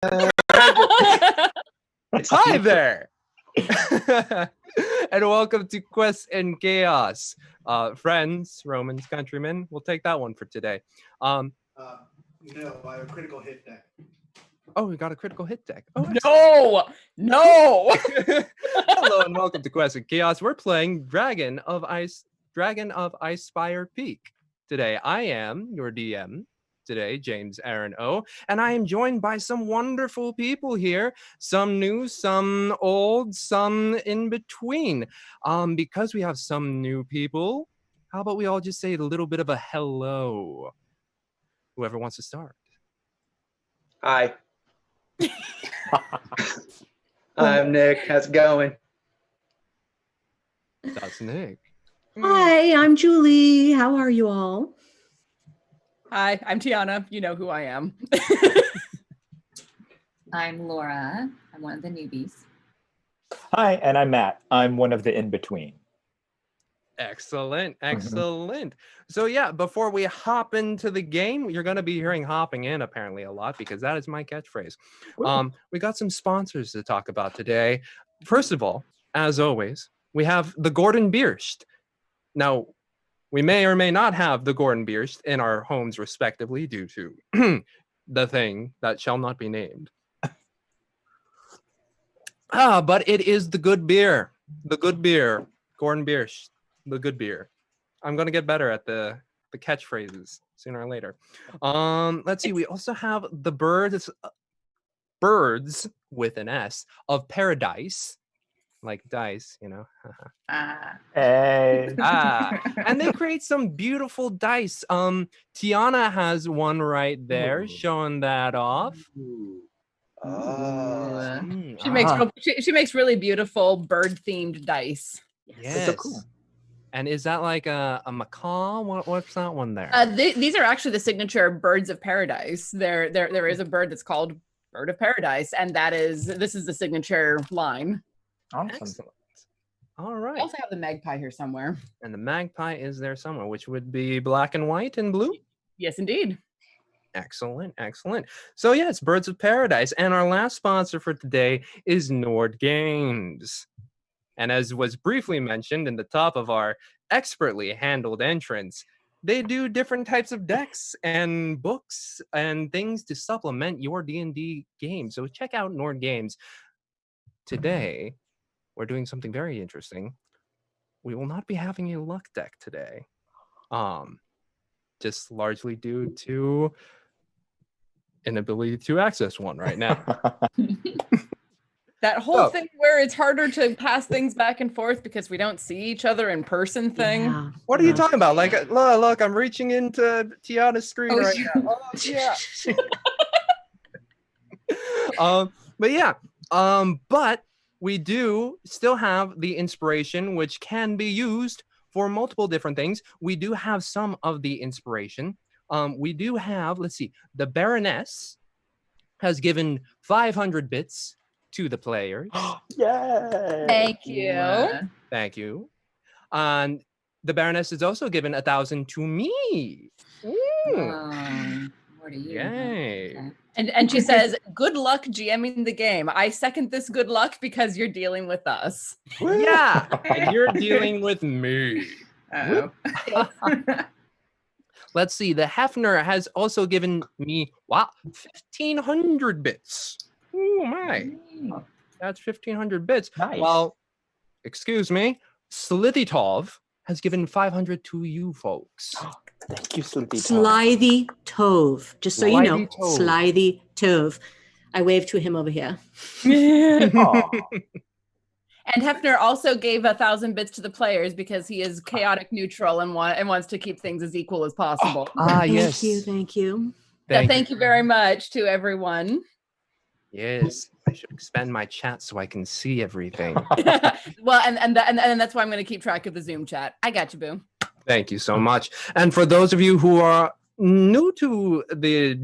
Hi there! And welcome to Quest and Chaos. Friends, Romans, countrymen, we'll take that one for today. No, I have a critical hit deck. Oh, we got a critical hit deck. Oh, No! Hello and welcome to Quest and Chaos. We're playing Dragon of Icespire Peak. Today, I am your DM. Today, James Aaron O, and I am joined by some wonderful people here. Some new, some old, some in between. Because we have some new people, how about we all just say a little bit of a hello? Whoever wants to start. Hi. I'm Nick. How's it going? That's Nick. Hi, I'm Julie. How are you all? Hi, I'm Tiana. You know who I am. I'm Laura. I'm one of the newbies. Hi, and I'm Matt. I'm one of the in-between. Excellent, excellent. So yeah, before we hop into the game, you're going to be hearing hopping in apparently a lot because that is my catchphrase. We got some sponsors to talk about today. First of all, as always, we have the Gordon Bierst. Now, we may or may not have the Gordon Bierst in our homes respectively due to the thing that shall not be named. But it is the good beer. The good beer. Gordon Bierst. The good beer. I'm going to get better at the catchphrases sooner or later. Let's see. We also have the birds with an S of paradise. Like dice, you know. Hey. And they create some beautiful dice. Tiana has one right there, showing that off. She makes really beautiful bird-themed dice. Yes. So cool. And is that like a macaw? What's that one there? These are actually the signature birds of paradise. There is a bird that's called Bird of Paradise, and this is the signature line. Awesome. Excellent. All right. I also have the magpie here somewhere. And the magpie is there somewhere, which would be black and white and blue? Yes, indeed. Excellent, excellent. So yeah, it's Birds of Paradise. And our last sponsor for today is Nord Games. And as was briefly mentioned in the top of our expertly handled entrance, they do different types of decks and books and things to supplement your D&D game. So check out Nord Games. Today, we're doing something very interesting. We will not be having a luck deck today. Just largely due to inability to access one right now. That whole thing where it's harder to pass things back and forth because we don't see each other in person thing. Yeah. What are you talking about? Like, look, I'm reaching into Tiana's screen right now. Oh, yeah. But we do still have the inspiration, which can be used for multiple different things. We do have some of the inspiration. We do have, let's see, the Baroness has given 500 bits to the players. Yay! Thank you. Thank you. And the Baroness has also given 1,000 to me. What are you? Yay. Okay. And she says, good luck GMing the game. I second this good luck because you're dealing with us. Yeah, and you're dealing with me. Let's see. The Hefner has also given me 1,500 bits. Oh my, that's 1,500 bits. Nice. Well, excuse me, Slithitov has given 500 to you folks. Thank you, Sleepy Tom. Slithy Tove. Just so you know, Slithy Tove. Slithy Tove. I wave to him over here. Aw. And Hefner also gave 1,000 bits to the players because he is chaotic neutral and wants to keep things as equal as possible. Yes. Thank you. Thank you very much to everyone. Yes, I should expand my chat so I can see everything. Well, and that's why I'm going to keep track of the Zoom chat. I got you, Boo. Thank you so much. And for those of you who are new to the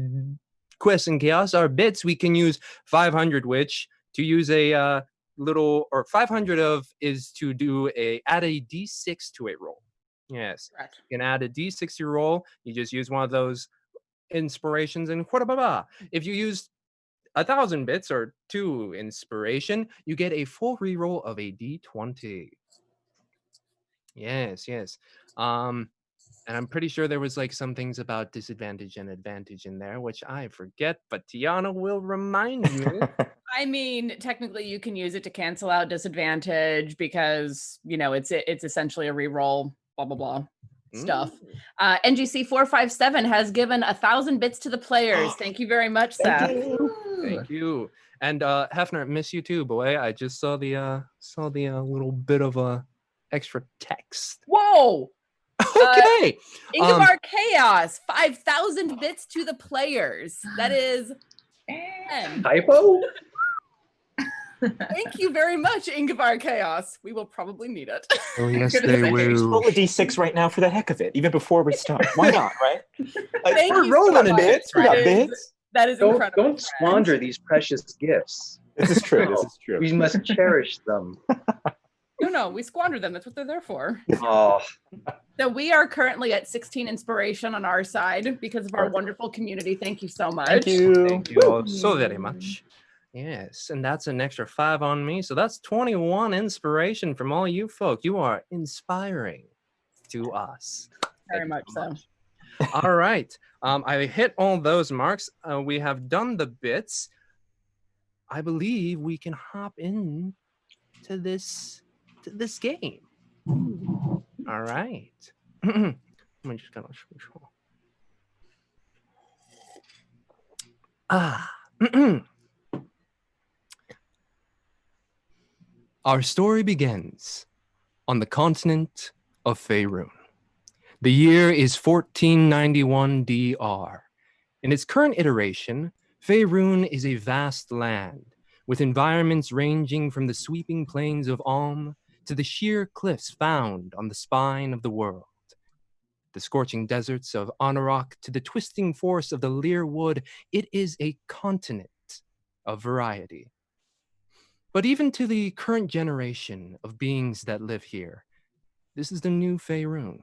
Quest and Chaos, our bits, we can use 500, which to use a little, or 500 of is to add a d6 to a roll. Yes. Correct. You can add a d6 to your roll. You just use one of those inspirations and if you use 1,000 bits or 2 inspiration, you get a full reroll of a d20. Yes, yes. And I'm pretty sure there was like some things about disadvantage and advantage in there, which I forget, but Tiana will remind me. I mean, technically, you can use it to cancel out disadvantage because it's essentially a reroll. Blah blah blah stuff. NGC 457 has given 1,000 bits to the players. Thank you very much, Seth. Thank you. And Hefner, miss you too, boy. I just saw the little bit of extra text. Whoa. Okay. Ingebar Chaos, 5,000 bits to the players. That is 10. Typo? Thank you very much, Ingebar Chaos. We will probably need it. Oh yes, Good they as it is. will. Roll a d6 right now for the heck of it, even before we start. Why not, right? Thank We're you rolling so in much. bits. We got That is- bits. That is Don't incredible. don't squander these precious gifts. This is true. This is true. We must cherish them. No, we squander them. That's what they're there for. Oh, So we are currently at 16 inspiration on our side because of our wonderful community. Thank you so much. Thank you. Thank you all so very much. Yes, and that's an extra 5 on me. So that's 21 inspiration from all you folk. You are inspiring to us. Very Thank you much so. All right. I hit all those marks. We have done the bits. I believe we can hop in to this game. All right. I'm just gonna control. Our story begins on the continent of Faerun. The year is 1491 DR. In its current iteration, Faerun is a vast land, with environments ranging from the sweeping plains of Alm to the sheer cliffs found on the spine of the world. The scorching deserts of Anarok to the twisting force of the Lear Wood, it is a continent of variety. But even to the current generation of beings that live here, this is the new Faerun.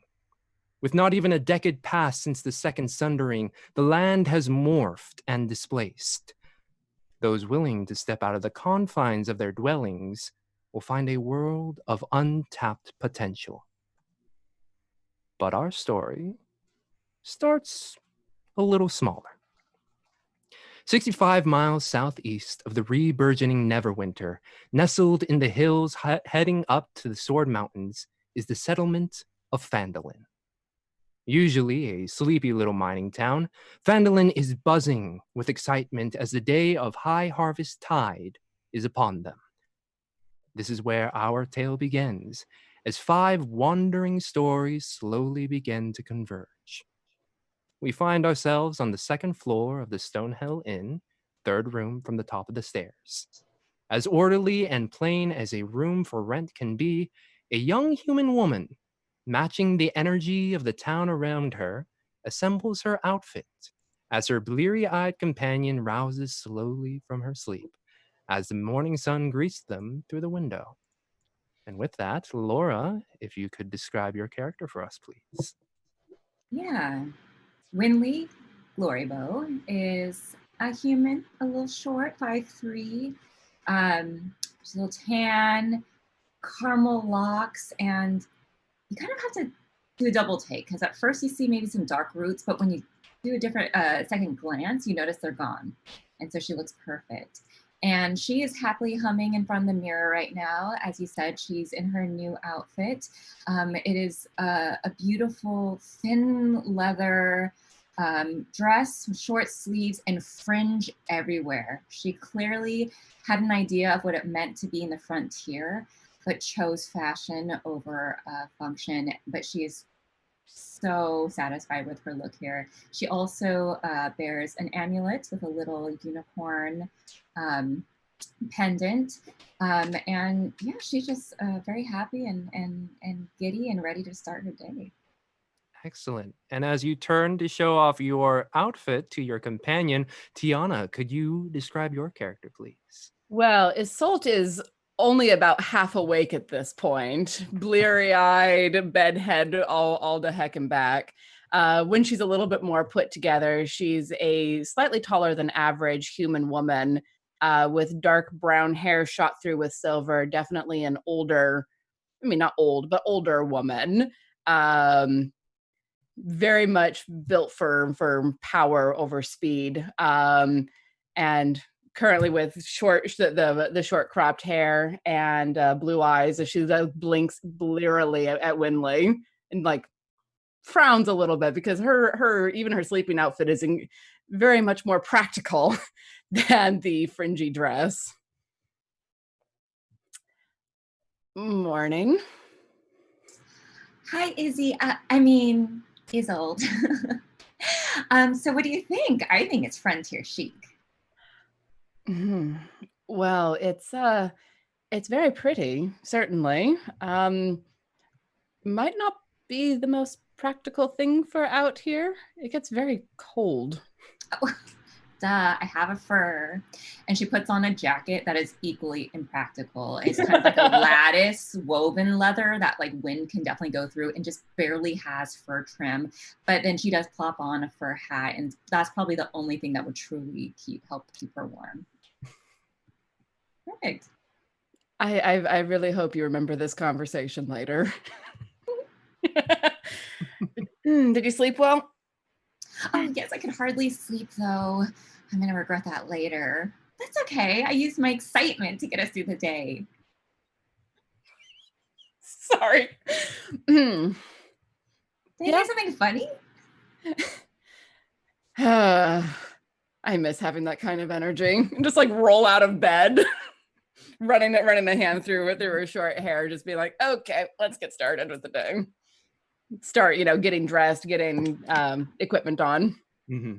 With not even a decade past since the Second Sundering, the land has morphed and displaced. Those willing to step out of the confines of their dwellings will find a world of untapped potential. But our story starts a little smaller. 65 miles southeast of the re-burgeoning Neverwinter, nestled in the hills heading up to the Sword Mountains, is the settlement of Phandalin. Usually a sleepy little mining town, Phandalin is buzzing with excitement as the day of high harvest tide is upon them. This is where our tale begins, as 5 wandering stories slowly begin to converge. We find ourselves on the 2nd floor of the Stonehill Inn, 3rd room from the top of the stairs. As orderly and plain as a room for rent can be, a young human woman, matching the energy of the town around her, assembles her outfit as her bleary-eyed companion rouses slowly from her sleep as the morning sun greets them through the window. And with that, Laura, if you could describe your character for us, please. Yeah. Winley Glorybow is a human, a little short, 5'3", she's a little tan, caramel locks, and you kind of have to do a double take because at first you see maybe some dark roots, but when you do a different second glance, you notice they're gone. And so she looks perfect. And she is happily humming in front of the mirror right now. As you said, she's in her new outfit. It is a beautiful thin leather dress with short sleeves and fringe everywhere. She clearly had an idea of what it meant to be in the frontier, but chose fashion over function. But she is so satisfied with her look here. She also bears an amulet with a little unicorn pendant. And yeah, she's just very happy and giddy and ready to start her day. Excellent. And as you turn to show off your outfit to your companion, Tiana, could you describe your character, please? Well, Isolt is only about half awake at this point, bleary-eyed, bedhead, all the heck and back. When she's a little bit more put together, she's a slightly taller than average human woman with dark brown hair shot through with silver. Definitely an older, I mean, not old, but older woman. Very much built for power over speed. And currently with the short cropped hair and blue eyes, as she blinks blearily at Winley and like frowns a little bit because her sleeping outfit is very much more practical than the fringy dress. Morning. Hi, Izzy. I mean, Isolde. So what do you think? I think it's frontier chic. Mm-hmm. Well, it's very pretty, certainly. Might not be the most practical thing for out here. It gets very cold. Oh, duh, I have a fur. And she puts on a jacket that is equally impractical. It's kind of like a lattice woven leather that like wind can definitely go through and just barely has fur trim. But then she does plop on a fur hat, and that's probably the only thing that would truly help keep her warm. Perfect. I really hope you remember this conversation later. Did you sleep well? Oh, yes, I can hardly sleep though. I'm going to regret that later. That's okay. I used my excitement to get us through the day. Sorry. Did you do something funny? I miss having that kind of energy. Just like roll out of bed, running the hand through her short hair, just be like, okay, let's get started with the day. Start, getting dressed, getting equipment on. Mm-hmm.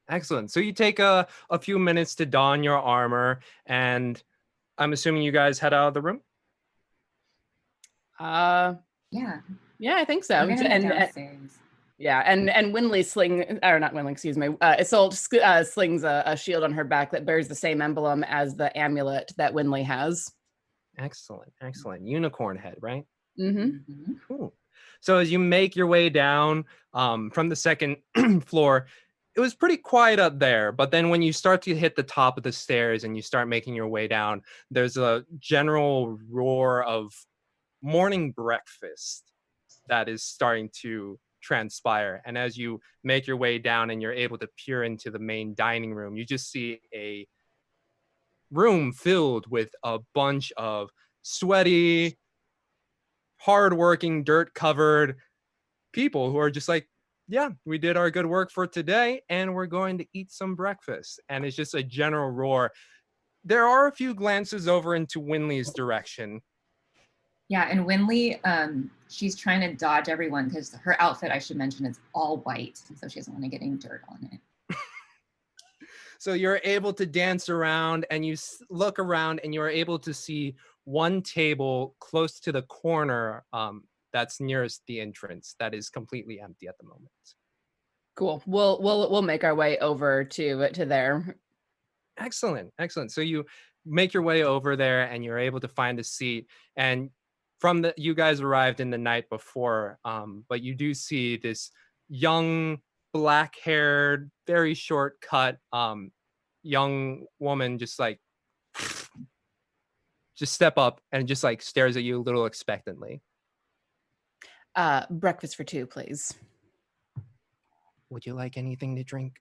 Excellent. So you take a few minutes to don your armor, and I'm assuming you guys head out of the room? Yeah, I think so. We're gonna head downstairs. Yeah, and Winley Isolde slings a shield on her back that bears the same emblem as the amulet that Winley has. Excellent. Unicorn head, right? Mm-hmm. Cool. So as you make your way down from the second floor, it was pretty quiet up there. But then when you start to hit the top of the stairs and you start making your way down, there's a general roar of morning breakfast that is starting to transpire. And as you make your way down and you're able to peer into the main dining room, you just see a room filled with a bunch of sweaty, hardworking, dirt-covered people who are just like, yeah, we did our good work for today and we're going to eat some breakfast. And it's just a general roar. There are a few glances over into Winley's direction. Yeah, and Winley, she's trying to dodge everyone because her outfit, I should mention, is all white. So she doesn't want to get any dirt on it. So you're able to dance around and you look around and you're able to see one table close to the corner that's nearest the entrance that is completely empty at the moment. Cool. We'll make our way over to there. Excellent. So you make your way over there and you're able to find a seat. And you guys arrived in the night before, but you do see this young, black-haired, very short-cut young woman just step up and just like stares at you a little expectantly. Breakfast for two, please. Would you like anything to drink?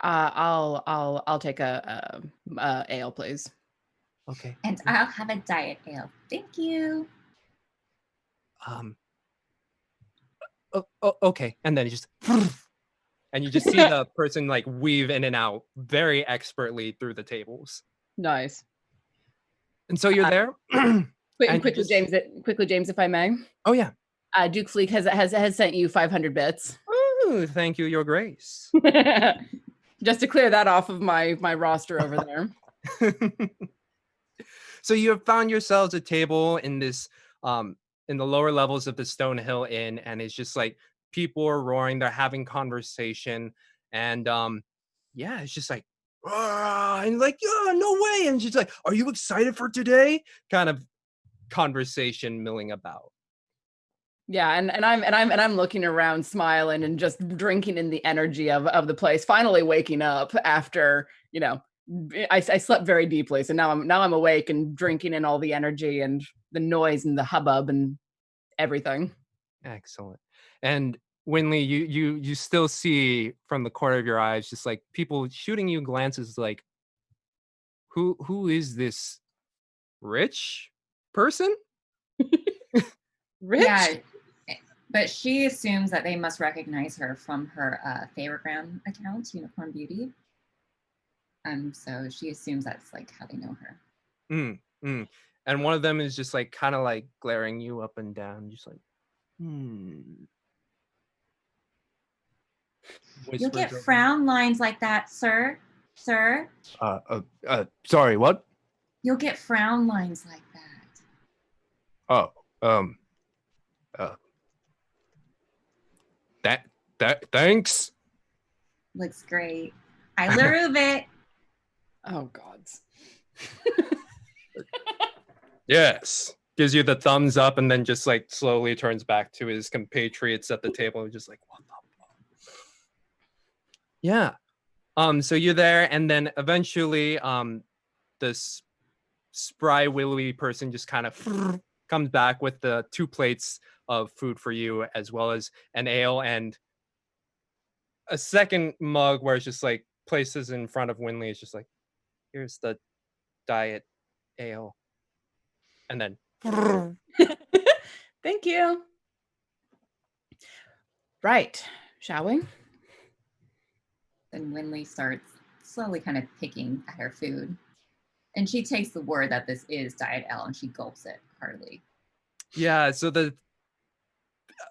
I'll take a ale, please. Okay. And I'll have a diet ale. Thank you. Okay. And then it just and you just see the person like weave in and out very expertly through the tables. Nice. And so you're there. Quickly, James, if I may. Oh yeah. Duke Fleek has sent you 500 bits. Oh, thank you, Your Grace. Just to clear that off of my roster over there. So you have found yourselves a table in this in the lower levels of the Stonehill Inn, and it's just like people are roaring, they're having conversation, and it's just like, and like, no way, and she's like, are you excited for today? Kind of conversation milling about. Yeah, and I'm looking around, smiling and just drinking in the energy of the place. Finally waking up after I slept very deeply, so now I'm awake and drinking in all the energy and the noise and the hubbub and everything. Excellent. And Winley, you still see from the corner of your eyes just like people shooting you glances like, who is this rich person? Rich? Yeah, but she assumes that they must recognize her from her Faerun account, Unicorn Beauty. So she assumes that's like how they know her. And one of them is just like kind of like glaring you up and down, just like, You'll get Whispers frown lines like that, sir. Sir, sorry, what? you'll get frown lines like that. Oh, thanks. Looks great. I love it. Oh gods. Yes. Gives you the thumbs up and then just like slowly turns back to his compatriots at the table and just like, what the fuck? Yeah. So you're there, and then eventually this spry willy person just kind of comes back with the 2 plates of food for you, as well as an ale and a second mug where it's just like places in front of Winley. It's just like, here's the diet ale. And then Thank you. Right. Shall we? And Winley starts slowly kind of picking at her food. And she takes the word that this is Diet L and she gulps it heartily. yeah, so the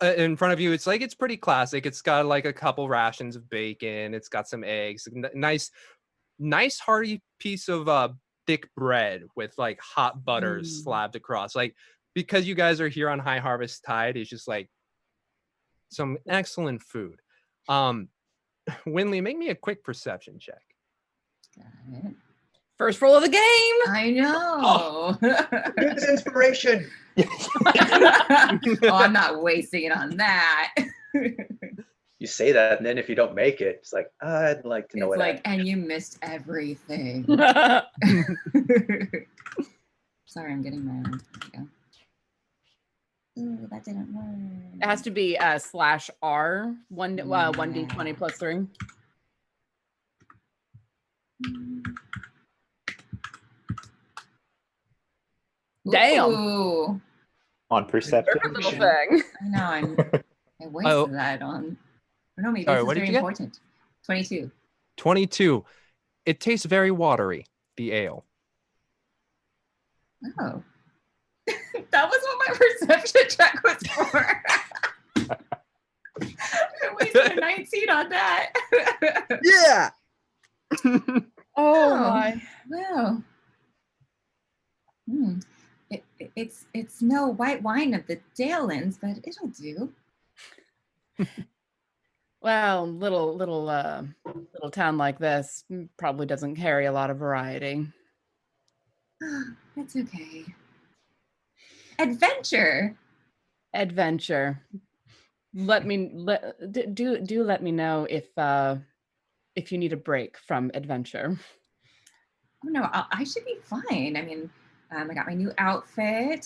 in front of you, it's like, it's pretty classic. It's got like a couple rations of bacon. It's got some eggs, nice hearty piece of thick bread with like hot butter slapped across. Like, because you guys are here on High Harvest Tide, it's just like some excellent food. Winley, make me a quick perception check. Got it. First roll of the game. I know. Good inspiration. Oh, I'm not wasting it on that. You say that, and then if you don't make it, it's like, I'd like to know It's what like, and you missed everything. Sorry, I'm getting mad. There we go. Ooh, that didn't work. It has to be /R 1d20 plus 3. Damn. Ooh, On perception. Perfect little thing. I know. I wasted that on. Or no, maybe Sorry, this what is did very you get? important. 22. 22. It tastes very watery, the ale. Oh. That was what my perception check was for. I wasted a 19 on that. Yeah. Oh my. Wow. It's no white wine of the Dalens, but it'll do. Well, little town like this probably doesn't carry a lot of variety. That's okay. Adventure. Let me let me know if you need a break from adventure. Oh no, I should be fine. I mean, I got my new outfit.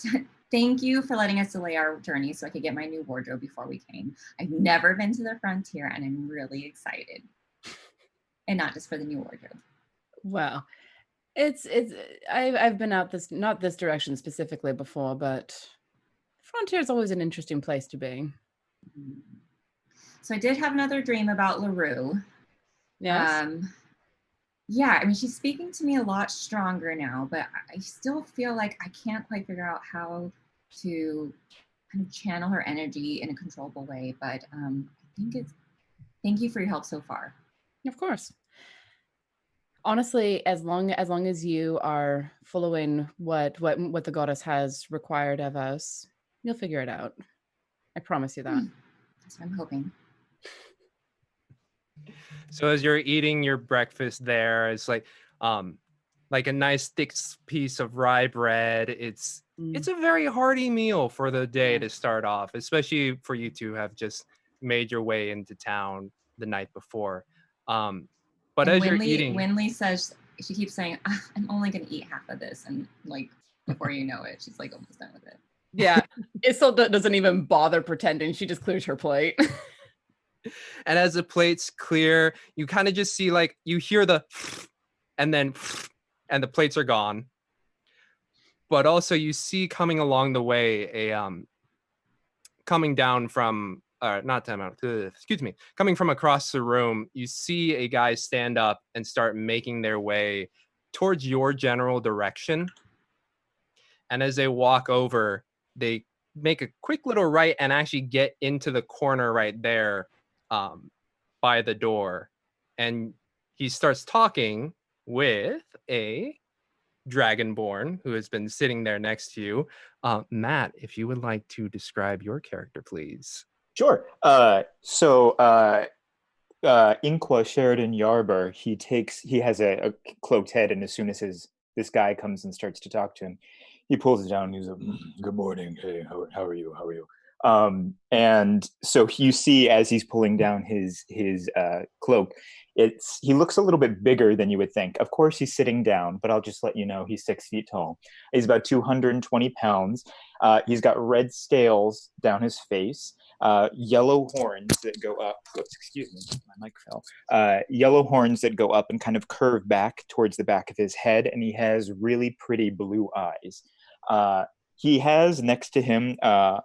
Thank you for letting us delay our journey so I could get my new wardrobe before we came. I've never been to the frontier and I'm really excited. And not just for the new wardrobe. Well, I've been out not this direction specifically before, but frontier is always an interesting place to be. So I did have another dream about LaRue. Yes. Yeah, I mean, she's speaking to me a lot stronger now, but I still feel like I can't quite figure out how to kind of channel her energy in a controllable way. But I think thank you for your help so far. Of course. Honestly, as long as you are following what the goddess has required of us, you'll figure it out. I promise you that. That's what I'm hoping. So as you're eating your breakfast there, it's like a nice thick piece of rye bread. It's a very hearty meal for the day to start off, especially for you two have just made your way into town the night before. But as you're eating, Winley says she keeps saying, I'm only gonna eat half of this, and like before you know it, she's like almost done with it. Yeah, it still doesn't even bother pretending. She just clears her plate. And as the plates clear, you kind of just see like you hear the and then and the plates are gone. But also you see coming along the way a coming down from not time out, excuse me, coming from across the room, you see a guy stand up and start making their way towards your general direction. And as they walk over, they make a quick little right and actually get into the corner right there by the door. And he starts talking with a dragonborn who has been sitting there next to you. Matt, if you would like to describe your character, please. Sure. Inqua Sheridan Yarber, he has a cloaked head, and as soon as this guy comes and starts to talk to him, he pulls it down and he's like, good morning, hey, how are you? And so you see as he's pulling down his cloak, he looks a little bit bigger than you would think. Of course, he's sitting down, but I'll just let you know he's 6 feet tall. He's about 220 pounds. He's got red scales down his face, yellow horns that go up. Oops, excuse me, my mic fell. Yellow horns that go up and kind of curve back towards the back of his head, and he has really pretty blue eyes. He has next to him a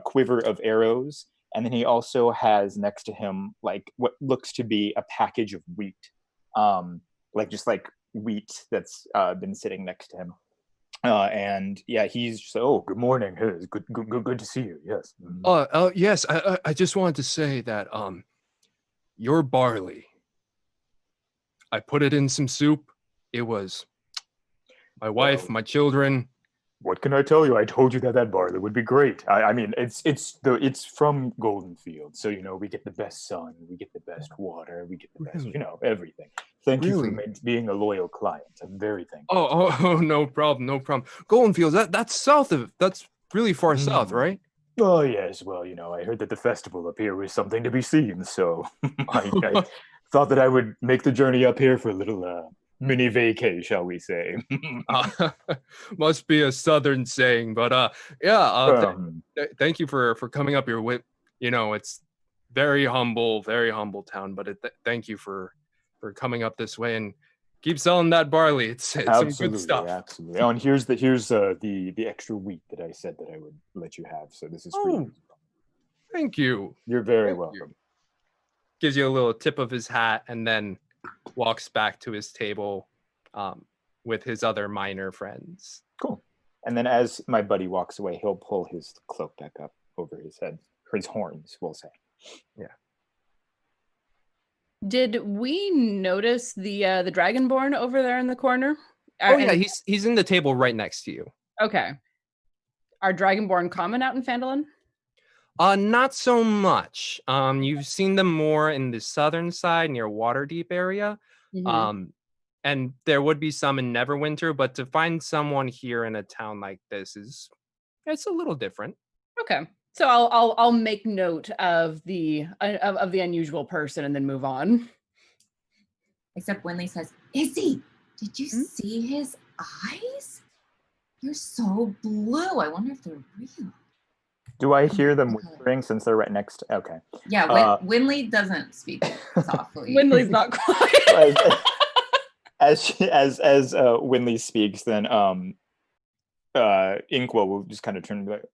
quiver of arrows, and then he also has next to him like what looks to be a package of wheat, like wheat that's been sitting next to him. And yeah, he's just, oh, good morning. Hey, it's good to see you. Yes. Yes. I just wanted to say that your barley, I put it in some soup. It was my wife, my children. What can I tell you? I told you that barley would be great. I mean, it's from Golden Fields, so we get the best sun, we get the best water, we get the best, everything. Thank you for being a loyal client. I'm very thankful. Oh, no problem. Golden Fields, that's really far south, right? Oh yes, well, I heard that the festival up here was something to be seen, so I thought that I would make the journey up here for a little mini vacay, shall we say. Must be a southern saying, but thank you for coming up here with, it's very humble town, but thank you for coming up this way and keep selling that barley. It's some good stuff. Absolutely. Oh, and here's the extra wheat that I said that I would let you have. So this is for you. Thank you. You're very welcome. Gives you a little tip of his hat and then walks back to his table with his other minor friends. Cool. And then as my buddy walks away, he'll pull his cloak back up over his head, or his horns, we'll say. Yeah. Did we notice the dragonborn over there in the corner? Yeah, he's in the table right next to you. Okay. Are dragonborn common out in Phandalin? Not so much. You've seen them more in the southern side near Waterdeep area. Mm-hmm. And there would be some in Neverwinter, but to find someone here in a town like this it's a little different. Okay. So I'll make note of the unusual person and then move on. Except Winley says, Izzy, did you see his eyes? They're so blue. I wonder if they're real. Do I hear them whispering since they're right next to... Okay. Yeah, Winley doesn't speak softly. Winley's not quiet. As Winley speaks, then Inqua will just kind of turn and be like,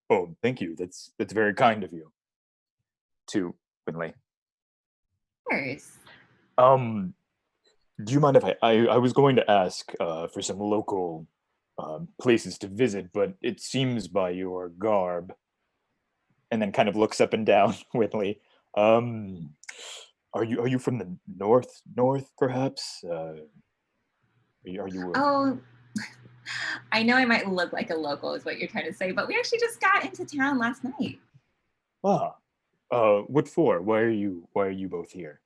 oh, thank you. That's very kind of you. To Winley. Of course. Do you mind if I was going to ask for some local places to visit, but it seems by your garb, and then kind of looks up and down, Winley. Are you from the north perhaps? Are you? Oh, I know I might look like a local, is what you're trying to say, but we actually just got into town last night. What for? Why are you both here?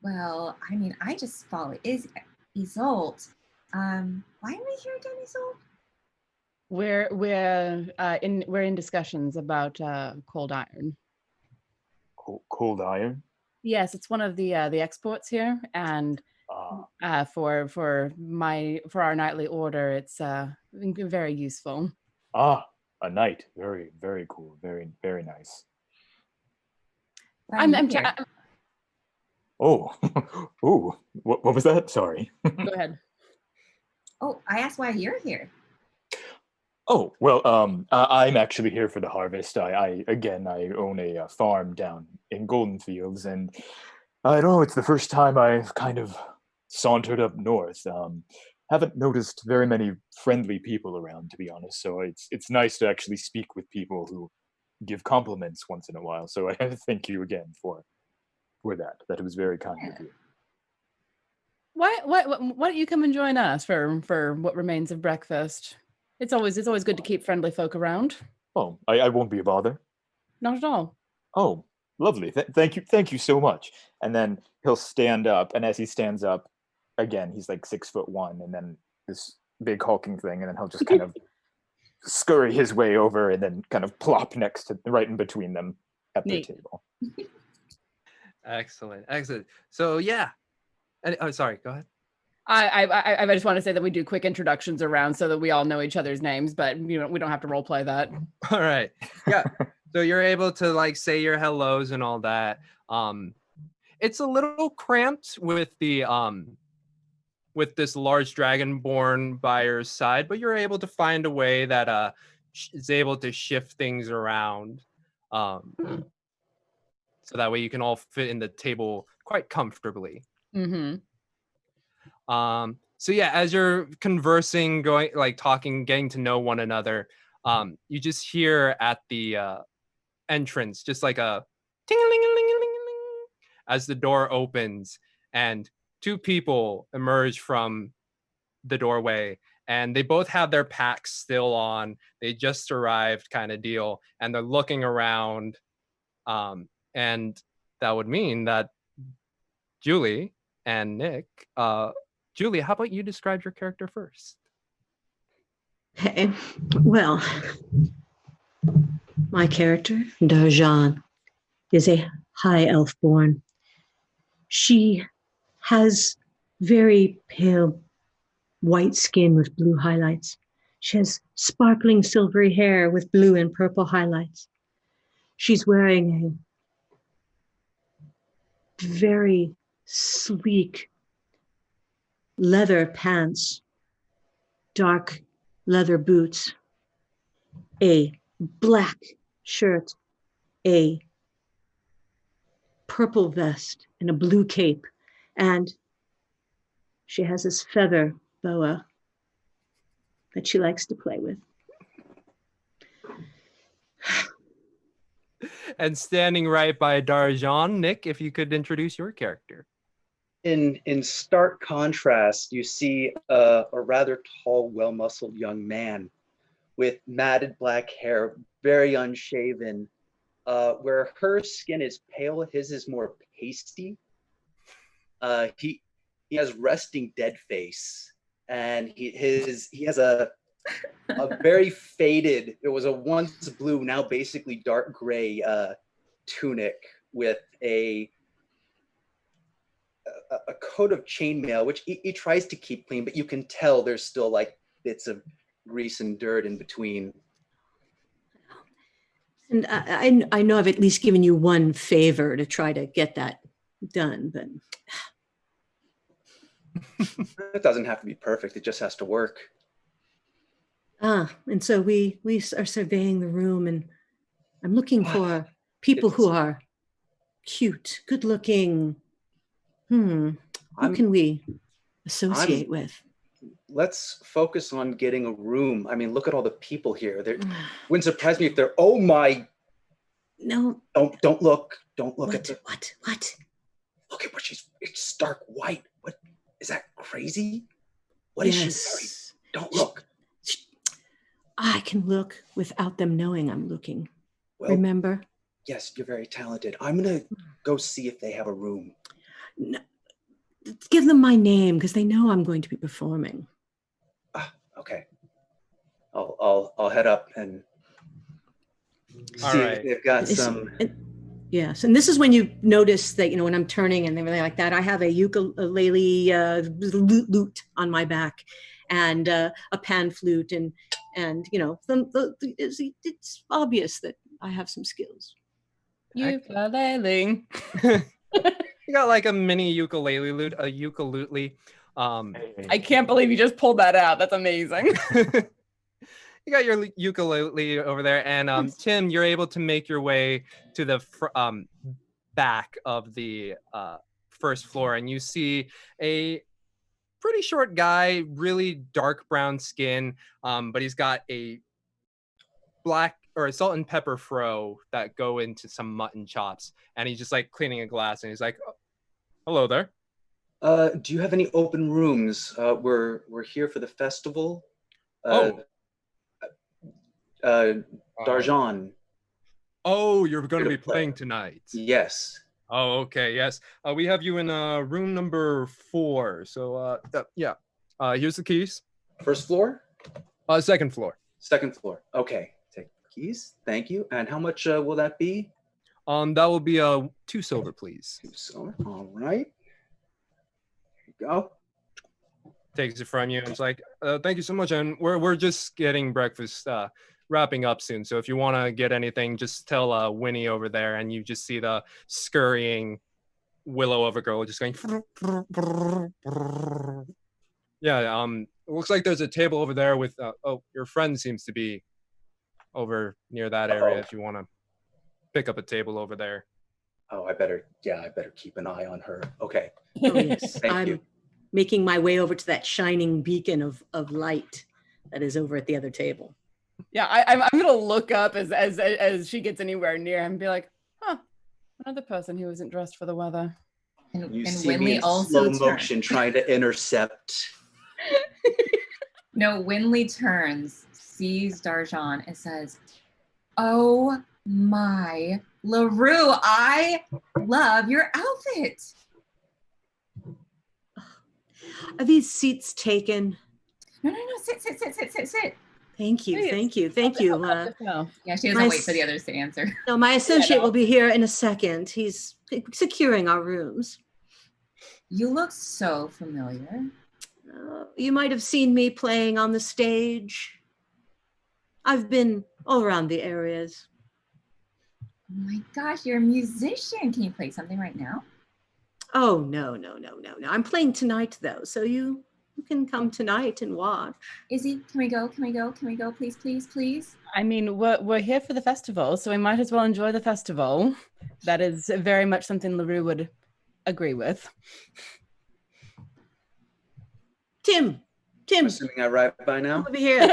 Well, I mean, I just follow Isolde. Why are we here again, Isolde? We're in discussions about cold iron. Cold iron? Yes, it's one of the exports here, and for our nightly order. It's been very useful. Ah, a knight. Very, very cool. Very, very nice. Why are you here? Oh, ooh, what was that? Sorry. Go ahead. Oh, I asked why you're here. Oh, well, I'm actually here for the harvest. I own a farm down in Golden Fields, and I don't know, it's the first time I've kind of sauntered up north. Haven't noticed very many friendly people around, to be honest. So it's nice to actually speak with people who give compliments once in a while. So I thank you again for that. That was very kind of you. Why don't you come and join us for what remains of breakfast? It's always good to keep friendly folk around. Oh, I won't be a bother. Not at all. Oh, lovely. Thank you so much. And then he'll stand up, and as he stands up, again, he's like 6'1", and then this big hulking thing, and then he'll just kind of scurry his way over and then kind of plop right in between them at the table. Excellent. So yeah. Oh, sorry. Go ahead. I just want to say that we do quick introductions around so that we all know each other's names, but we don't have to role play that. All right. Yeah. So you're able to like say your hellos and all that. It's a little cramped with the with this large dragonborn by your side, but you're able to find a way that is able to shift things around. So that way you can all fit in the table quite comfortably. Mm-hmm. So yeah, as you're conversing, talking, getting to know one another, you just hear at the entrance just like a ting-a-ling-a-ling-a-ling-a-ling as the door opens, and two people emerge from the doorway, and they both have their packs still on. They just arrived, kind of deal, and they're looking around, and that would mean that Julie and Nick, Julie, how about you describe your character first? Okay. Well, my character, Darjan, is a high elf born. She has very pale white skin with blue highlights. She has sparkling silvery hair with blue and purple highlights. She's wearing a very sleek leather pants, dark leather boots, a black shirt, a purple vest, and a blue cape. And she has this feather boa that she likes to play with. And standing right by Darjan, Nick, if you could introduce your character. In stark contrast, you see a rather tall, well-muscled young man with matted black hair, very unshaven. Where her skin is pale, his is more pasty. He has resting dead face, and he has a very faded. It was a once blue, now basically dark gray tunic with a coat of chainmail, which he tries to keep clean, but you can tell there's still like bits of grease and dirt in between. And I know I've at least given you one favor to try to get that done, but It doesn't have to be perfect. It just has to work. and so we are surveying the room, and I'm looking for people who are cute, good looking. Who can we associate with? Let's focus on getting a room. I mean, look at all the people here. Wouldn't surprise me if they're. Oh my! No. Don't look. Don't look at the. What? Look at what she's. It's stark white. What is that? Crazy? What is she wearing? Don't look. I can look without them knowing I'm looking. Well, remember? Yes, you're very talented. I'm gonna go see if they have a room. No, give them my name because they know I'm going to be performing. Okay. I'll head up and see if they've got some. Yes, and this is when you notice that, when I'm turning and everything like that, I have a ukulele lute on my back, and a pan flute, and it's obvious that I have some skills. Ukulele. You got like a mini ukulele lute, a ukulele. I can't believe you just pulled that out. That's amazing. You got your ukulele over there, and Tim, you're able to make your way to the back of the first floor, and you see a pretty short guy, really dark brown skin, but he's got a black or a salt and pepper fro that go into some mutton chops, and he's just like cleaning a glass, and he's like, oh, "Hello there. Do you have any open rooms? We're here for the festival. Darjan. Oh, you're going to be play. playing tonight. Yes. Oh, okay. Yes. We have you in room number 4. So, yeah. Here's the keys. First floor? Second floor. Second floor. Okay. Take the keys. Thank you. And how much will that be? That will be 2 silver, please. 2 silver. All right. Here you go. Takes it from you. It's like, thank you so much. And we're just getting breakfast wrapping up soon. So if you want to get anything, just tell Winnie over there, and you just see the scurrying willow of a girl just going. Yeah. It looks like there's a table over there with. Your friend seems to be over near that area. If you want to pick up a table over there. Oh, I better keep an eye on her. Okay. Oh, yes. Thank you. Making my way over to that shining beacon of light that is over at the other table. Yeah, I'm gonna look up as she gets anywhere near him and be like, huh, another person who isn't dressed for the weather. You see me in slow motion trying to intercept. No, Winley turns, sees Darjan, and says, "Oh my, LaRue, I love your outfit." Are these seats taken? No, sit. Thank you. Yeah, she doesn't wait for the others to answer. No, my associate will be here in a second. He's securing our rooms. You look so familiar. You might have seen me playing on the stage. I've been all around the areas. Oh my gosh, you're a musician. Can you play something right now? Oh, no. I'm playing tonight, though, so you can come tonight and watch. Izzy, can we go, please? I mean, we're here for the festival, so we might as well enjoy the festival. That is very much something LaRue would agree with. Tim. I'm assuming I arrived by now. Over here.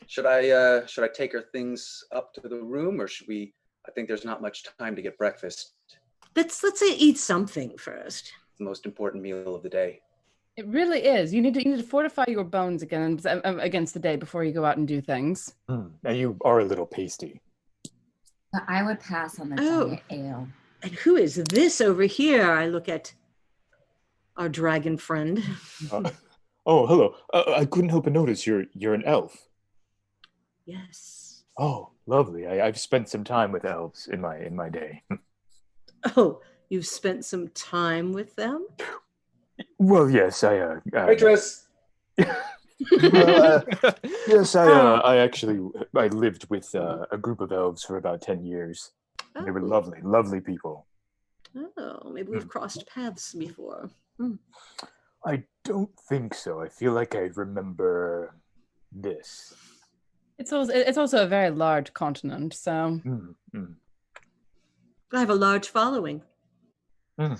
Should I take her things up to the room, or should we? I think there's not much time to get breakfast. Let's eat something first. It's the most important meal of the day. It really is. You need to fortify your bones against the day before you go out and do things. Now you are a little pasty. But I would pass on the diet ale. And who is this over here? I look at our dragon friend. Oh, hello. I couldn't help but notice you're an elf. Yes. Oh, lovely. I've spent some time with elves in my day. Oh, you've spent some time with them? Well, yes, Waitress. Yes, I lived with a group of elves for about 10 years. Oh. They were lovely people. Oh, maybe we've crossed paths before. I don't think so. I feel like I remember this. It's also a very large continent, so. I have a large following. I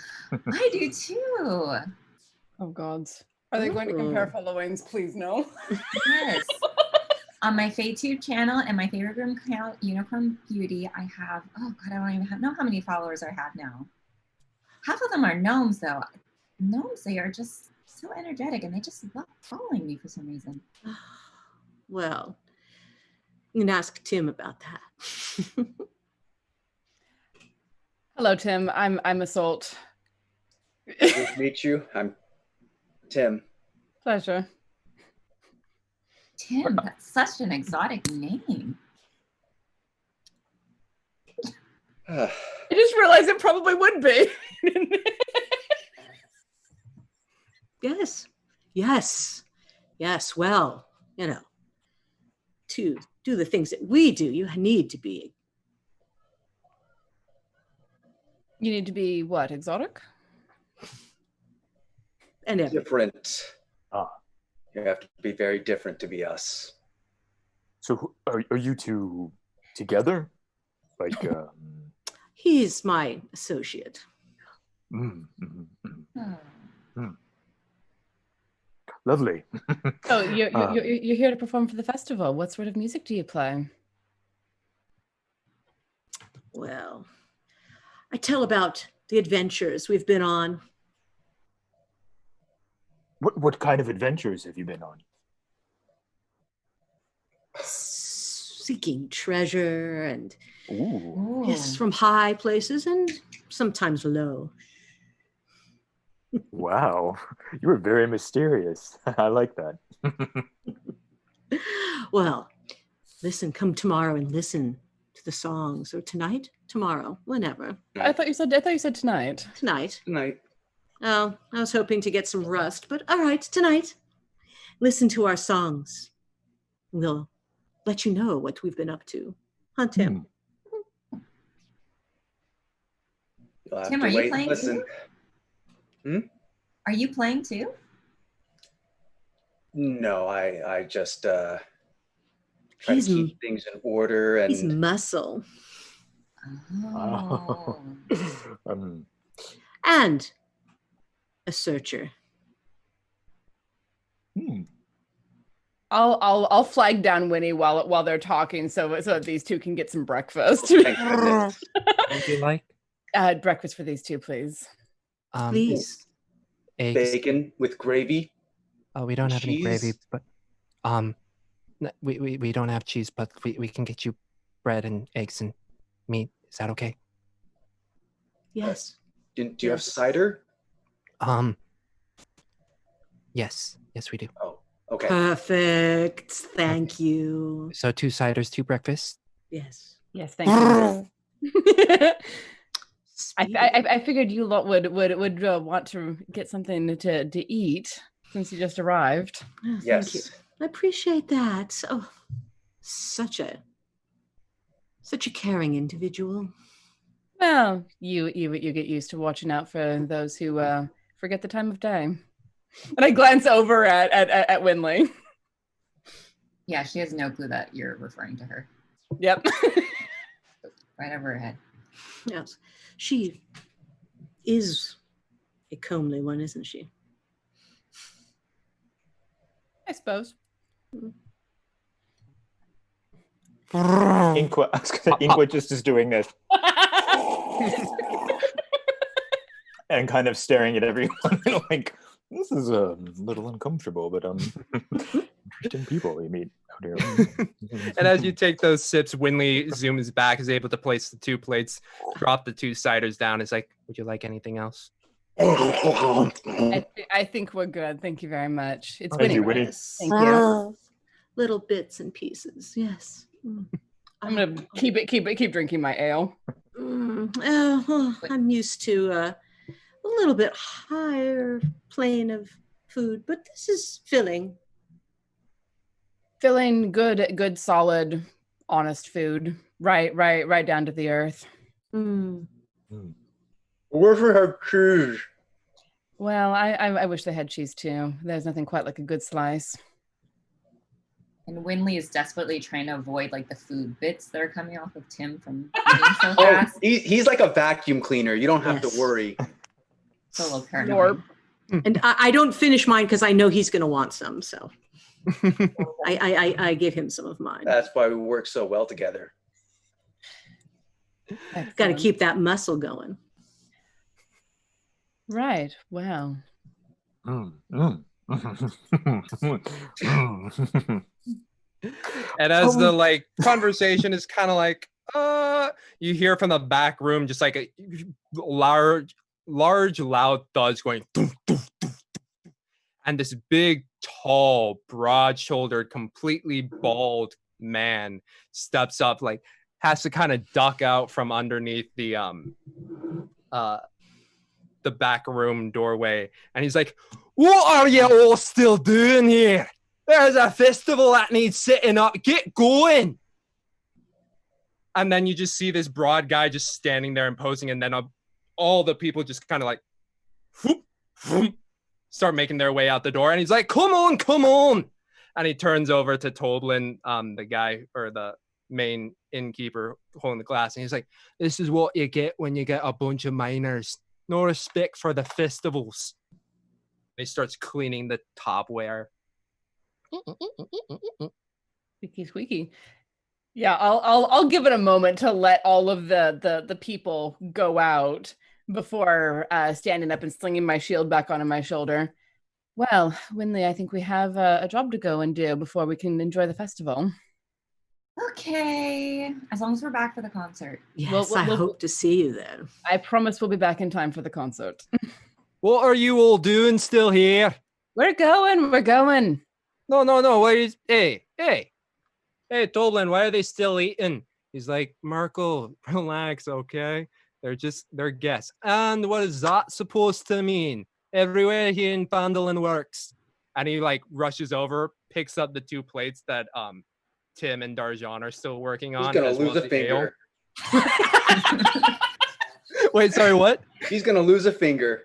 do too. Oh God. Are they going to compare followings? Please no. Yes. On my FadeTube channel and my favorite room account, Unicorn Beauty, I have, oh God, I don't even know how many followers I have now. Half of them are gnomes though. Gnomes, they are just so energetic and they just love following me for some reason. Well, you can ask Tim about that. Hello, Tim. I'm Assault. Nice to meet you. I'm Tim. Pleasure. Tim, that's such an exotic name. I just realized it probably would be. Yes. Yes. Yes. Well, to do the things that we do, you need to be. You need to be what? Exotic? And everything. Different. Ah. You have to be very different to be us. So are you two together? Like, He's my associate. Lovely. Oh, you're here to perform for the festival. What sort of music do you play? Well, I tell about the adventures we've been on. What kind of adventures have you been on? Seeking treasure and Ooh. yes, from high places and sometimes low. Wow, you were very mysterious. I like that. Well, listen, come tomorrow and listen to the songs, or tonight, tomorrow, whenever. I thought you said tonight. Tonight. Tonight. Oh, I was hoping to get some rust, but all right, tonight. Listen to our songs. We'll let you know what we've been up to. Hunt him. You'll have Tim, to are you wait and playing listen. too? Hmm? Are you playing too? No, I just try to He's keep things in order He's and muscle. Oh. And a searcher. I'll flag down Winnie while they're talking, so that these two can get some breakfast. thank goodness. Would you like Breakfast for these two, please. Please. eggs? Bacon with gravy. Oh, we don't have any gravy, cheese? but we don't have cheese, but we can get you bread and eggs and meat. Is that okay? Yes. Do you have cider? Yes, we do. Oh, okay. Perfect. Thank you. So 2 ciders, 2 breakfasts. Yes. Yes, thank you. I figured you lot would want to get something to eat since you just arrived. Oh, thank Yes. you. I appreciate that. Oh, such a caring individual. Well, you get used to watching out for those who forget the time of day. And I glance over at Winley. Yeah, she has no clue that you're referring to her. Yep. Right over her head. Yes. She is a comely one, isn't she? I suppose. Inkwa just is doing this and kind of staring at everyone like, this is a little uncomfortable, but interesting people we meet out here. And as you take those sips, Winley zooms back, is able to place the 2 plates, drop the 2 ciders down. Is like, would you like anything else? I think we're good. Thank you very much. It's Thank Winnie. you, right? Winnie. Yes. Thank you. Little bits and pieces. Yes. I'm gonna keep drinking my ale. I'm used to a little bit higher plane of food, but this is filling. Feeling good, solid, honest food. Right down to the earth. Where's her cheese? Well, I wish they had cheese too. There's nothing quite like a good slice. And Winley is desperately trying to avoid like the food bits that are coming off of Tim from eating so fast. He's like a vacuum cleaner. You don't have Yes. to worry. It's a little paranoid. And I don't finish mine because I know he's going to want some. So I give him some of mine. That's why we work so well together. Got to Excellent. keep that muscle going. Right. Wow. And as the conversation is kind of like, you hear from the back room just like a large loud thuds going, doof, doof, doof, doof. And this big, tall, broad-shouldered, completely bald man steps up like, has to kind of duck out from underneath the back room doorway, and he's like, "What are you all still doing here? There's a festival that needs setting up. Get going!" And then you just see this broad guy just standing there and posing, and then all the people just kind of like whoop, whoop, start making their way out the door, and he's like, come on. And he turns over to Toblin, the guy or the main innkeeper holding the glass, and he's like, this is what you get when you get a bunch of miners. No respect for the festivals. He starts cleaning the topware. Squeaky, squeaky. Yeah, I'll give it a moment to let all of the people go out before standing up and slinging my shield back onto my shoulder. Well, Winley, I think we have a job to go and do before we can enjoy the festival. Okay, as long as we're back for the concert. Yes, I hope to see you then. I promise we'll be back in time for the concert. What are you all doing still here? We're going. No. Hey, Toblin, why are they still eating? He's like, Merkel, relax, okay? They're guests. And what is that supposed to mean? Everywhere here in Phandalin works. And he like rushes over, picks up the 2 plates that Tim and Darjan are still working on. He's gonna lose a finger. Wait, sorry, what? He's gonna lose a finger.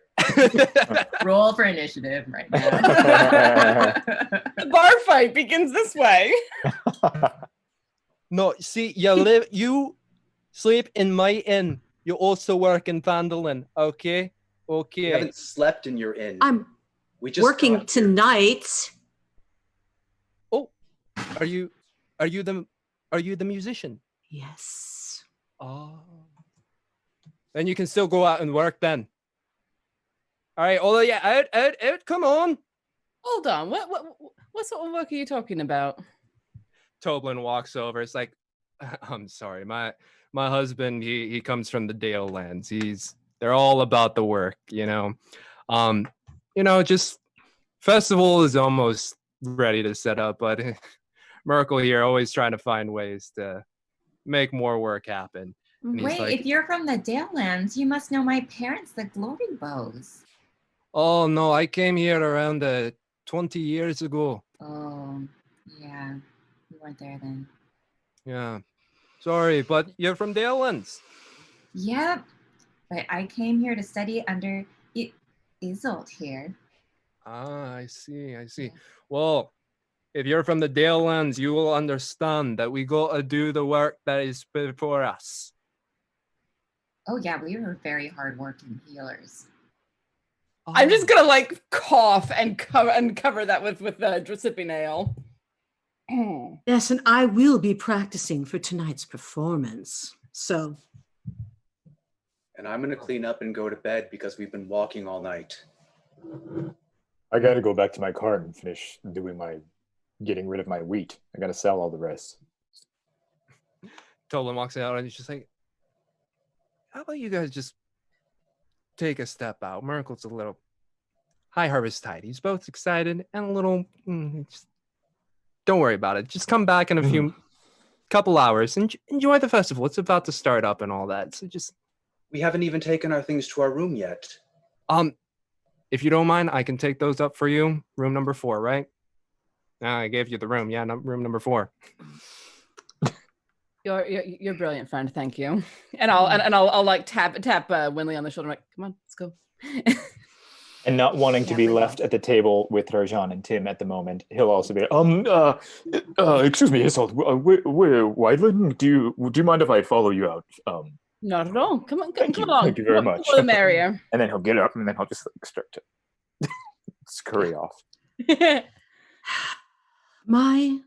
Roll for initiative right now. The bar fight begins this way. No, see, you sleep in my inn. You also work in Phandalin, okay? Okay. You haven't slept in your inn. I'm working tonight. Oh, are you the musician? Yes. Oh. Then you can still go out and work then. All right, all of you out, come on. Hold on, what sort of work are you talking about? Toblin walks over. It's like, I'm sorry, my husband, he comes from the Dale lands. They're all about the work, just festival is almost ready to set up, but Merkel here always trying to find ways to make more work happen. Wait, like, if you're from the Dale lands, you must know my parents, the Glory Bows. Oh no, I came here around 20 years ago. Oh, yeah. We weren't there then. Yeah. Sorry, but you're from Dale lands. Yep. But I came here to study under Isolt here. Ah, I see. Well, if you're from the Dale lands, you will understand that we got to do the work that is before us. Oh yeah, we were very hardworking healers. Oh. I'm just gonna like cough and cover that with the Giuseppe nail. Yes, and I will be practicing for tonight's performance. So. And I'm gonna clean up and go to bed because we've been walking all night. I gotta go back to my cart and finish getting rid of my wheat. I gotta sell all the rest. Tolan walks out and he's just like, how about you guys just take a step out? Merkel's a little high harvest tide. He's both excited and a little, just don't worry about it. Just come back in a couple hours and enjoy the festival. It's about to start up and all that. So we haven't even taken our things to our room yet. If you don't mind, I can take those up for you. Room number 4, right? I gave you the room. Yeah, room number 4. You're brilliant, friend. Thank you. And I'll like tap Winley on the shoulder. I'm like, come on, let's go. And not wanting to be left at the table with Rajan and Tim at the moment, he'll also be excuse me, Isolt, Wideland, do you mind if I follow you out? Not at all. Come on. Thank you very much. The merrier. And then he'll get up and then he'll just start to scurry off. My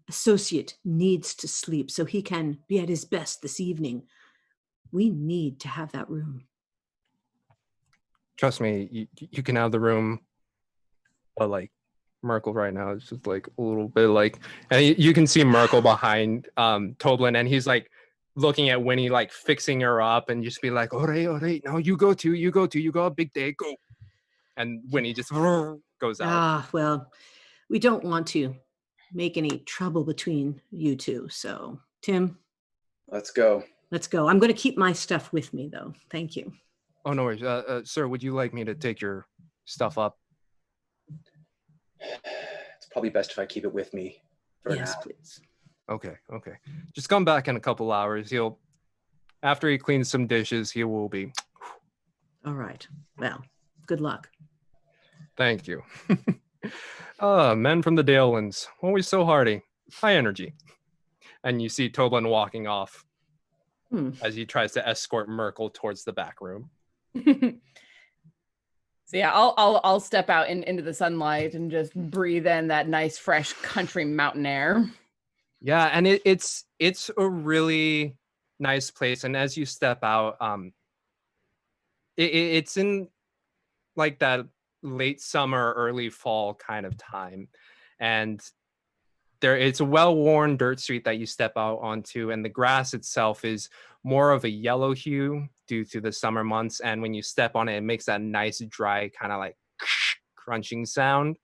associate needs to sleep so he can be at his best this evening. We need to have that room. Trust me, you can have the room. But like Merkel right now is just like a little bit like, and you can see Merkel behind Toblin, and he's like looking at Winnie, like fixing her up, and just be like, all right, now you go a big day, go. And Winnie just goes out. Well, we don't want to make any trouble between you two. So, Tim, Let's go. Let's go. I'm going to keep my stuff with me, though. Thank you. Oh, no worries. Sir, would you like me to take your stuff up? It's probably best if I keep it with me for Yes, now. please. Okay. Just come back in a couple hours. After he cleans some dishes, he will be. All right. Well, good luck. Thank you. Men from the Dalelands, always so hardy, high energy. And you see Toblin walking off as he tries to escort Merkel towards the back room. So yeah, I'll step out into the sunlight and just breathe in that nice, fresh country mountain air. Yeah, and it's a really nice place. And as you step out, it's in like that late summer, early fall kind of time, and it's a well-worn dirt street that you step out onto, and the grass itself is more of a yellow hue due to the summer months. And when you step on it, it makes that nice, dry kind of like crunching sound.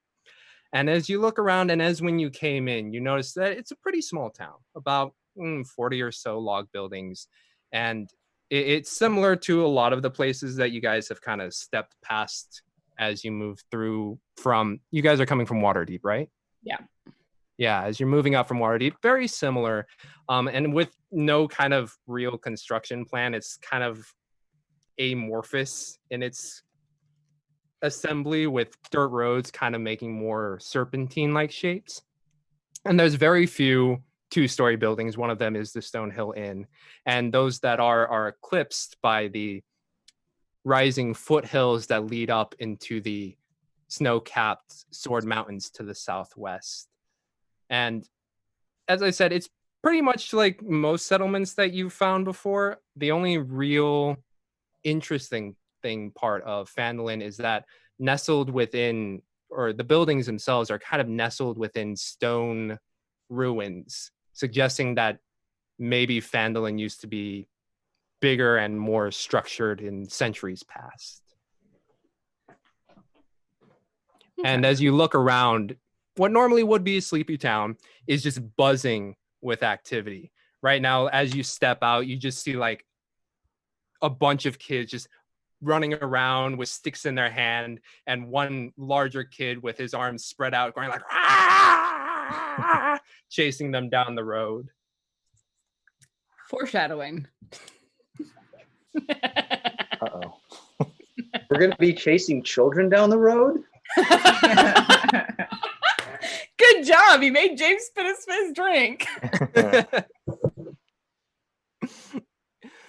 And as you look around, and as when you came in, you notice that it's a pretty small town, about 40 or so log buildings. And it's similar to a lot of the places that you guys have kind of stepped past as you move through from, you guys are coming from Waterdeep, right? Yeah. Yeah, as you're moving up from Waterdeep, very similar. And with no kind of real construction plan, it's kind of amorphous in its assembly, with dirt roads kind of making more serpentine-like shapes. And there's very few two-story buildings. One of them is the Stonehill Inn. And those that are eclipsed by the rising foothills that lead up into the snow-capped Sword Mountains to the southwest. And as I said, it's pretty much like most settlements that you've found before. The only real interesting part of Phandalin is that nestled within, or the buildings themselves are kind of nestled within stone ruins, suggesting that maybe Phandalin used to be bigger and more structured in centuries past. And as you look around, what normally would be a sleepy town is just buzzing with activity. Right now, as you step out, you just see like a bunch of kids just running around with sticks in their hand, and one larger kid with his arms spread out going like, chasing them down the road. Foreshadowing. Uh-oh. We're going to be chasing children down the road? Good job. You made James spit his drink.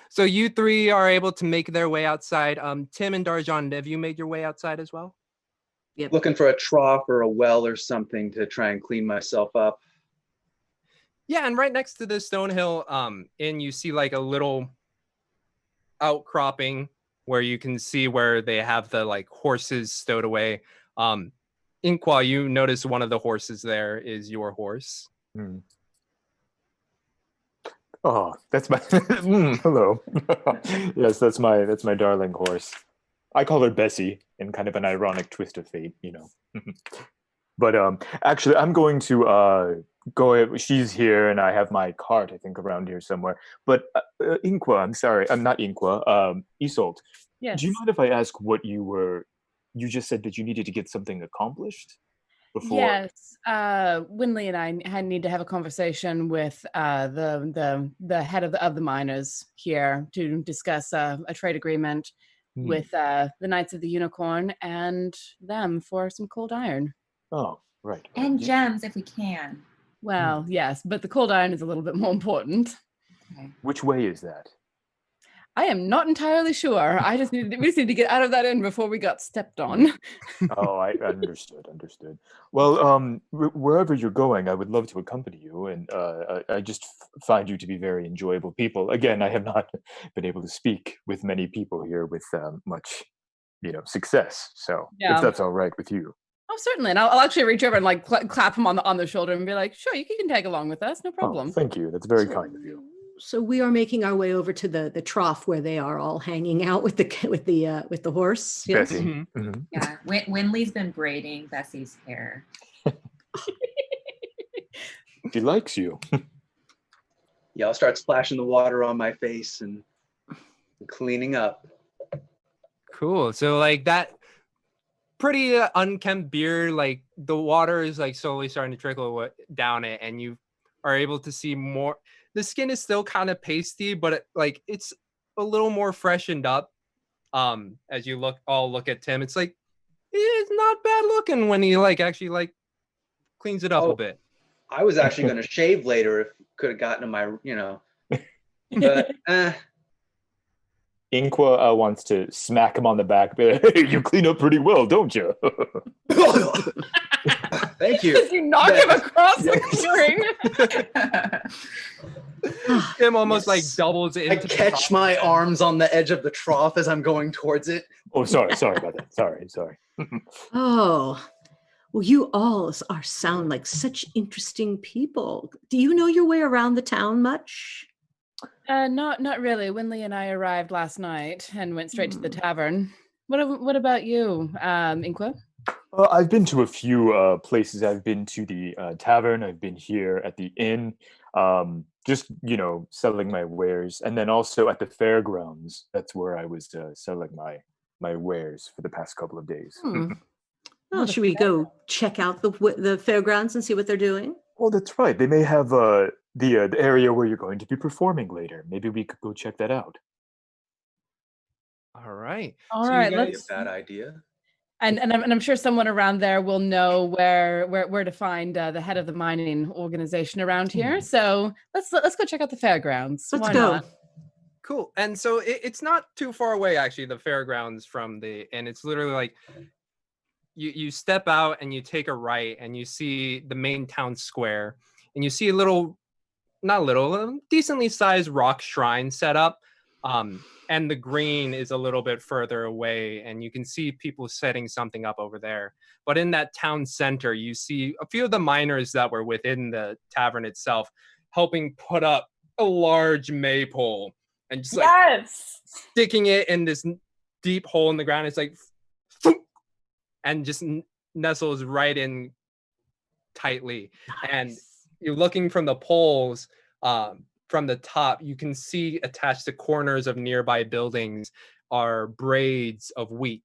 So you three are able to make their way outside. Tim and Darjan, have you made your way outside as well? Yep. Looking for a trough or a well or something to try and clean myself up. Yeah, and right next to the Stonehill Inn, you see like a little outcropping where you can see where they have the like horses stowed away. Inqua, you notice one of the horses there is your horse. Oh, that's my hello. Yes, that's my darling horse. I call her Bessie in kind of an ironic twist of fate, you know. But actually, I'm going to go. She's here, and I have my cart, I think, around here somewhere. But Inqua, I'm sorry, I'm not Inqua. Isolt. Yes. Do you mind if I ask what you were? You just said that you needed to get something accomplished before. Yes. Winley and I need to have a conversation with the head of the miners here to discuss a trade agreement with the Knights of the Unicorn and them for some cold iron. Oh, right. And gems if we can. Well, yes, but the cold iron is a little bit more important. Okay. Which way is that? I am not entirely sure. We just need to get out of that inn before we got stepped on. Oh, I understood. Well, wherever you're going, I would love to accompany you, and I just find you to be very enjoyable people. Again, I have not been able to speak with many people here with much, success. So Yeah. if that's all right with you. Oh, certainly. And I'll actually reach over and like clap him on the shoulder and be like, "Sure, you can tag along with us, no problem." Oh, thank you. That's very kind of you. So we are making our way over to the trough where they are all hanging out with the horse. Yes. Bessie. Mm-hmm. Mhm. Yeah, Winley's been braiding Bessie's hair. She likes you. Yeah, I'll start splashing the water on my face and cleaning up. Cool. So like that pretty unkempt beard, like the water is like slowly starting to trickle down it, and you are able to see more. The skin is still kind of pasty, but it's a little more freshened up. As you look at Tim, it's like it's not bad looking when he like actually like cleans it up a bit. I was actually going to shave later if could have gotten to my, but Inqua wants to smack him on the back. Be like, hey, you clean up pretty well, don't you? Thank you. You knock him across the clearing. Tim almost like doubles I into catch my arms on the edge of the trough as I'm going towards it. Oh, sorry about that. Sorry. Oh, well, you all sound like such interesting people. Do you know your way around the town much? Not really. Winley and I arrived last night and went straight to the tavern. What about you, Inqua? I've been to a few places. I've been to the tavern. I've been here at the inn, just selling my wares, and then also at the fairgrounds. That's where I was selling my wares for the past couple of days. Well, should we go check out the fairgrounds and see what they're doing? Oh, that's right. They may have the area where you're going to be performing later. Maybe we could go check that out. All right. All right. That's a bad idea. And I'm sure someone around there will know where to find the head of the mining organization around here. So let's go check out the fairgrounds. Let's Why go. not? Cool. And so it's not too far away, actually, the fairgrounds and it's literally like you step out and you take a right and you see the main town square, and you see a decently sized rock shrine set up. And the green is a little bit further away, and you can see people setting something up over there. But in that town center, you see a few of the miners that were within the tavern itself helping put up a large maypole and just like sticking it in this deep hole in the ground. It's like, and just nestles right in tightly. Nice. And you're looking from the poles, from the top, you can see attached to corners of nearby buildings are braids of wheat,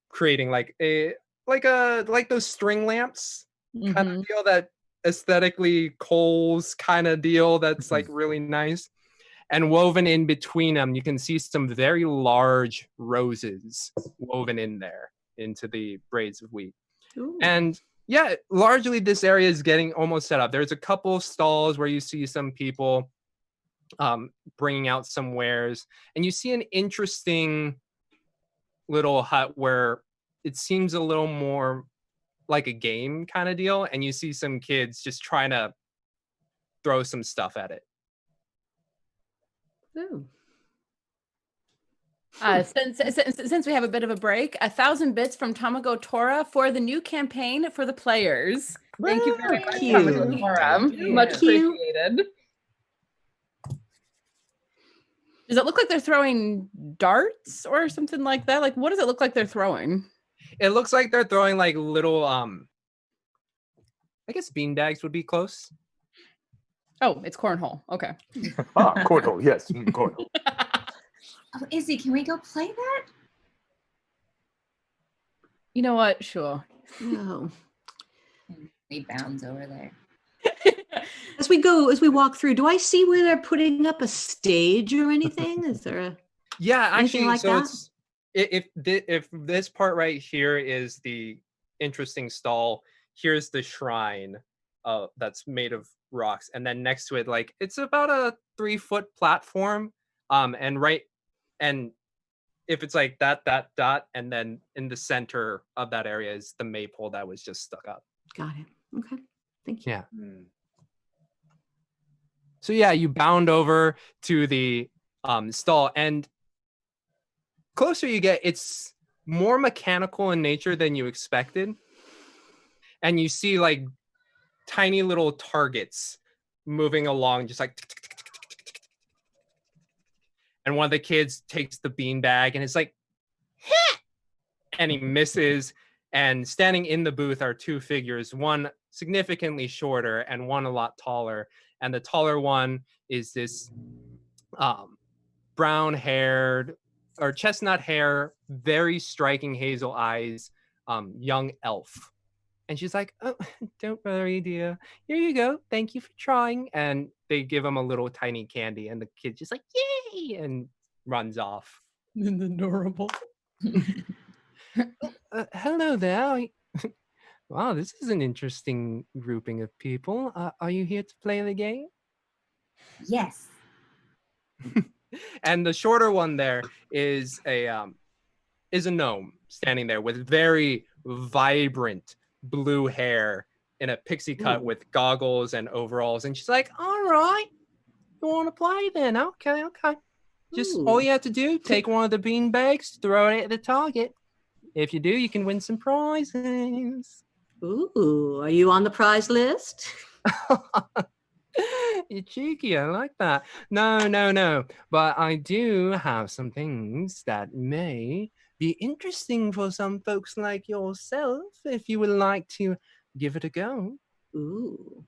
creating like those string lamps kind of deal, that aesthetically coals kind of deal that's like really nice. And woven in between them, you can see some very large roses woven in there into the braids of wheat. Ooh. And yeah, largely this area is getting almost set up. There's a couple stalls where you see some people bringing out some wares, and you see an interesting little hut where it seems a little more like a game kind of deal, and you see some kids just trying to throw some stuff at it. Ooh. Since we have a bit of a break, 1,000 bits from Tamago Tora for the new campaign for the players. Thank you very much, Cute. Tamago Tora. Much appreciated. Does it look like they're throwing darts or something like that? Like, what does it look like they're throwing? It looks like they're throwing like little, I guess beanbags would be close. Oh, it's cornhole. Okay. Cornhole, yes, cornhole. Oh, Izzy, can we go play that? You know what? Sure. No. And he bounds over there. As we walk through, do I see where they're putting up a stage or anything? Is there a Yeah, anything actually, like so that? if this part right here is the interesting stall, here's the shrine that's made of rocks, and then next to it, like it's about a 3-foot platform, and if it's like that dot, and then in the center of that area is the maypole that was just stuck up. Got it. Okay. Thank you. Yeah. So yeah, you bound over to the stall, and closer you get, it's more mechanical in nature than you expected. And you see like tiny little targets moving along, just like, and one of the kids takes the beanbag and it's like, and he misses, And standing in the booth are two figures, one significantly shorter and one a lot taller. And the taller one is this brown-haired or chestnut hair, very striking hazel eyes, young elf. And she's like, "Oh, don't worry, dear. Here you go. Thank you for trying." And they give him a little tiny candy, and the kid's just like, "Yay!" and runs off. Adorable. Hello there. Wow, this is an interesting grouping of people. Are you here to play the game? Yes. And the shorter one there is a gnome standing there with very vibrant blue hair in a pixie cut with goggles and overalls. And she's like, "All right, you want to play then? Okay. Just all you have to do, take one of the bean bags, throw it at the target. If you do, you can win some prizes." Ooh, are you on the prize list? You're cheeky. I like that. No. But I do have some things that may be interesting for some folks like yourself, if you would like to give it a go. Ooh.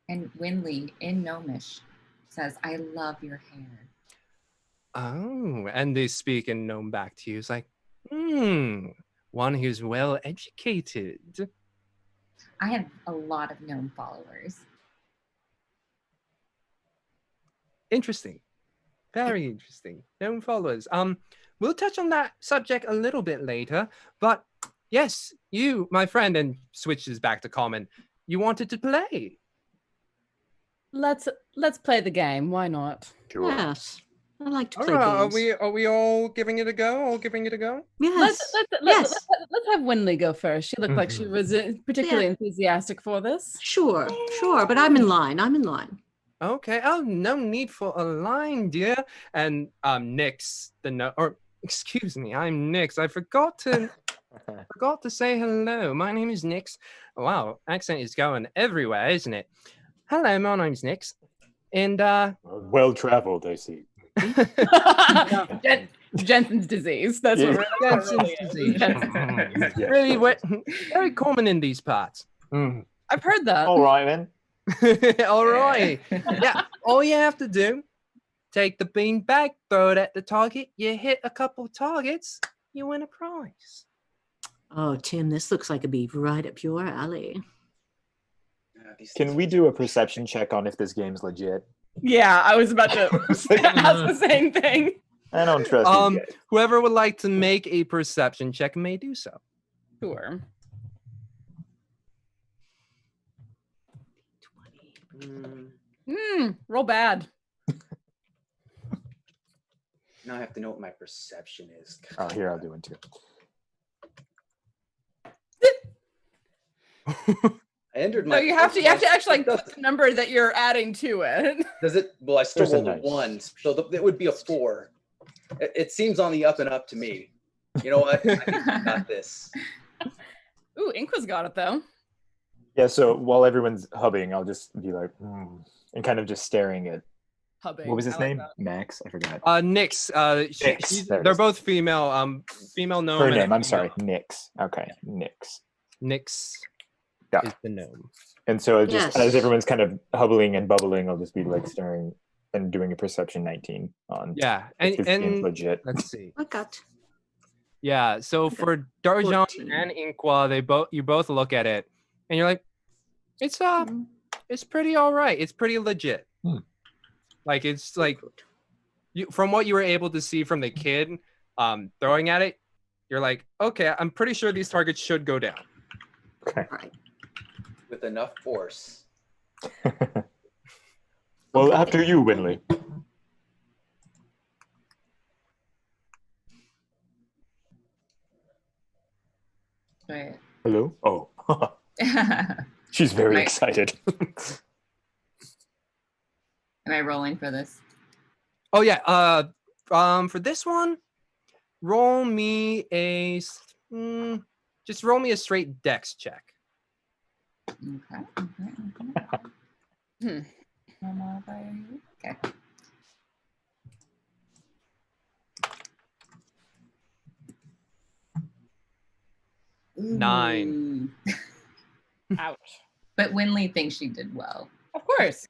And Winley in Gnomish says, "I love your hair." Oh, and they speak in gnome back to you. It's like, one who's well educated. I have a lot of gnome followers. Interesting. Very interesting. Gnome followers. We'll touch on that subject a little bit later, but yes, you, my friend, and switches back to common. You wanted to play. Let's play the game. Why not? Sure. Yes. I like to All play right, games. are we all giving it a go? Yes. Let's have Winley go first. She looked like she was particularly enthusiastic for this. Sure. But I'm in line. Okay. Oh, no need for a line, dear. And Nix, excuse me, I'm Nix. I forgot to say hello. My name is Nix. Wow, accent is going everywhere, isn't it? Hello, my name's Nix. And Well traveled, I see. Jensen's disease. That's what Jensen's disease. Jensen's disease. Really, very common in these parts. I've heard that. All right, then. All right. Yeah, all you have to do, take the bean bag, throw it at the target. You hit a couple targets, you win a prize. Oh, Tim, this looks like it'd be right up your alley. Can we do a perception check on if this game's legit? Yeah, I was about to ask the same thing. I don't trust these guys. Whoever would like to make a perception check may do so. Sure. 20. Roll bad. Now I have to know what my perception is. Oh, here, I'll do one too. I entered No, my. you have to actually like put the number that you're adding to it. Does it? Well, I still There's a rolled a nice. 1, so it would be a 4. It seems on the up and up to me. You know what? I think I got this. Ooh, Inqua's got it though. Yeah, so while everyone's hubbing, I'll just be like, and kind of just staring at, Hubbing. what was his I like name? that. Max? I forgot. Nix. Nix, there it They're is. both female. Female gnome. Her and a name, I'm female- sorry, Nix. Okay, Nix. Nix Yeah. is the gnome. And so it just Yes. as everyone's kind of hubbling and bubbling, I'll just be like staring and doing a perception 19 on Yeah, if this game's and legit. let's see. I got Yeah, so for Darjan 14. and Inqua, you both look at it and you're like, it's pretty all right. It's pretty legit. Like it's like from what you were able to see from the kid throwing at it, you're like, okay, I'm pretty sure these targets should go down. Okay. Right. With enough force. Well, after you, Winley. Right. Hello? Oh. She's very Right. excited. Am I rolling for this? Oh yeah. For this one, roll me just roll me a straight dex check. Okay. Hmm. Okay. 9. Ouch. But Winley thinks she did well. Of course.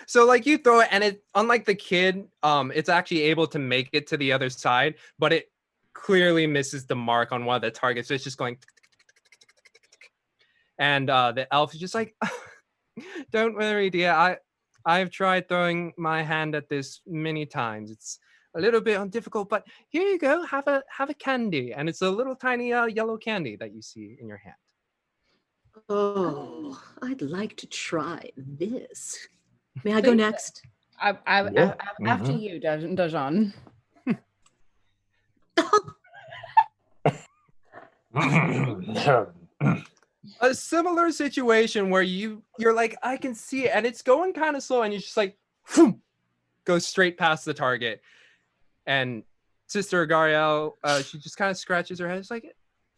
So like you throw it, and it, unlike the kid, it's actually able to make it to the other side, but it clearly misses the mark on one of the targets. So it's just going, and the elf is just like, don't worry, dear. I've tried throwing my hand at this many times. It's a little bit difficult, but here you go. Have a candy, and it's a little tiny yellow candy that you see in your hand. Oh, I'd like to try this. May I go next? After you, Dajan. A similar situation where you're like, I can see it, and it's going kind of slow, and you just like, goes straight past the target. And Sister Gariel, she just kind of scratches her head. It's like,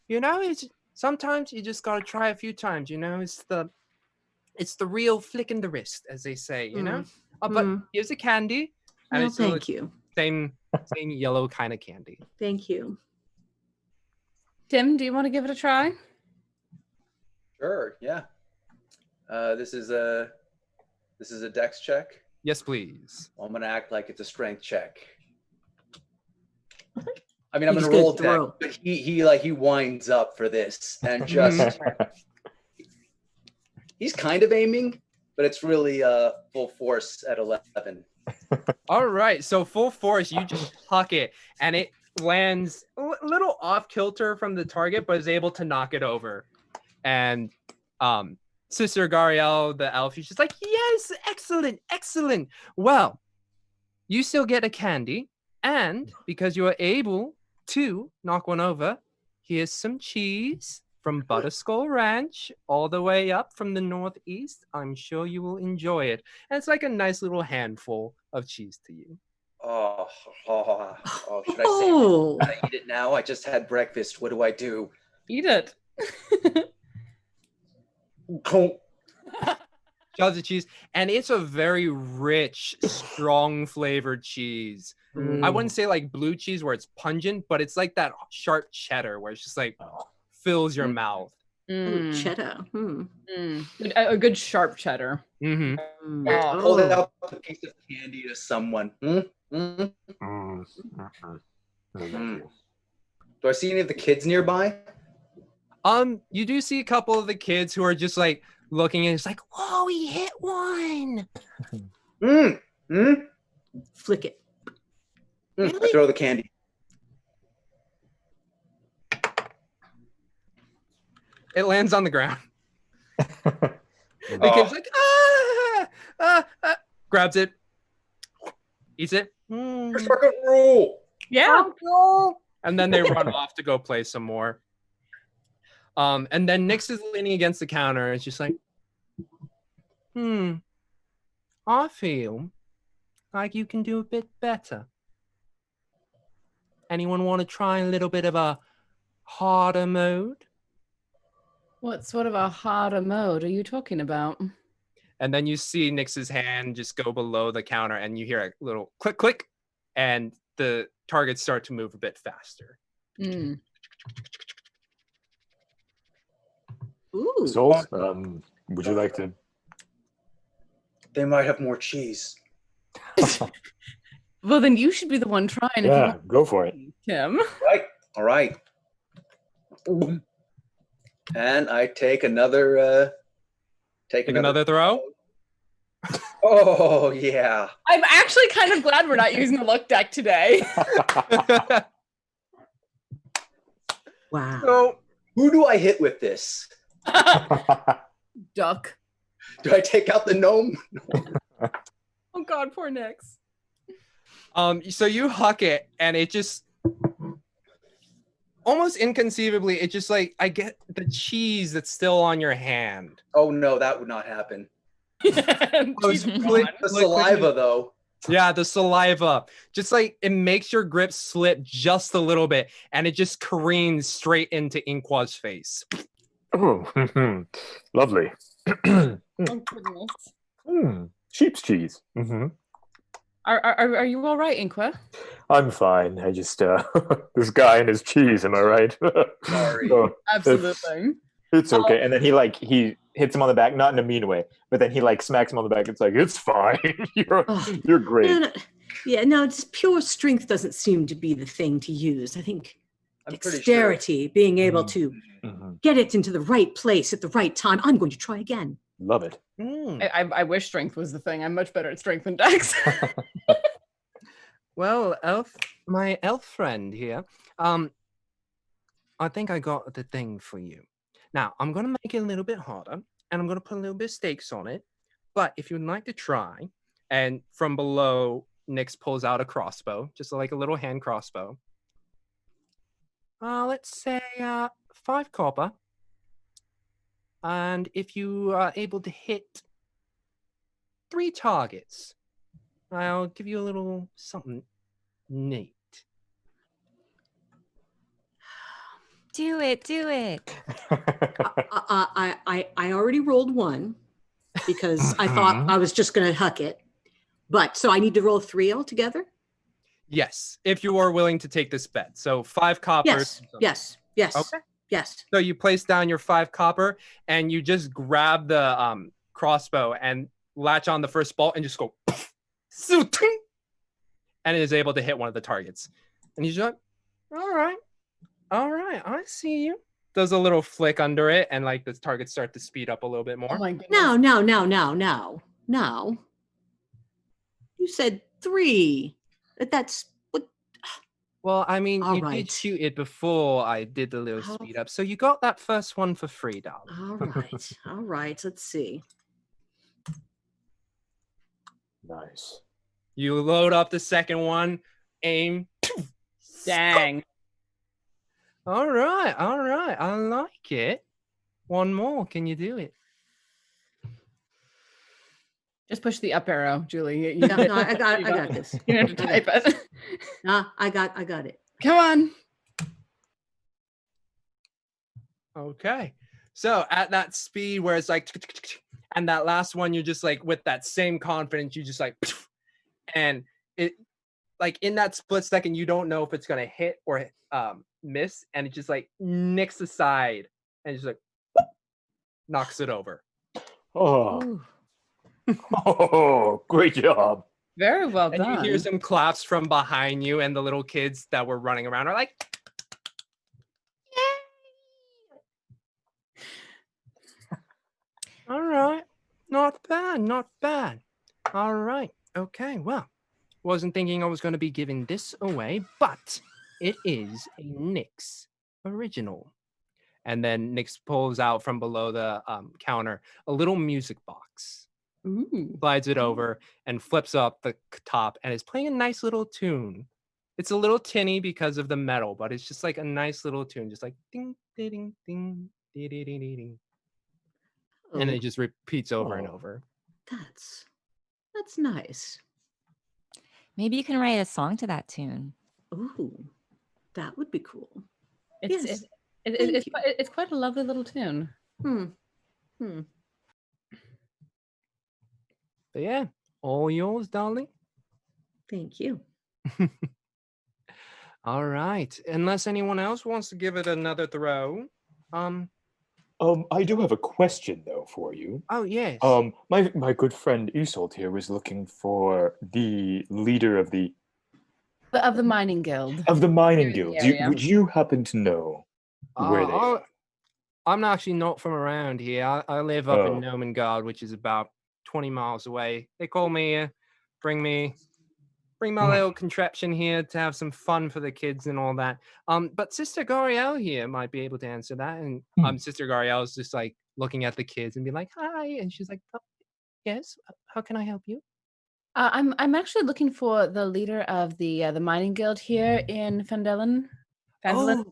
it's sometimes you just gotta try a few times. It's the real flick in the wrist, as they say. But here's a candy, and it's thank you. Same yellow kind of candy. Thank you. Tim, do you want to give it a try? Sure. Yeah. This is a dex check. Yes, please. I'm gonna act like it's a strength check. I mean, I'm gonna roll dex, but he winds up for this and just he's kind of aiming, but it's really full force at 11. All right, so full force, you just huck it, and it lands a little off kilter from the target, but is able to knock it over. And Sister Gariel, the elf, she's just like, yes, excellent. Well, you still get a candy, and because you are able to knock one over, here's some cheese from Butterskull Ranch, all the way up from the northeast. I'm sure you will enjoy it. And it's like a nice little handful of cheese to you. Oh, should I eat it now? I just had breakfast. What do I do? Eat it. Shots of cheese, and it's a very rich, strong flavored cheese. I wouldn't say like blue cheese where it's pungent, but it's like that sharp cheddar where it's just like fills your mouth. Cheddar. A good sharp cheddar. Hold out a piece of candy to someone. Do I see any of the kids nearby? You do see a couple of the kids who are just like looking, and it's like, whoa, he hit one. Flick it. Really? I throw the candy. It lands on the ground. The kid's like, grabs it, eats it. Second rule. Yeah. And then they run off to go play some more. And then Nyx is leaning against the counter. It's just like, I feel like you can do a bit better. Anyone want to try a little bit of a harder mode? What sort of a harder mode are you talking about? And then you see Nyx's hand just go below the counter, and you hear a little click, click, and the targets start to move a bit faster. Ooh. So, would you like to? They might have more cheese. Well, then you should be the one trying. Yeah, go for it, Tim. All right. And I take another. Take another throw. Oh yeah. I'm actually kind of glad we're not using the luck deck today. Wow. So, who do I hit with this? Duck. Do I take out the gnome? Oh God, poor Nyx. So you huck it, and it just almost inconceivably, it just like, I get the cheese that's still on your hand. Oh no, that would not happen. The saliva though. Yeah, the saliva. Just like it makes your grip slip just a little bit, and it just careens straight into Inkwa's face. Oh, lovely. Oh goodness. Sheep's cheese. Are you all right, Inqua? I'm fine. I just this guy and his cheese. Am I right? Sorry. Oh, Absolutely. it's okay. And then he hits him on the back, not in a mean way, but then he like smacks him on the back. It's like, it's fine. You're great. No, no, just pure strength doesn't seem to be the thing to use. I think I'm pretty sure. dexterity, being able to Mhm. get it into the right place at the right time. I'm going to try again. Love it. I wish strength was the thing. I'm much better at strength than dex. Well, my elf friend here, I think I got the thing for you. Now, I'm going to make it a little bit harder, and I'm going to put a little bit of stakes on it. But if you'd like to try, and from below, Nyx pulls out a crossbow, just like a little hand crossbow. Let's say 5 copper. And if you are able to hit 3 targets, I'll give you a little something neat. Do it. I already rolled 1 because I thought I was just going to huck it. But so I need to roll 3 altogether? Yes, if you are willing to take this bet. So 5 coppers. Yes. Okay. Yes. So you place down your 5 copper and you just grab the crossbow and latch on the first bolt and just go, and it is able to hit one of the targets. And he's like, all right, I see you. Does a little flick under it, and like the targets start to speed up a little bit more. Oh my goodness. No. You said 3. That's what. Well, I mean, All you right. did shoot it before I did the little speed up, so you got that first one for free, darling. All right. Let's see. Nice. You load up the second one, aim. Dang. All right. I like it. One more. Can you do it? Just push the up arrow, Julie. No, I got this. You don't have to type it. No, I got it. Come on. Okay. So at that speed where it's like, and that last one, you're just like with that same confidence, you just like, and it like in that split second, you don't know if it's going to hit or miss. And it just like nicks aside and just like knocks it over. Oh, great job. Very well And done. you hear some claps from behind you, and the little kids that were running around are like, yay! All right. Not bad. All right. Okay. Well, wasn't thinking I was going to be giving this away, but it is a Nyx original. And then Nyx pulls out from below the counter a little music box. Ooh. Slides it over and flips up the top and is playing a nice little tune. It's a little tinny because of the metal, but it's just like a nice little tune, just like ding, ding, ding, ding, ding, ding, ding, ding. And it just repeats over and over. That's nice. Maybe you can write a song to that tune. Ooh, that would be cool. It's quite a lovely little tune. But yeah, all yours, darling. Thank you. All right. Unless anyone else wants to give it another throw. I do have a question though for you. Oh yes. My good friend Isolt here was looking for the leader of the mining guild. mining Here in the guild. area. Would you happen to know where they are? I'm actually not from around here. I live up in Nomengard, which is about 20 miles away. They call me, bring my little contraption here to have some fun for the kids and all that. But Sister Gariel here might be able to answer that. And Sister Gariel is just like looking at the kids and be like, "Hi," and she's like, "Oh, yes, how can I help you?" I'm actually looking for the leader of the mining guild here in Phandalin. Oh,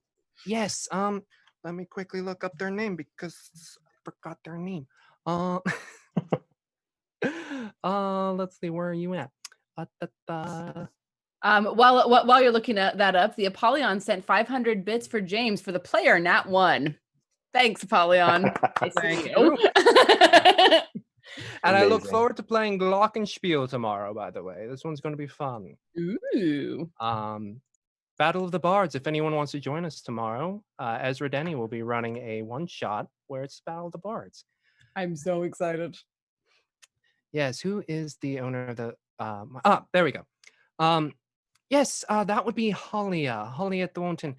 yes. Let me quickly look up their name because I forgot their name. Let's see, where are you at? While you're looking at that up, the Apollyon sent 500 bits for James for the player Nat 1. Thanks, Apollyon. I see you. And I look Amazing. forward to playing Glockenspiel tomorrow, by the way. This one's going to be fun. Ooh. Battle of the Bards. If anyone wants to join us tomorrow, Ezra Denny will be running a one-shot where it's Battle of the Bards. I'm so excited. Yes, who is the owner of the... there we go. Yes, that would be Hollia Thornton.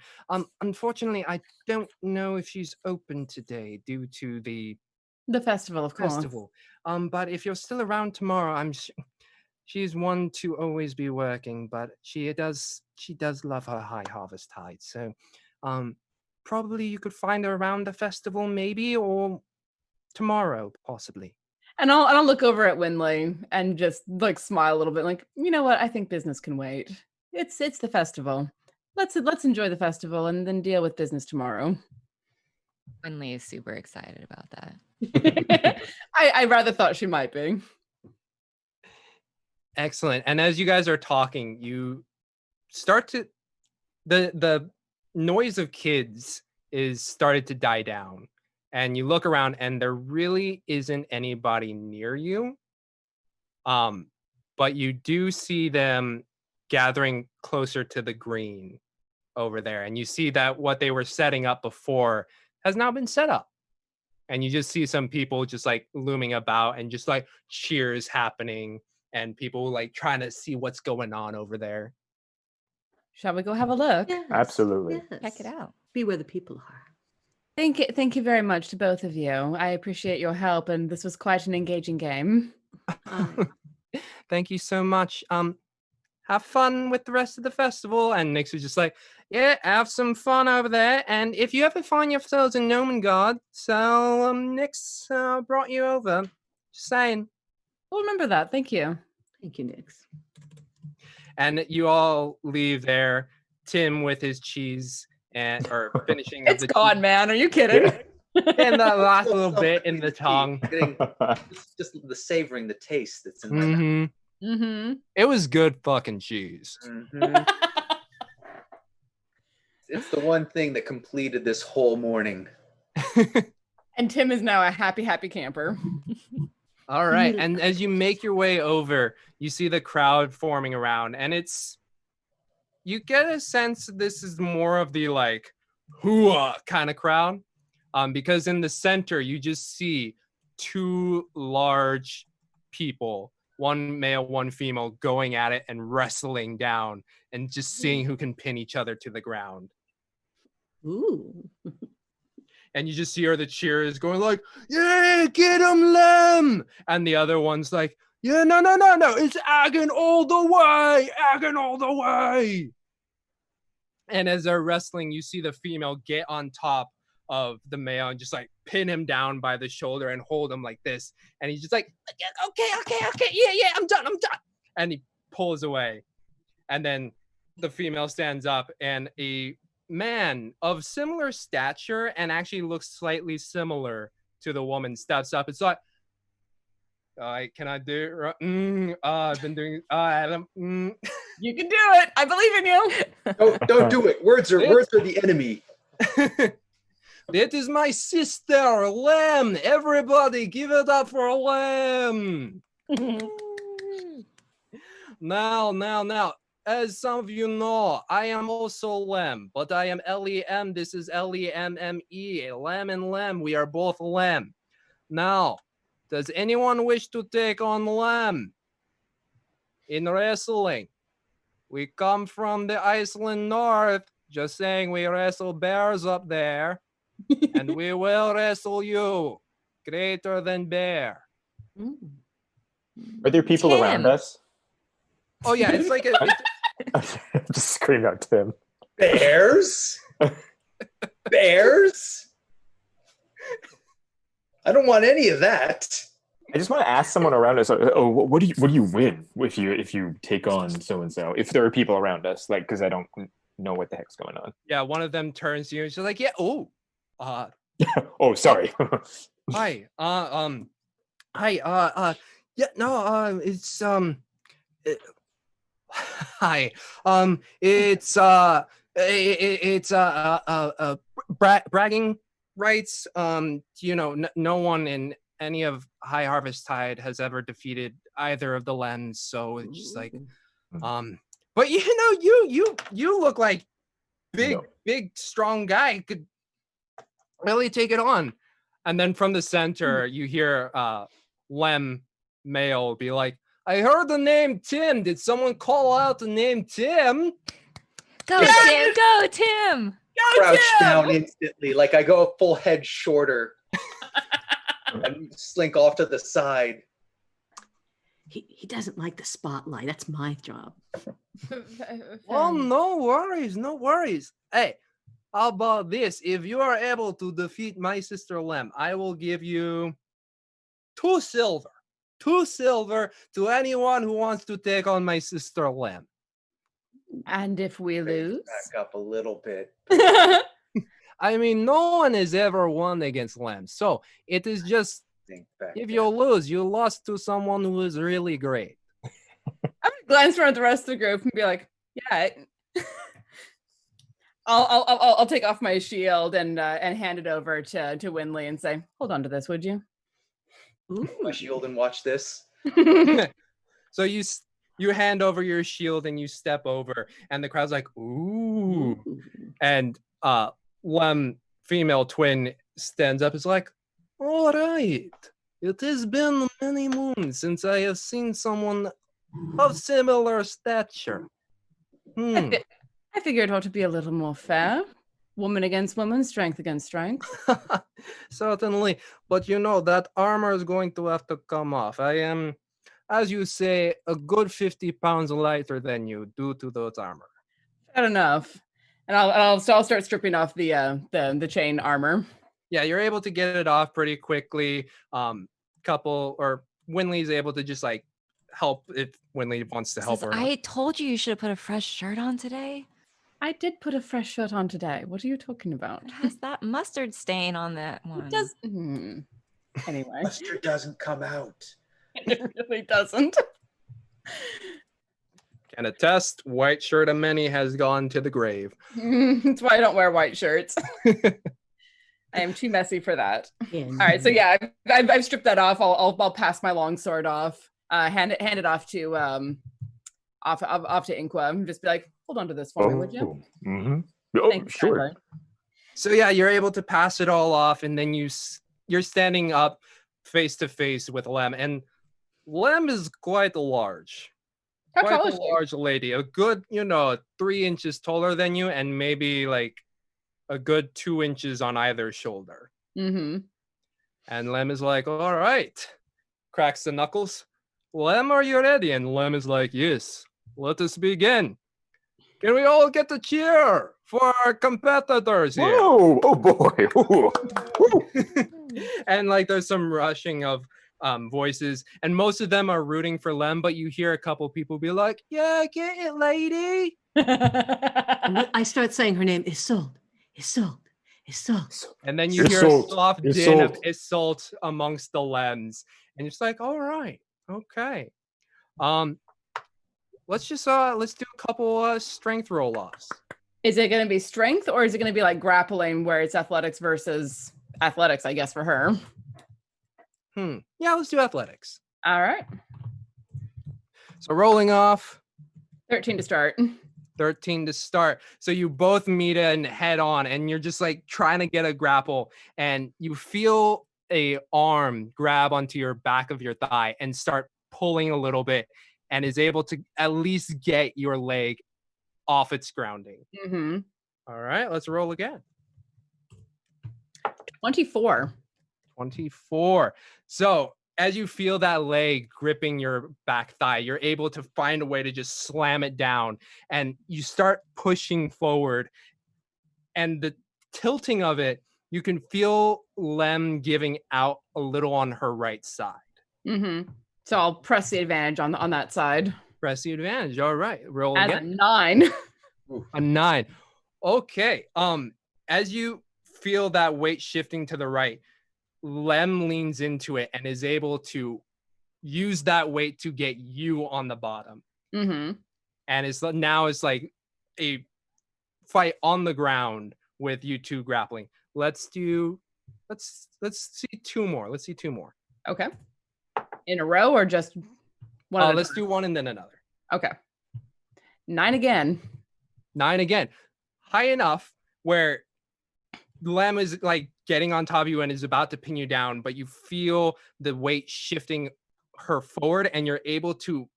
Unfortunately, I don't know if she's open today due to the festival, of course. festival. But if you're still around tomorrow, she's one to always be working, but she does love her high harvest tide. So, probably you could find her around the festival, maybe, or tomorrow, possibly. And I'll look over at Winley and just like smile a little bit, like, you know what? I think business can wait. It's the festival. Let's enjoy the festival and then deal with business tomorrow. Winley is super excited about that. I rather thought she might be. Excellent. And as you guys are talking, you start to the noise of kids is started to die down. And you look around and there really isn't anybody near you. But you do see them gathering closer to the green over there. And you see that what they were setting up before has now been set up. And you just see some people just like looming about and just like cheers happening and people like trying to see what's going on over there. Shall we go have a look? Yes, Absolutely. yes. Check it out. Be where the people are. Thank you very much to both of you. I appreciate your help, and this was quite an engaging game. Thank you so much. Have fun with the rest of the festival. And Nyx is just like, yeah, have some fun over there. And if you ever find yourselves in Nomengard, so Nyx brought you over. Just saying. We'll remember that. Thank you. Thank you, Nix. And you all leave there. Tim with his cheese and or finishing of It's the gone, man. Are you kidding? and the last little bit in the tongue. Getting just the savoring the taste that's in my mouth. Mm-hmm. Mm-hmm. It was good fucking cheese. Mhm. It's the one thing that completed this whole morning. And Tim is now a happy camper. All right. And as you make your way over, you see the crowd forming around, and you get a sense this is more of the like hooah kind of crowd. Because in the center, you just see two large people, one male, one female, going at it and wrestling down and just seeing who can pin each other to the ground. Ooh. And you just hear the cheers going like, yeah, get him, Lem. And the other one's like, yeah, no, it's Argent all the way, Argent all the way. And as they're wrestling, you see the female get on top of the male and just like pin him down by the shoulder and hold him like this. And he's just like, okay, yeah, I'm done. And he pulls away. And then the female stands up and a man of similar stature and actually looks slightly similar to the woman steps up. It's like, can I do it? I've been doing You can do it. I believe in you. Don't do it. Words are the enemy. That is my sister, Lem. Everybody give it up for Lem. Now. As some of you know, I am also Lem, but I am Lem. This is Lemme. Lem and Lem. We are both Lem. Now, does anyone wish to take on Lem in wrestling? We come from the Iceland North. Just saying, we wrestle bears up there. And we will wrestle you. Greater than bear. Are there people Tim. around us? Oh, yeah, it's like Just scream out Tim. Bears? Bears? I don't want any of that. I just want to ask someone around us. Oh, what do you win if you take on so and so? If there are people around us, like, because I don't know what the heck's going on. Yeah, one of them turns to you and she's like, yeah, oh, oh, sorry. hi, yeah, no, it's hi, it's bragging rights. You know, no one in any of High Harvest Tide has ever defeated either of the Lems, so it's just like, but you look like big, strong guy could really take it on. And then from the center, you hear Lem male be like, I heard the name Tim. Did someone call out the name Tim? Go, Tim! Go, Tim! Crouch down instantly, like I go a full head shorter and slink off to the side. He doesn't like the spotlight. That's my job. Well, no worries. Hey, how about this? If you are able to defeat my sister Lem, I will give you 2 silver. 2 silver to anyone who wants to take on my sister Lem. And if we lose? Back up a little bit. I mean, no one has ever won against Lem. So it is just, if you lose, you lost to someone who is really great. I'm gonna glance around the rest of the group and be like, yeah. I'll take off my shield and hand it over to Winley and say, hold on to this, would you? My shield and watch this. So you hand over your shield and you step over, and the crowd's like, ooh. And Lem, female twin, stands up, is like, all right. It has been many moons since I have seen someone of similar stature. I figured it ought to be a little more fair. Woman against woman, strength against strength. Certainly. But you know, that armor is going to have to come off. I am, as you say, a good 50 pounds lighter than you due to those armor. Fair enough. And I'll start stripping off the chain armor. Yeah, you're able to get it off pretty quickly. Winley's able to just like help if Winley wants to help her. I told you should have put a fresh shirt on today. I did put a fresh shirt on today. What are you talking about? It has that mustard stain on that one. It does. Anyway. Mustard doesn't come out. It really doesn't. Can attest, white shirt of many has gone to the grave. That's why I don't wear white shirts. I am too messy for that. Yeah. All right, so yeah, I've stripped that off. I'll pass my longsword off. Hand it off to off to Inqua and just be like, hold on to this for me, would you? Mm-hmm. Oh, Thanks, sure. Tyler. So yeah, you're able to pass it all off, and then you're standing up face to face with Lem, and Lem is quite large. How Quite tall a is she? large lady, a good, 3 inches taller than you, and maybe like a good 2 inches on either shoulder. Mm-hmm. And Lem is like, all right, cracks the knuckles. Lem, are you ready? And Lem is like, yes, let us begin. Can we all get a cheer for our competitors here? Whoa! Oh boy! Ooh. And like there's some rushing of voices, and most of them are rooting for Lem, but you hear a couple people be like, yeah, get it, lady. And I start saying her name, Isolde. And then you hear Isolde. a soft din Isolde. of Isolde amongst the Lems, and it's like, all right, okay. Let's do a couple strength roll-offs. Is it going to be strength, or is it going to be like grappling, where it's athletics versus athletics? I guess for her. Yeah, let's do athletics. All right. So rolling off. 13 to start. 13 to start. So you both meet and head on, and you're just like trying to get a grapple, and you feel a arm grab onto your back of your thigh and start pulling a little bit, and is able to at least get your leg off its grounding. Mm-hmm. All right, let's roll again. 24. 24. So as you feel that leg gripping your back thigh, you're able to find a way to just slam it down, and you start pushing forward, and the tilting of it, you can feel Lem giving out a little on her right side. Mm-hmm. So I'll press the advantage on that side. Press the advantage. All right, roll As again. a 9. A 9. Okay. As you feel that weight shifting to the right, Lem leans into it and is able to use that weight to get you on the bottom. Mm-hmm. And it's like a fight on the ground with you two grappling. Let's see two more. Okay. In a row or just one? At a Let's time? do one and then another. Okay. 9 again. 9 again. High enough where Lem is like getting on top of you and is about to pin you down, but you feel the weight shifting her forward and you're able to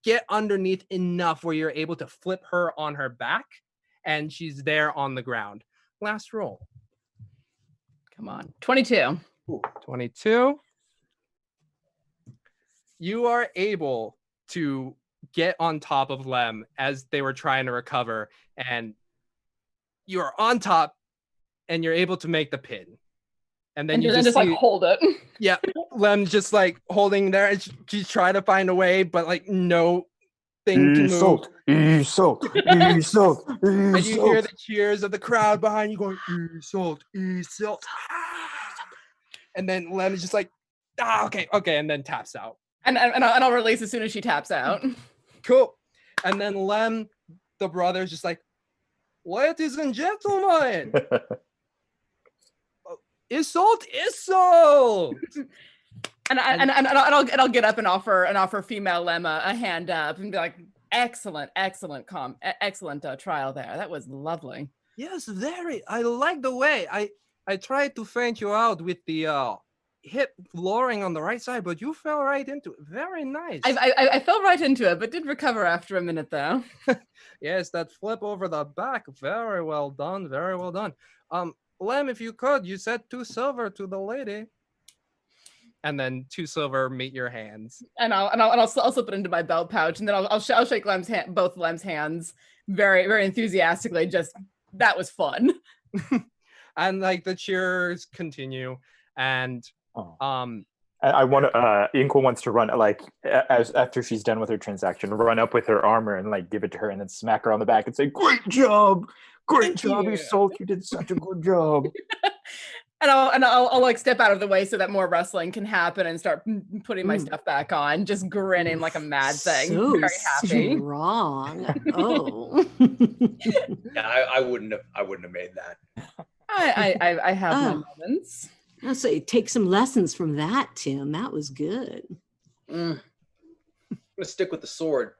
get underneath enough where you're able to flip her on her back and she's there on the ground. Last roll. Come on. 22. 22. You are able to get on top of Lem as they were trying to recover, and you are on top and you're able to make the pin. And then you just like see, hold it. yeah, Lem just like holding there and she's trying to find a way, but like no thing to move. And And you hear the cheers of the crowd behind you going, Isolt. And then Lem is just like, okay, and then taps out. And I'll release as soon as she taps out. Cool. And then Lem, the brother, is just like, ladies and gentlemen, Isolt. And I'll get up and offer female Lem a hand up and be like, excellent trial there. That was lovely. Yes, very. I like the way I tried to feint you out with the hip lowering on the right side, but you fell right into it. Very nice. I fell right into it, but did recover after a minute though. Yes, that flip over the back. Very well done. Very well done. Lem, if you could, you said 2 silver to the lady. And then 2 silver meet your hands. And I'll slip it into my belt pouch, and then I'll shake both Lem's hands very, very enthusiastically. Just that was fun. And like the cheers continue, and I want to. Inko wants to run like after she's done with her transaction, run up with her armor and like give it to her, and then smack her on the back and say, "Great job, Isolt! You did such a good job." And I'll like step out of the way so that more wrestling can happen and start putting my stuff back on, just grinning like a mad thing. So very happy. Strong. Oh. Yeah, I wouldn't have made that. I have my moments. I'll say take some lessons from that, Tim. That was good. I'm gonna stick with the sword.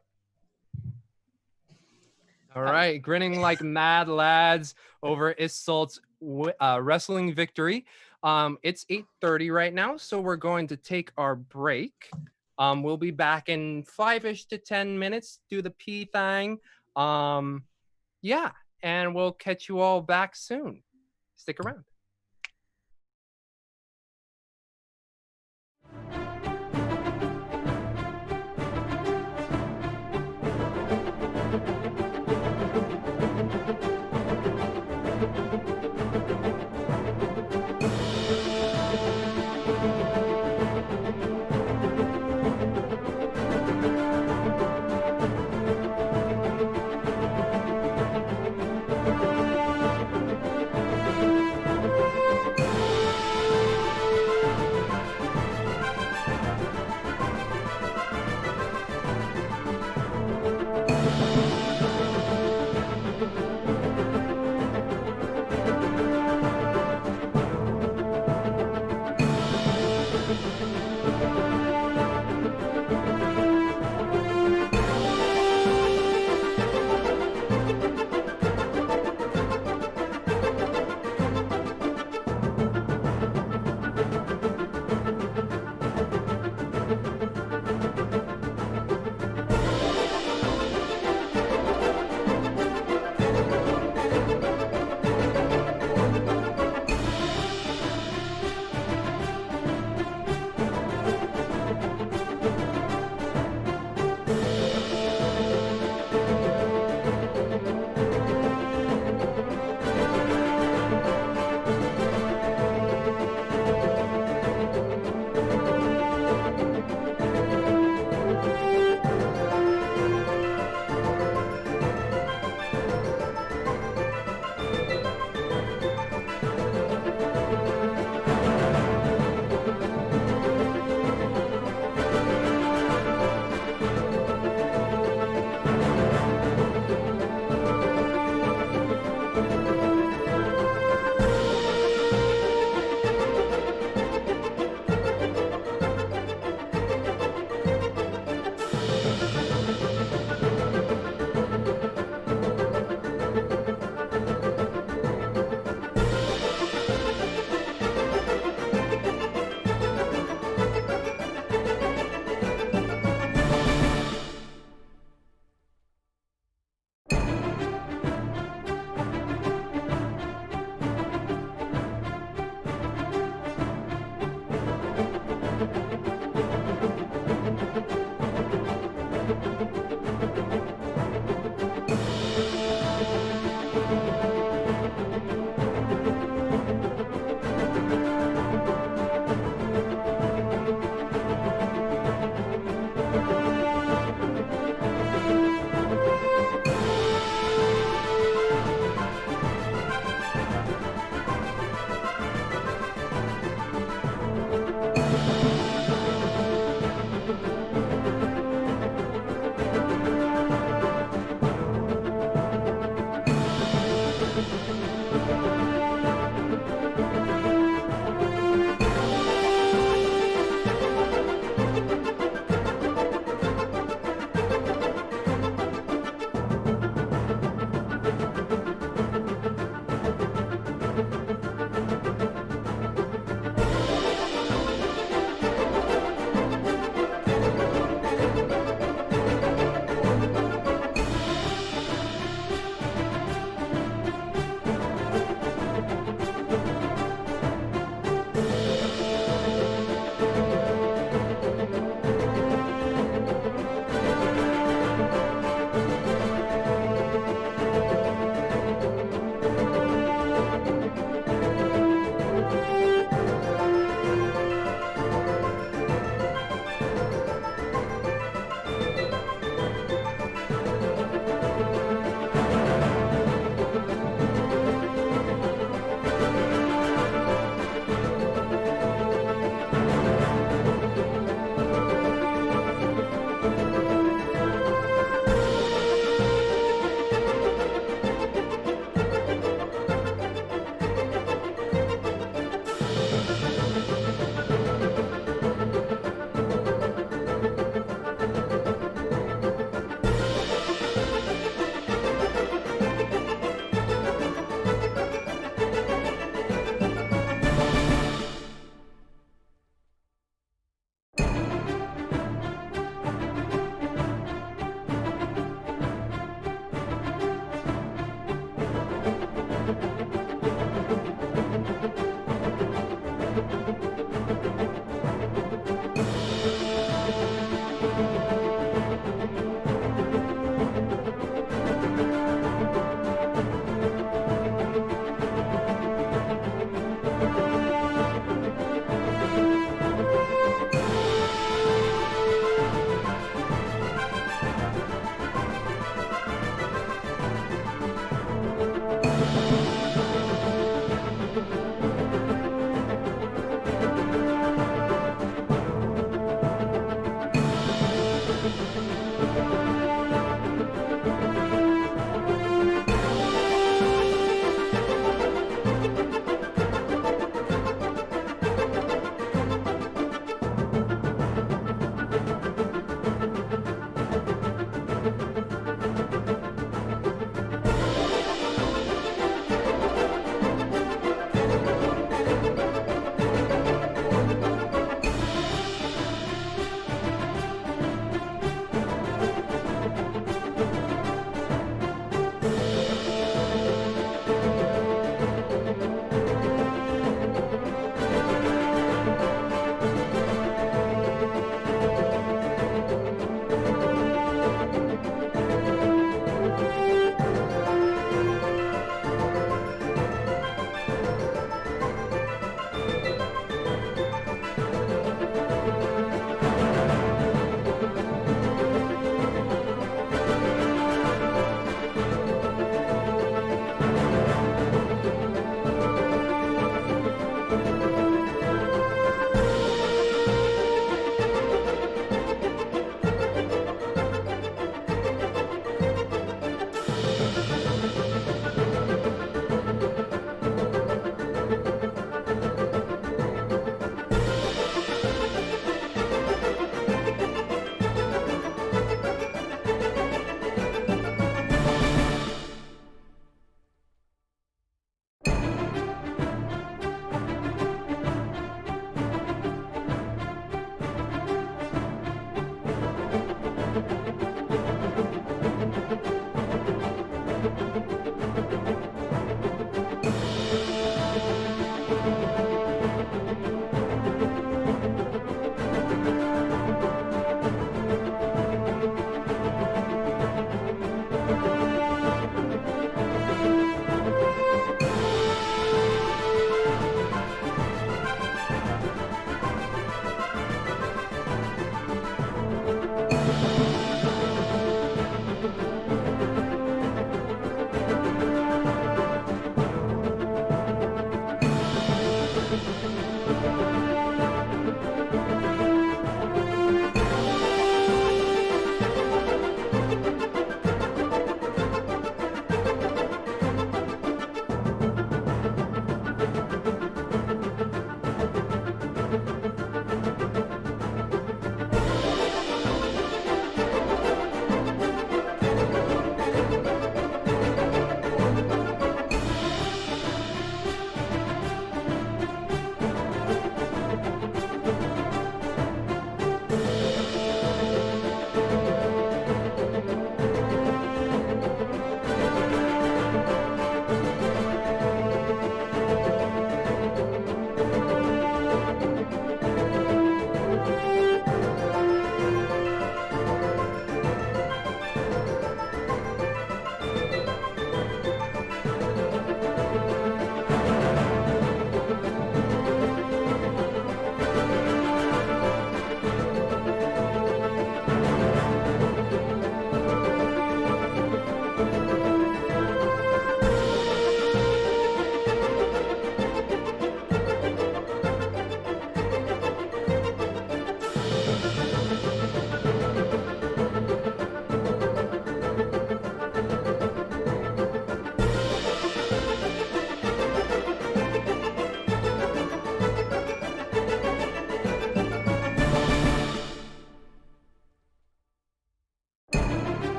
all right, grinning like mad lads over Isolt's wrestling victory. It's 8:30 right now, so we're going to take our break. We'll be back in 5-ish to 10 minutes. Do the pee thing. Yeah, and we'll catch you all back soon. Stick around.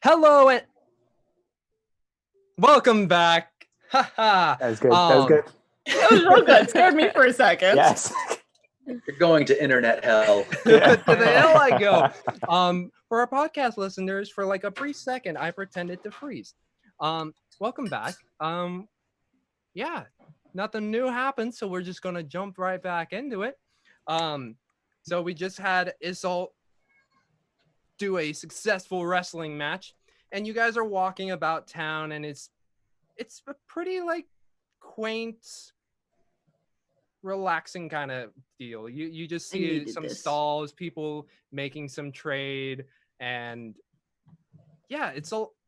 Hello and welcome back. Haha. That was good. That was good. That was real good. Scared me for a second. Yes. You're going to internet hell. To the hell I go. For our podcast listeners, for like a brief second, I pretended to freeze. Welcome back. Yeah, nothing new happened, so we're just gonna jump right back into it. So we just had Isolde do a successful wrestling match, and you guys are walking about town, and it's a pretty like quaint, relaxing kind of deal. You just see some stalls, people making some trade, and yeah,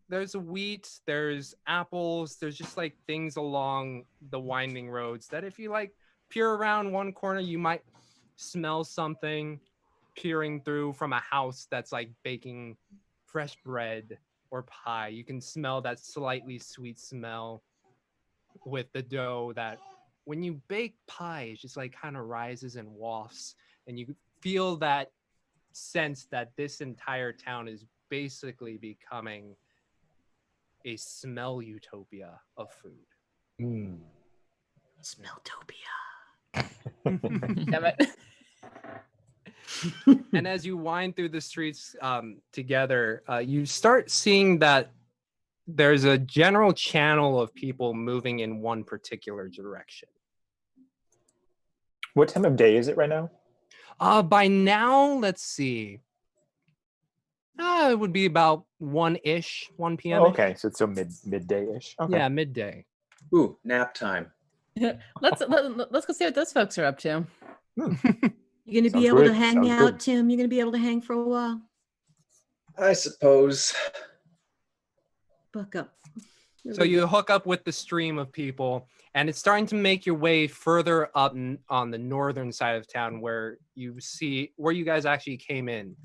there's wheat, there's apples, there's just like things along the winding roads that if you like peer around one corner, you might smell something peering through from a house that's like baking fresh bread or pie. You can smell that slightly sweet smell with the dough that when you bake pie, it just like kind of rises and wafts, and you feel that sense that this entire town is basically becoming a smell utopia of food. Smelltopia. Damn it. And as you wind through the streets together, you start seeing that there's a general channel of people moving in one particular direction. What time of day is it right now? By now, let's see. It would be about 1 p.m. Oh, okay, so it's so midday-ish. Okay. Yeah, midday. Ooh, nap time. Let's go see what those folks are up to. You're going to be Sounds able good. to hang Sounds out, good. Tim? You're going to be able to hang for a while? I suppose. Buck up. So you hook up with the stream of people, and it's starting to make your way further up on the northern side of town where you guys actually came in.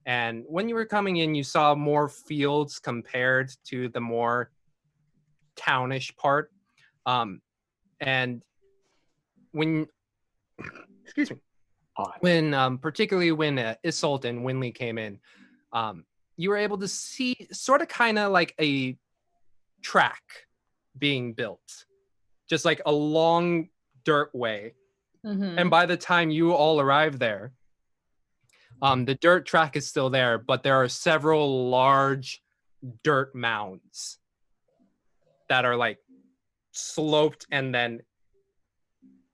And when you were coming in, you saw more fields compared to the more townish part. And when, excuse me, particularly when Isolde and Winley came in, you were able to see sort of kind of like a track being built, just like a long dirt way. Mm-hmm. And by the time you all arrive there, the dirt track is still there, but there are several large dirt mounds that are like sloped and then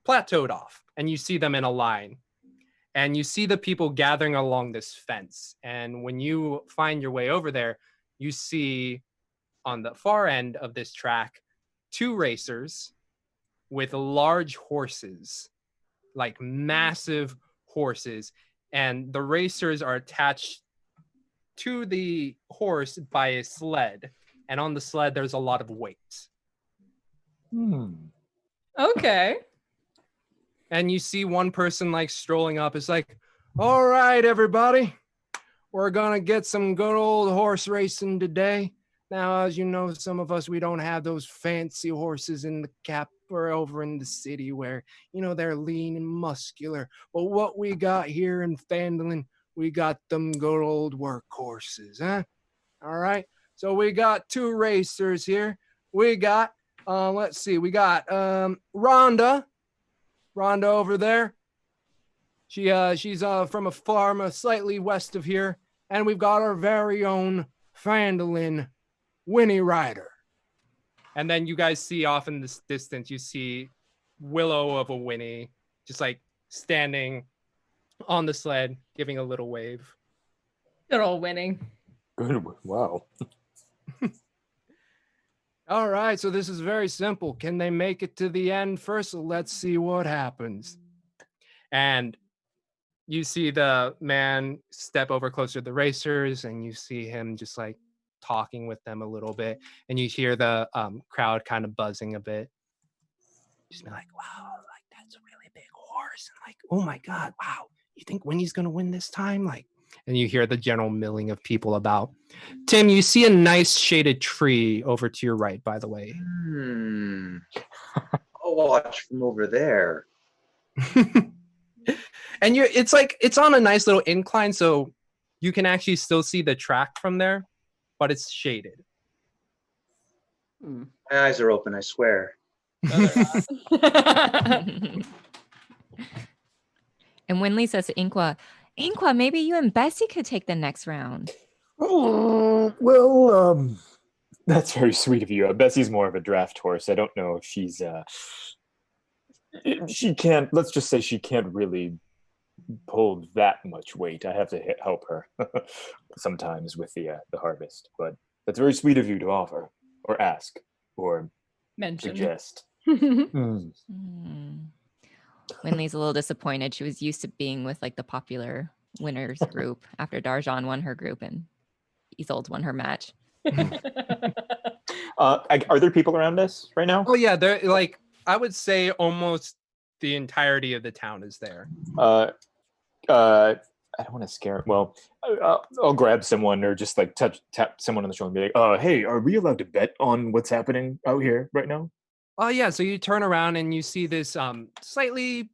plateaued off, and you see them in a line, and you see the people gathering along this fence. And when you find your way over there, you see on the far end of this track 2 racers with large horses, like massive horses, and the racers are attached to the horse by a sled, and on the sled there's a lot of weight. Okay. And you see one person like strolling up. It's like, all right, everybody, we're gonna get some good old horse racing today. Now, as you know, some of us, we don't have those fancy horses in the cap or over in the city where, you know, they're lean and muscular. But what we got here in Phandalin, we got them good old workhorses, huh? All right. So we got 2 racers here. We got, let's see, we got Rhonda over there. She's from a farm slightly west of here. And we've got our very own Phandalin, Winnie Rider. And then you guys see off in this distance, you see Willow of a Winnie just like standing on the sled, giving a little wave. They're all winning. Good. Wow. All right, so this is very simple. Can they make it to the end first? So let's see what happens. And you see the man step over closer to the racers, and you see him just like talking with them a little bit, and you hear the crowd kind of buzzing a bit. Just be like, wow, like that's a really big horse, and like, oh my god, wow, you think Winnie's gonna win this time? Like, and you hear the general milling of people about. Tim, you see a nice shaded tree over to your right, by the way. I'll watch from over there. And it's on a nice little incline, so you can actually still see the track from there. but it's shaded. My eyes are open, I swear. And Winley says to Inqua, maybe you and Bessie could take the next round. Oh, well, that's very sweet of you. Bessie's more of a draft horse. I don't know if she's she can't, let's just say she can't really pull that much weight. I have to help her sometimes with the harvest, but that's very sweet of you to offer or ask or Mention. suggest. Winley's a little disappointed. She was used to being with like the popular winners group after Darjan won her group and Isolde won her match. Are there people around us right now? Oh yeah, they're like, I would say almost the entirety of the town is there. I don't want to scare. Well, I'll grab someone or just like tap someone on the shoulder and be like, "Hey, are we allowed to bet on what's happening out here right now?" Oh yeah, so you turn around and you see this slightly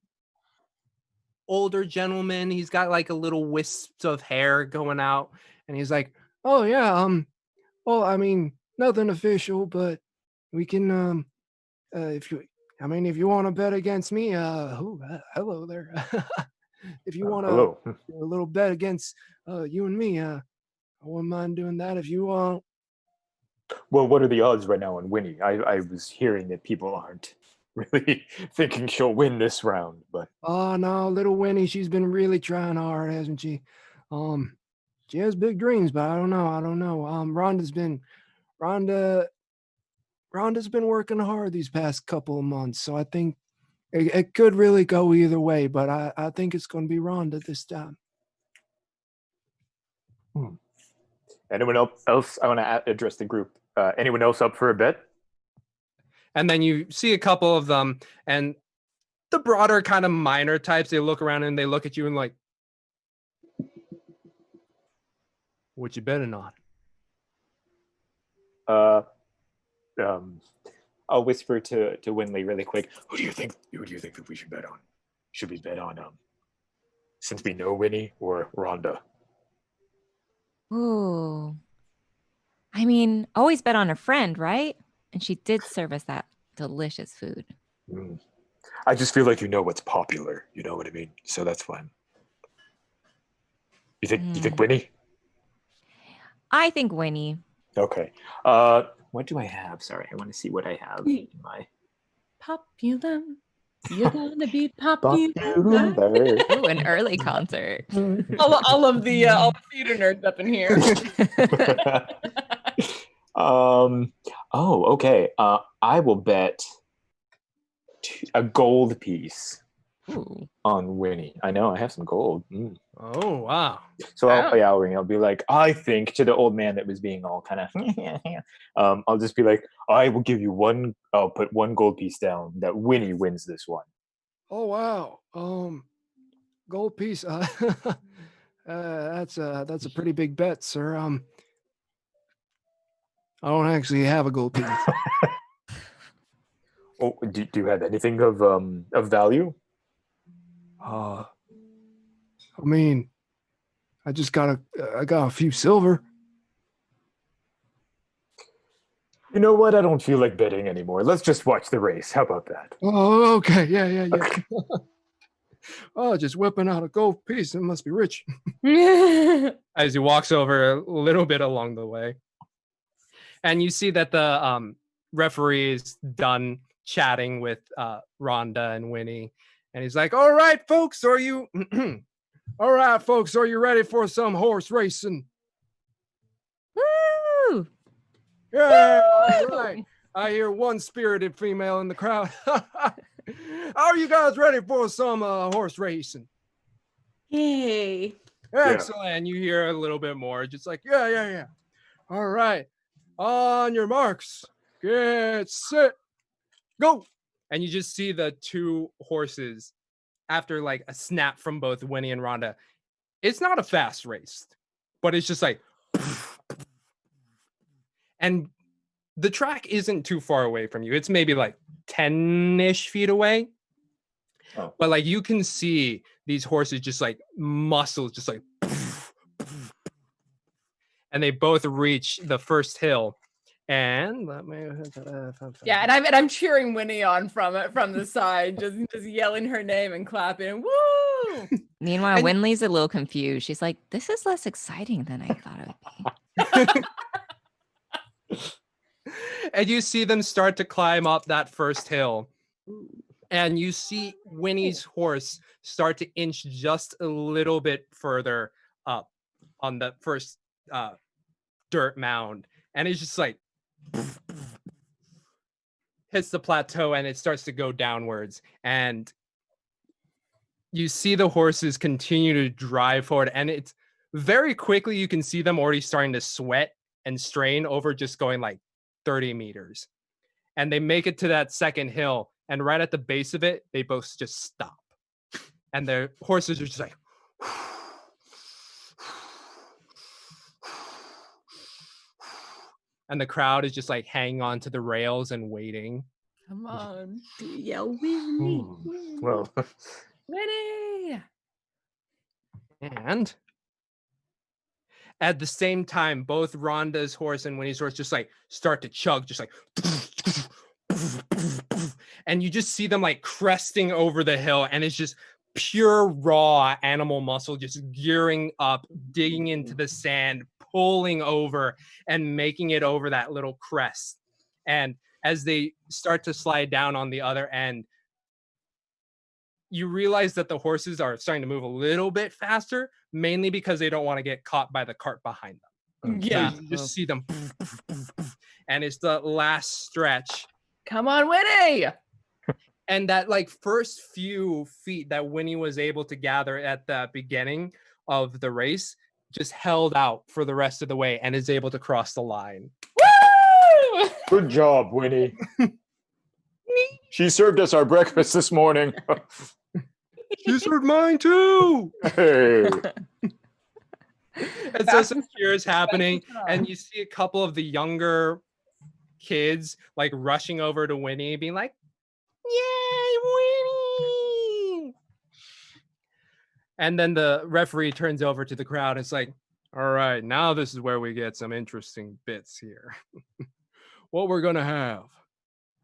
older gentleman. He's got like a little wisp of hair going out, and he's like, "Oh yeah, well, I mean, nothing official, but we can if you want to bet against me, hello there. If you want to Hello. do a little bet against you and me, I wouldn't mind doing that if you want." Well, what are the odds right now on Winnie? I was hearing that people aren't really thinking she'll win this round, but Oh no, little Winnie, she's been really trying hard, hasn't she? She has big dreams, but I don't know. Rhonda's been working hard these past couple of months, so I think it could really go either way, but I think it's going to be Rhonda this time. anyone else? I want to address the group. Anyone else up for a bet? And then you see a couple of them, and the broader kind of minor types, they look around and they look at you and like, "What you betting on?" I'll whisper to Winley really quick. Who do you think that we should bet on? Should we bet on since we know Winnie or Rhonda? Ooh. I mean, always bet on a friend, right? And she did serve us that delicious food. I just feel like you know what's popular. You know what I mean? So that's fine. You think Winnie? I think Winnie. Okay. What do I have? Sorry, I want to see what I have in my Popular. You're gonna be popular. Ooh, an early concert. all of the theater nerds up in here. Okay. I will bet a gold piece on Winnie. I know I have some gold. Oh wow! So I'll be like, I think to the old man that was being all kind of. I'll just be like, I will give you one. I'll put one gold piece down that Winnie wins this one. Oh wow! Gold piece. That's a pretty big bet, sir. I don't actually have a gold piece. Oh, do you have anything of value? I mean, I got a few silver. You know what? I don't feel like betting anymore. Let's just watch the race. How about that? Oh, okay. Yeah. Oh, just whipping out a gold piece. It must be rich. As he walks over a little bit along the way. And you see that the referee is done chatting with Rhonda and Winnie. And he's like, all right, folks, are you ready for some horse racing? Woo! Yeah, all right. I hear one spirited female in the crowd. Are you guys ready for some horse racing? Yay. Excellent. You hear a little bit more. Just like, yeah. All right. On your marks. Get set. Go. And you just see the two horses after like a snap from both Winnie and Rhonda. It's not a fast race, but it's just like, and the track isn't too far away from you. It's maybe like 10-ish feet away. Oh. But like you can see these horses just like muscles, just like, and they both reach the first hill. And let me Yeah, and I'm cheering Winnie on from the side, just yelling her name and clapping. Woo! Meanwhile, And- Winley's a little confused. She's like, "This is less exciting than I thought it would be." And you see them start to climb up that first hill. And you see Winnie's horse start to inch just a little bit further up on the first dirt mound. And it's just like hits the plateau and it starts to go downwards. And you see the horses continue to drive forward. And it's very quickly, you can see them already starting to sweat and strain over just going like 30 meters. And they make it to that second hill. And right at the base of it, they both just stop. And their horses are just like, and the crowd is just like hanging on to the rails and waiting. Come on, Yell, Winnie. Well, Winnie! And at the same time, both Rhonda's horse and Winnie's horse just like start to chug, just like, and you just see them like cresting over the hill, and it's just pure raw animal muscle just gearing up, digging into the sand, pulling over and making it over that little crest. And as they start to slide down on the other end, you realize that the horses are starting to move a little bit faster, mainly because they don't want to get caught by the cart behind them. Yeah. So you just see them, and it's the last stretch. Come on, Winnie! And that like first few feet that Winnie was able to gather at the beginning of the race just held out for the rest of the way and is able to cross the line. Woo! good job, Winnie. She served us our breakfast this morning. You served mine too. Hey. And so some cheers happening, and you see a couple of the younger kids like rushing over to Winnie, being like, "Yay, Winnie!" And then the referee turns over to the crowd. And it's like, "All right, now this is where we get some interesting bits here. What we're gonna have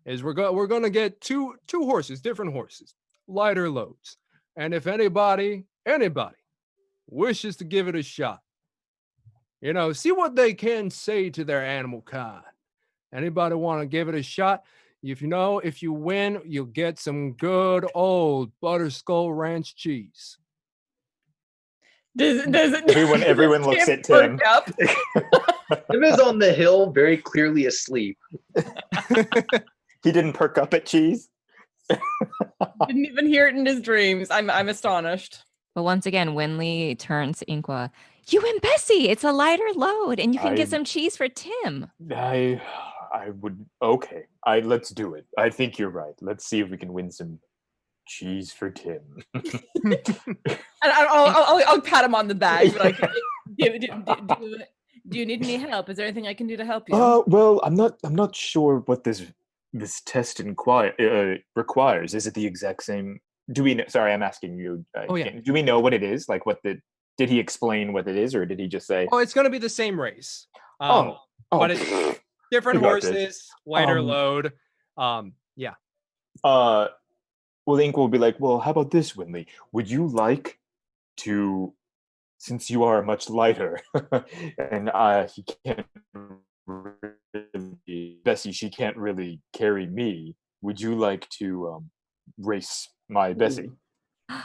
is we're gonna get two horses, different horses, lighter loads, and if anybody wishes to give it a shot, see what they can say to their animal kind. Anybody want to give it a shot? If you win, you'll get some good old Butterskull Ranch cheese." Does Everyone looks at Tim. Tim is on the hill, very clearly asleep. He didn't perk up at cheese. Didn't even hear it in his dreams. I'm astonished. But once again, Winley turns to Inqua. You and Bessie, it's a lighter load, and you can get some cheese for Tim. I would. Okay, let's do it. I think you're right. Let's see if we can win some cheese for Tim. And I'll pat him on the back. Like, do you need any help? Is there anything I can do to help you? Well, I'm not sure what this test requires. Is it the exact same? Do we know? Sorry, I'm asking you. Do we know what it is? Like, did he explain what it is, or did he just say? Oh, it's going to be the same race. But But it's different horses, lighter load. Yeah. Well, Ink will be like, well, how about this, Winley? Would you like to, since you are much lighter, and he can't really, Bessie, she can't really carry me. Would you like to race my Bessie?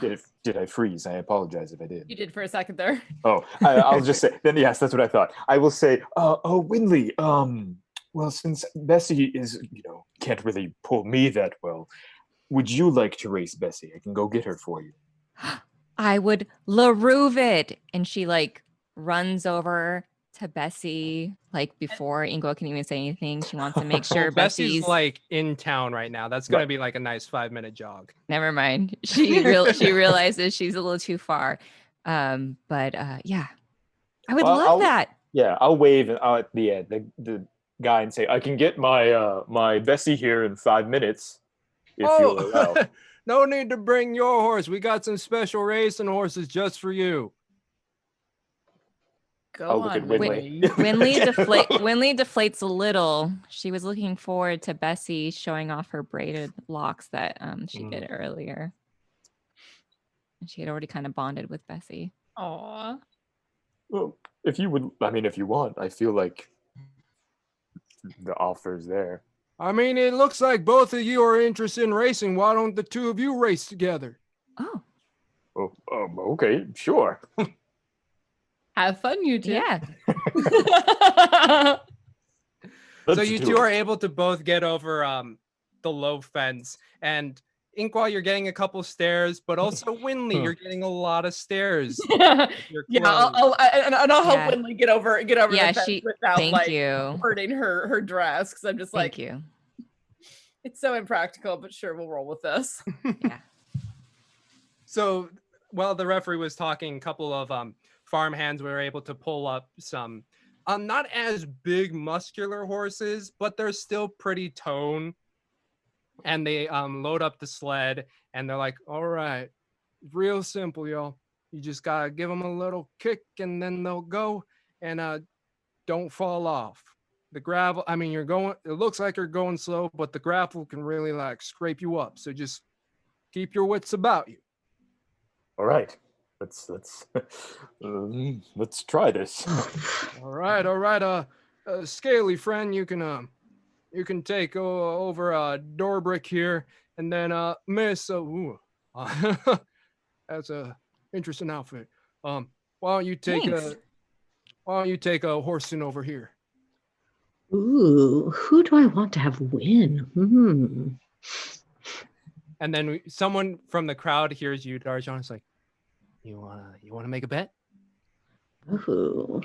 Did I freeze? I apologize if I did. You did for a second there. Oh, I'll just say, then yes, that's what I thought. I will say, Winley, well, since Bessie is, can't really pull me that well, would you like to race Bessie? I can go get her for you. I would LaRouve it. And she runs over to Bessie before Ingo can even say anything. She wants to make sure Bessie's in town right now. That's going to be a nice 5-minute jog. Never mind. She realizes she's a little too far. But yeah, I would love that. Yeah, I'll wave at the guy and say, I can get my Bessie here in 5 minutes. If you allow. No need to bring your horse. We got some special racing horses just for you. Go I'll look at on, Winley. Winley deflates a little. She was looking forward to Bessie showing off her braided locks that she did earlier. And she had already kind of bonded with Bessie. Aw. Well, if you want, I feel like the offer's there. I mean, it looks like both of you are interested in racing. Why don't the two of you race together? Oh. Oh, okay, sure. Have fun, you two. Yeah. So you two are able to both get over the low fence, and Inkwell, you're getting a couple stairs, but also Winley, you're getting a lot of stairs. Yeah, I'll help Yeah. Winley get over Yeah, the fence without thank you. hurting her dress, because I'm just Thank you. it's so impractical, but sure, we'll roll with this. Yeah. So while the referee was talking, a couple of farm hands were able to pull up some not as big muscular horses, but they're still pretty toned. And they load up the sled, and they're like, all right, real simple, y'all. You just gotta give them a little kick, and then they'll go, and don't fall off. The gravel, I mean, it looks like you're going slow, but the gravel can really like scrape you up. So just keep your wits about you. All right, let's try this. All right. Scaly friend, you can take over door brick here, and then Miss. That's a interesting outfit. Why don't you take a Horson over here? Ooh, who do I want to have win? And then someone from the crowd hears you, Darjan. It's like, you wanna make a bet? Ooh,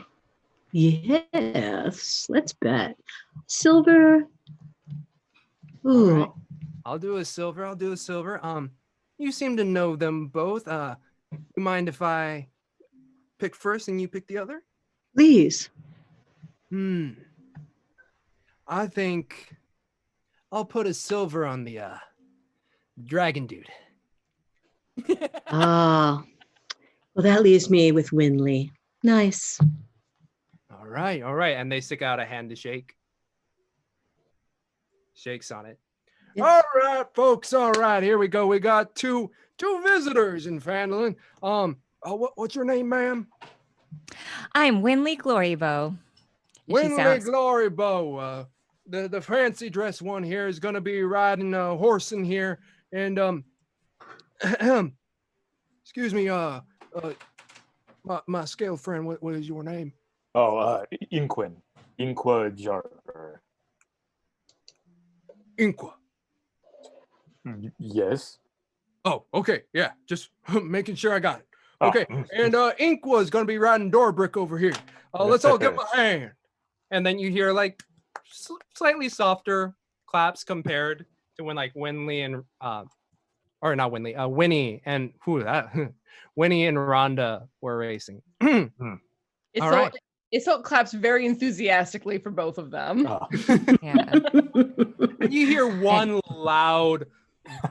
yes. Let's bet. Silver. Ooh. Right. I'll do a silver. You seem to know them both. You mind if I pick first and you pick the other? Please. I think I'll put a silver on the dragon dude. Ah. Well, that leaves me with Winley. Nice. All right. And they stick out a hand to shake. Shakes on it. Yeah. All right, folks. All right, here we go. We got two visitors in Phandalin. What's your name, ma'am? I'm Winley Glorybow. Winley Glorybow. The fancy dress one here is gonna be riding a horse in here, and excuse me, my scale friend. What is your name? Oh, Inqua Jarber. Inqua. Yes. Oh, okay. Yeah, just making sure I got it. Okay, and Inqua is gonna be riding door brick over here. Let's all give him a hand. And then you hear like slightly softer claps compared to when like Winley and or not Winley, Winnie and Winnie and Rhonda were racing. All right. Isolde claps very enthusiastically for both of them. Yeah. And you hear one loud,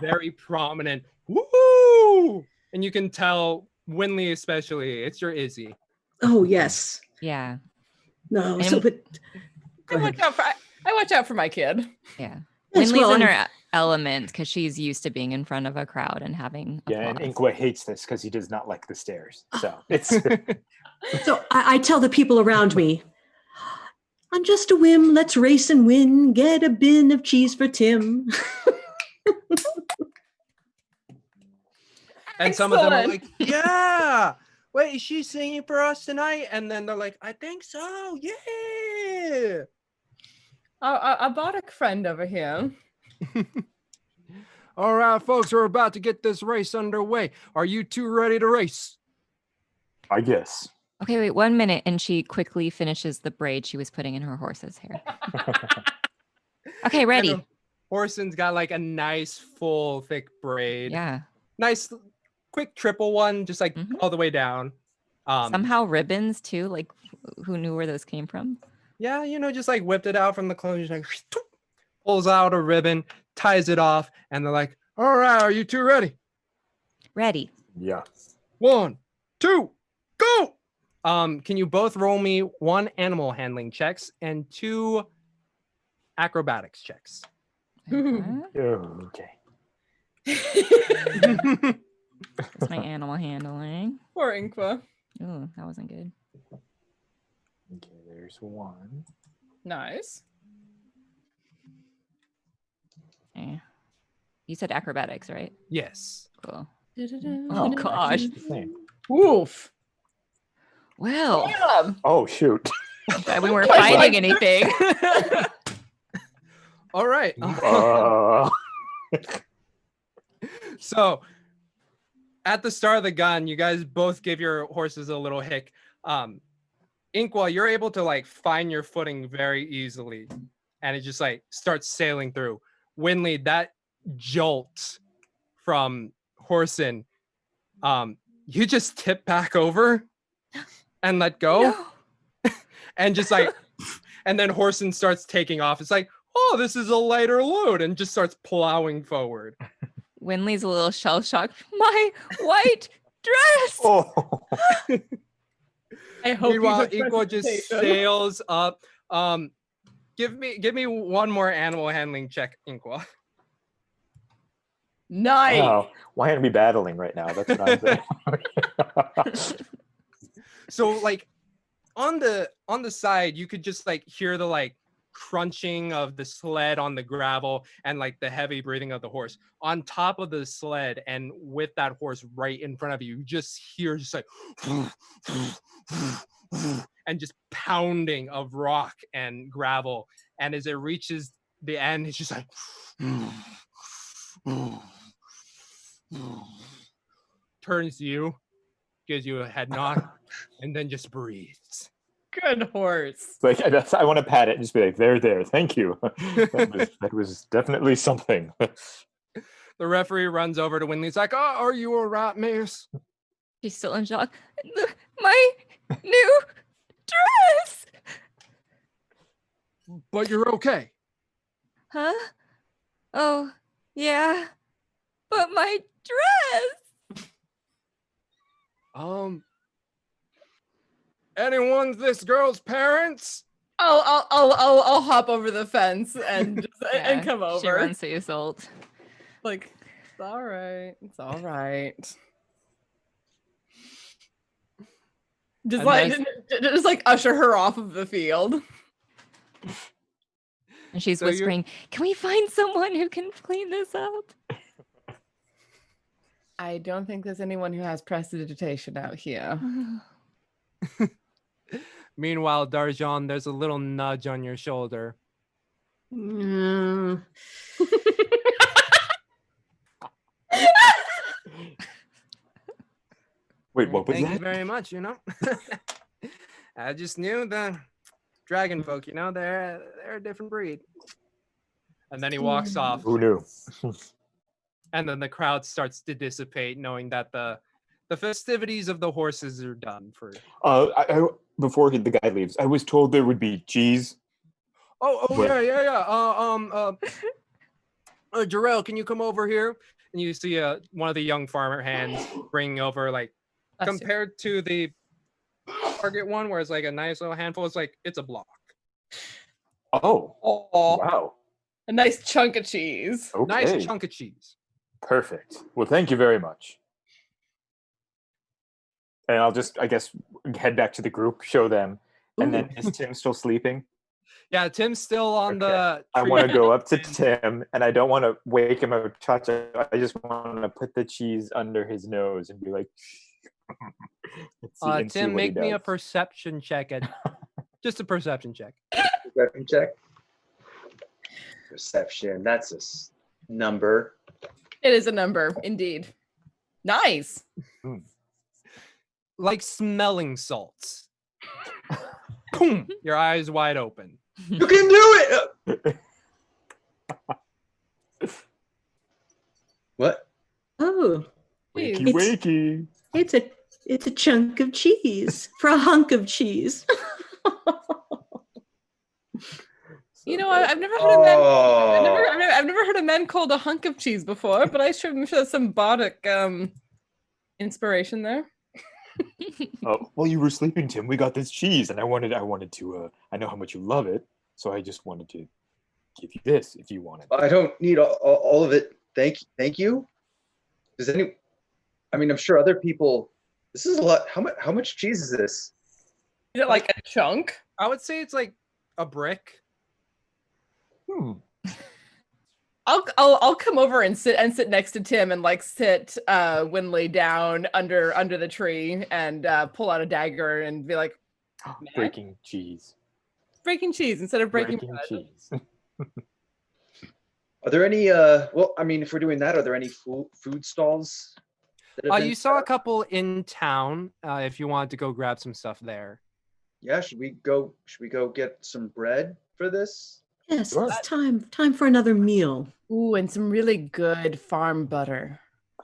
very prominent woo, and you can tell Winley especially. It's your Izzy. Oh, yes. Yeah. No, And- so but I watch out for my kid. Yeah. Yes, Winley's well, in I'm- her element because she's used to being in front of a crowd and having Yeah, and applause. Inqua hates this because he does not like the stairs. So it's so I tell the people around me, on just a whim, let's race and win. Get a bin of cheese for Tim. And some of them are Excellent. like, yeah. Wait, is she singing for us tonight? And then they're like, I think so. Yeah. A Bardic friend over here. All right, folks, we're about to get this race underway. Are you two ready to race? I guess. Okay, wait 1 minute. And she quickly finishes the braid she was putting in her horse's hair. Okay, ready. Horson's got like a nice, full, thick braid. Yeah. Nice, quick triple one, just like all the way down. Somehow ribbons too. Like, who knew where those came from? Yeah, just like whipped it out from the clothes, like pulls out a ribbon, ties it off, and they're like, All right, are you two ready? Ready. Yeah. 1, 2, go! Can you both roll me 1 animal handling checks and 2 acrobatics checks? Okay. That's my animal handling. Poor Inqua. Ooh, that wasn't good. Okay, there's 1. Nice. Yeah. You said acrobatics, right? Yes. Cool. Oh, gosh. it's the same. Oof. Well, Damn. Oh shoot. glad we weren't fighting anything. All right. Uh, So at the start of the gun, you guys both give your horses a little hick. Inkwell, you're able to like find your footing very easily, and it just like starts sailing through. Winley, that jolt from Horson, you just tip back over and let go. No. And just like, and then Horson starts taking off. It's like, oh, this is a lighter load, and just starts plowing forward. Winley's a little shell shocked. My white dress. oh. I hope you Meanwhile, have Equal just presentation. sails up. Give me 1 more animal handling check, Inqua. Nice. Wow. Why aren't we battling right now? That's what I'm saying. So like on the side, you could just like hear the like crunching of the sled on the gravel and like the heavy breathing of the horse. On top of the sled and with that horse right in front of you, you just hear just like and just pounding of rock and gravel. And as it reaches the end, it's just like turns to you, gives you a head nod, and then just breathes. Good horse. Like I want to pat it and just be like, there, thank you. that was definitely something. The referee runs over to Winley. He's like, "Oh, are you all right, miss?" She's still in shock. My new dress. But you're okay. Huh? Oh, yeah. But my dress. Anyone this girl's parents? I'll hop over the fence and Yeah, and come over. She runs to the assault. Like, it's all right. It's all right. Just And like just like usher her off of the field. And she's So you're- whispering, "Can we find someone who can clean this up?" I don't think there's anyone who has prestidigitation out here. Meanwhile, Darjan, there's a little nudge on your shoulder. Mm. Wait, what was Thank you that? very much, I just knew the dragon folk, they're a different breed. And then he walks off, Who knew? and then the crowd starts to dissipate, knowing that the festivities of the horses are done for. Before the guy leaves, I was told there would be cheese. Oh, What? yeah. Jarrell, can you come over here? And you see one of the young farmer hands bringing over, like, Bless you. compared to the target one, where it's like a nice little handful, it's a block. Oh, Oh, wow. a nice chunk of cheese. Okay. Nice chunk of cheese. Perfect. Well, thank you very much. And I'll just, I guess, head back to the group, show them. And then is Tim still sleeping? Yeah, Tim's still on Okay. the I tree. want to go up to Tim, and I don't want to wake him or touch it. I just want to put the cheese under his nose and be like, and see Tim, what he make me a does. perception check. Just a perception check. Perception check. Perception. That's a number. It is a number, indeed. Nice. Like smelling salts. Boom! Your eyes wide open. You can do it. What? Oh, Wakey, It's- wakey. it's a chunk of cheese for a hunk of cheese. You know, I've never heard of men. Oh. I've never heard a man called a hunk of cheese before, but I'm sure there's some Bodic inspiration there. While you were sleeping, Tim, we got this cheese, and I wanted to. I know how much you love it, so I just wanted to give you this if you want it. I don't need all of it. Thank you. Does any? I mean, I'm sure other people. This is a lot. How much cheese is this? Is it like a chunk? I would say it's like a brick. I'll come over and sit next to Tim and like sit Winley down under the tree and pull out a dagger and be like, breaking cheese instead of breaking cheese. Are there any? Well, I mean, if we're doing that, are there any food stalls? You saw a couple in town. If you wanted to go grab some stuff there. Yeah, should we go get some bread for this? Yes, it's time for another meal. Ooh, and some really good farm butter.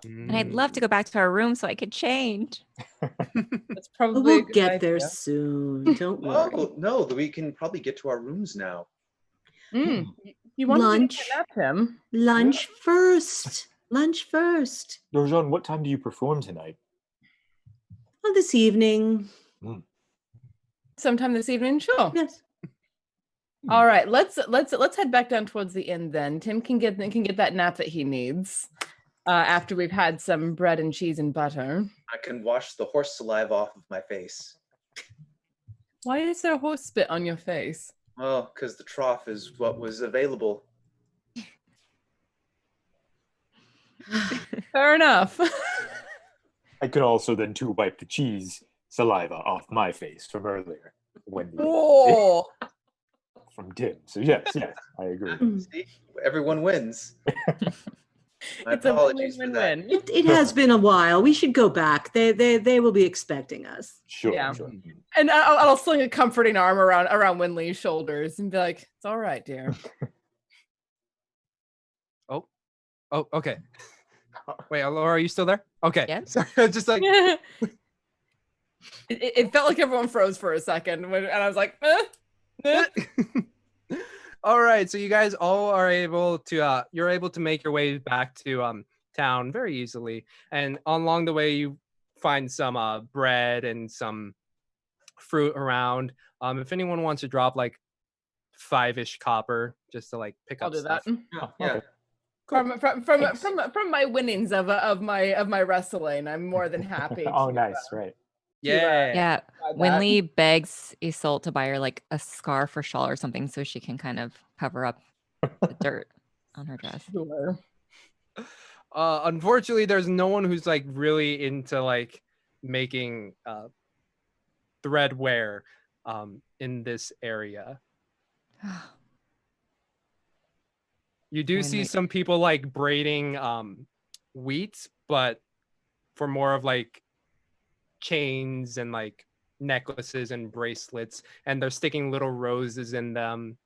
And I'd love to go back to our room so I could change. That's probably We'll get there soon. Don't worry. Oh no, we can probably get to our rooms now. You want Lunch. to kidnap him? Lunch first. Lunch first. Dorjan, what time do you perform tonight? Oh, this evening. Sometime this evening, sure. Yes. All right, let's head back down towards the inn then. Tim can get that nap that he needs after we've had some bread and cheese and butter. I can wash the horse saliva off of my face. Why is there horse spit on your face? Well, because the trough is what was available. Fair enough. I could also then too wipe the cheese saliva off my face from earlier when Whoa. from Tim. So yes, I agree. See, everyone wins. My It's a apologies for that. win-win-win. It has been a while. We should go back. They will be expecting us. Sure. Yeah. And I'll sling a comforting arm around Winley's shoulders and be like, "It's all right, dear." Oh, okay. Wait, Laura, are you still there? Okay. Yeah. Sorry, just like it felt like everyone froze for a second, and I was like, All right, so you guys all are able to you're able to make your way back to town very easily, and along the way you find some bread and some fruit around. If anyone wants to drop like 5-ish copper just to like pick I'll up do stuff. that. Yeah. From my winnings of my wrestling, I'm more than happy. Oh, to, nice, right. Yeah. buy that. Winley begs Isolde to buy her like a scarf or shawl or something so she can kind of cover up the dirt on her dress. Sure. Unfortunately, there's no one who's like really into like making thread wear in this area. You do see some people like braiding wheat, but for more of like chains and like necklaces and bracelets, and they're sticking little roses in them.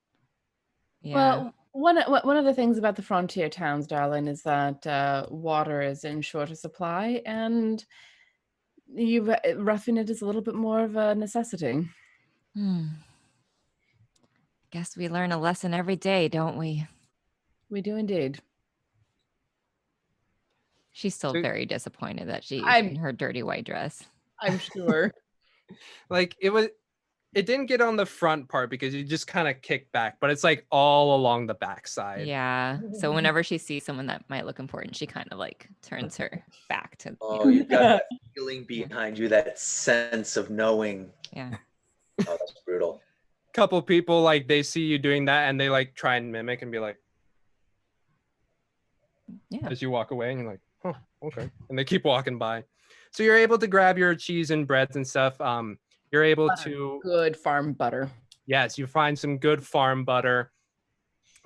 Yeah. Well, one of the things about the frontier towns, darling, is that water is in shorter supply, and roughing it is a little bit more of a necessity. Guess we learn a lesson every day, don't we? We do indeed. She's still So- very disappointed that she's I'm- in her dirty white dress. I'm sure. Like it didn't get on the front part because you just kind of kick back, but it's like all along the backside. Yeah. So whenever she sees someone that might look important, she kind of like turns her back to. Oh, you got that feeling behind you, that sense of knowing. Yeah. Oh, that's brutal. Couple people like they see you doing that and they like try and mimic and be like, Yeah. as you walk away, and you're like, oh, okay. And they keep walking by. So you're able to grab your cheese and breads and stuff. You're able to, Good farm butter. yes, you find some good farm butter.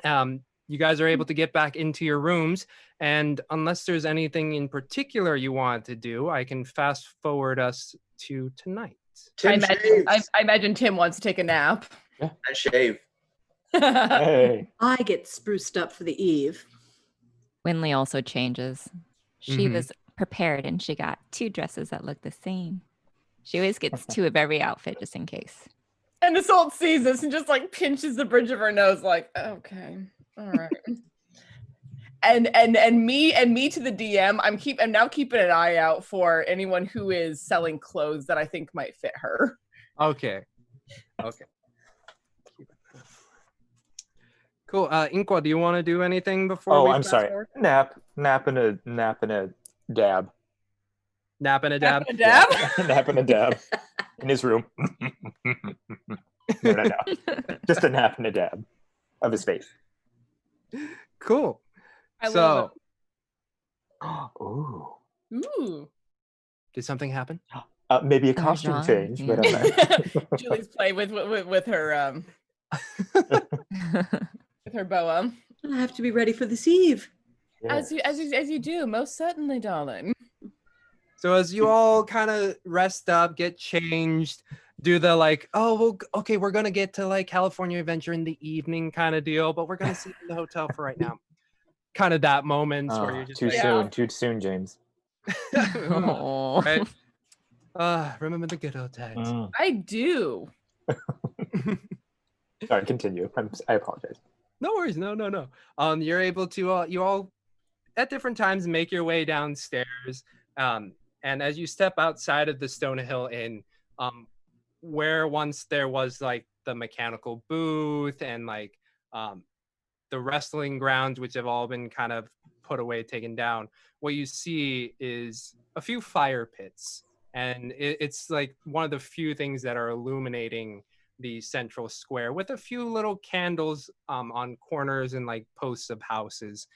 You guys are able to get back into your rooms. And unless there's anything in particular you want to do, I can fast forward us to tonight. I Tim imagine Tim wants to take a nap. and shave. Hey. I get spruced up for the eve. Winley also changes. She Mhm. was prepared and she got 2 dresses that look the same. She always gets 2 of every outfit just in case. And Isolde sees this and just like pinches the bridge of her nose, like, okay, all right. me to the DM. I'm now keeping an eye out for anyone who is selling clothes that I think might fit her. Okay. Cool. Inqua, do you want to do anything before? Oh, we I'm fast sorry. forward? Nap and a dab. Nap and a Dab dab. and a dab? Yeah, nap and a dab in his room. No. Just a nap and a dab of his face. Cool. I love Ooh. it. Ooh. Did something happen? Maybe a costume Argent, change, yeah. but I'm Julie's playing with her with her boa. I have to be ready for this eve. As you do, most certainly, darling. So as you all kind of rest up, get changed, do the like, oh, well, okay, we're gonna get to like California Adventure in the evening kind of deal, but we're gonna sleep in the hotel for right now. Kind of that moment where you're just too like, soon, too soon, James. Oh. right? Remember the good old times. I do. Sorry, continue. I apologize. No worries, no. You're able to you all at different times make your way downstairs. And as you step outside of the Stonehill Inn, where once there was like the mechanical booth and like the wrestling grounds, which have all been kind of put away, taken down, what you see is a few fire pits. And it's like one of the few things that are illuminating the central square with a few little candles on corners and like posts of houses.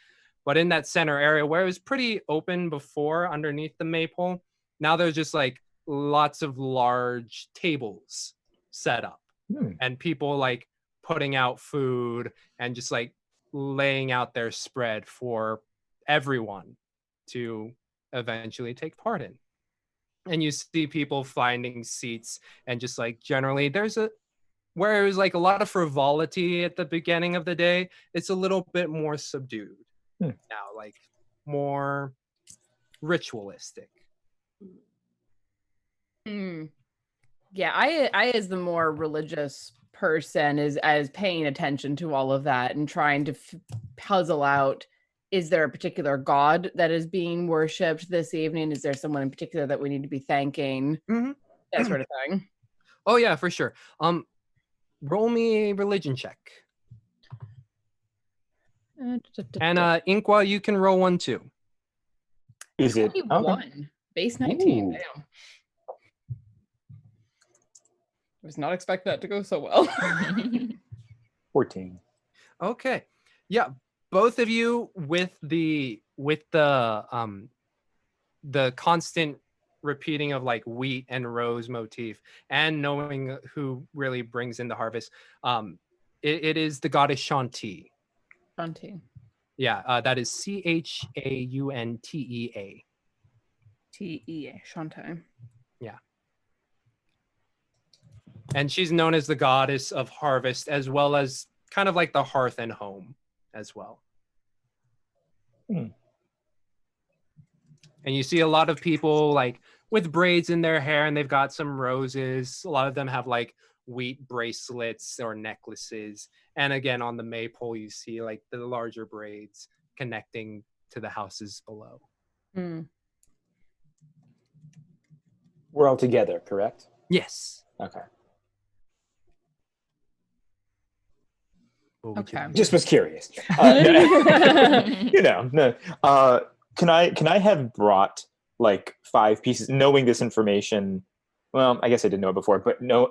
But in that center area where it was pretty open before underneath the maple, now there's just like lots of large tables set up and people like putting out food and just like laying out their spread for everyone to eventually take part in. And you see people finding seats and just like generally where it was like a lot of frivolity at the beginning of the day, it's a little bit more subdued now, like more ritualistic. Yeah, I as the more religious person is as paying attention to all of that and trying to puzzle out, is there a particular god that is being worshipped this evening? Is there someone in particular that we need to be thanking? That sort of thing. Oh yeah, for sure. Roll me a religion check. And Inqua, you can roll one too. Is it 21? Base 19. Damn. Was not expect that to go so well. 14. Okay. Yeah, both of you with the constant repeating of like wheat and rose motif and knowing who really brings in the harvest. It is the goddess Shanti. Shanti. Yeah, that is Chauntea. T-E-A. Shanti. Yeah. And she's known as the goddess of harvest, as well as kind of like the hearth and home as well. And you see a lot of people like with braids in their hair, and they've got some roses. A lot of them have like wheat bracelets or necklaces. And again, on the maypole, you see like the larger braids connecting to the houses below. We're all together, correct? Yes. Okay. Okay. Just was curious. No. Can I have brought like 5 pieces, knowing this information? Well, I guess I didn't know it before, but no.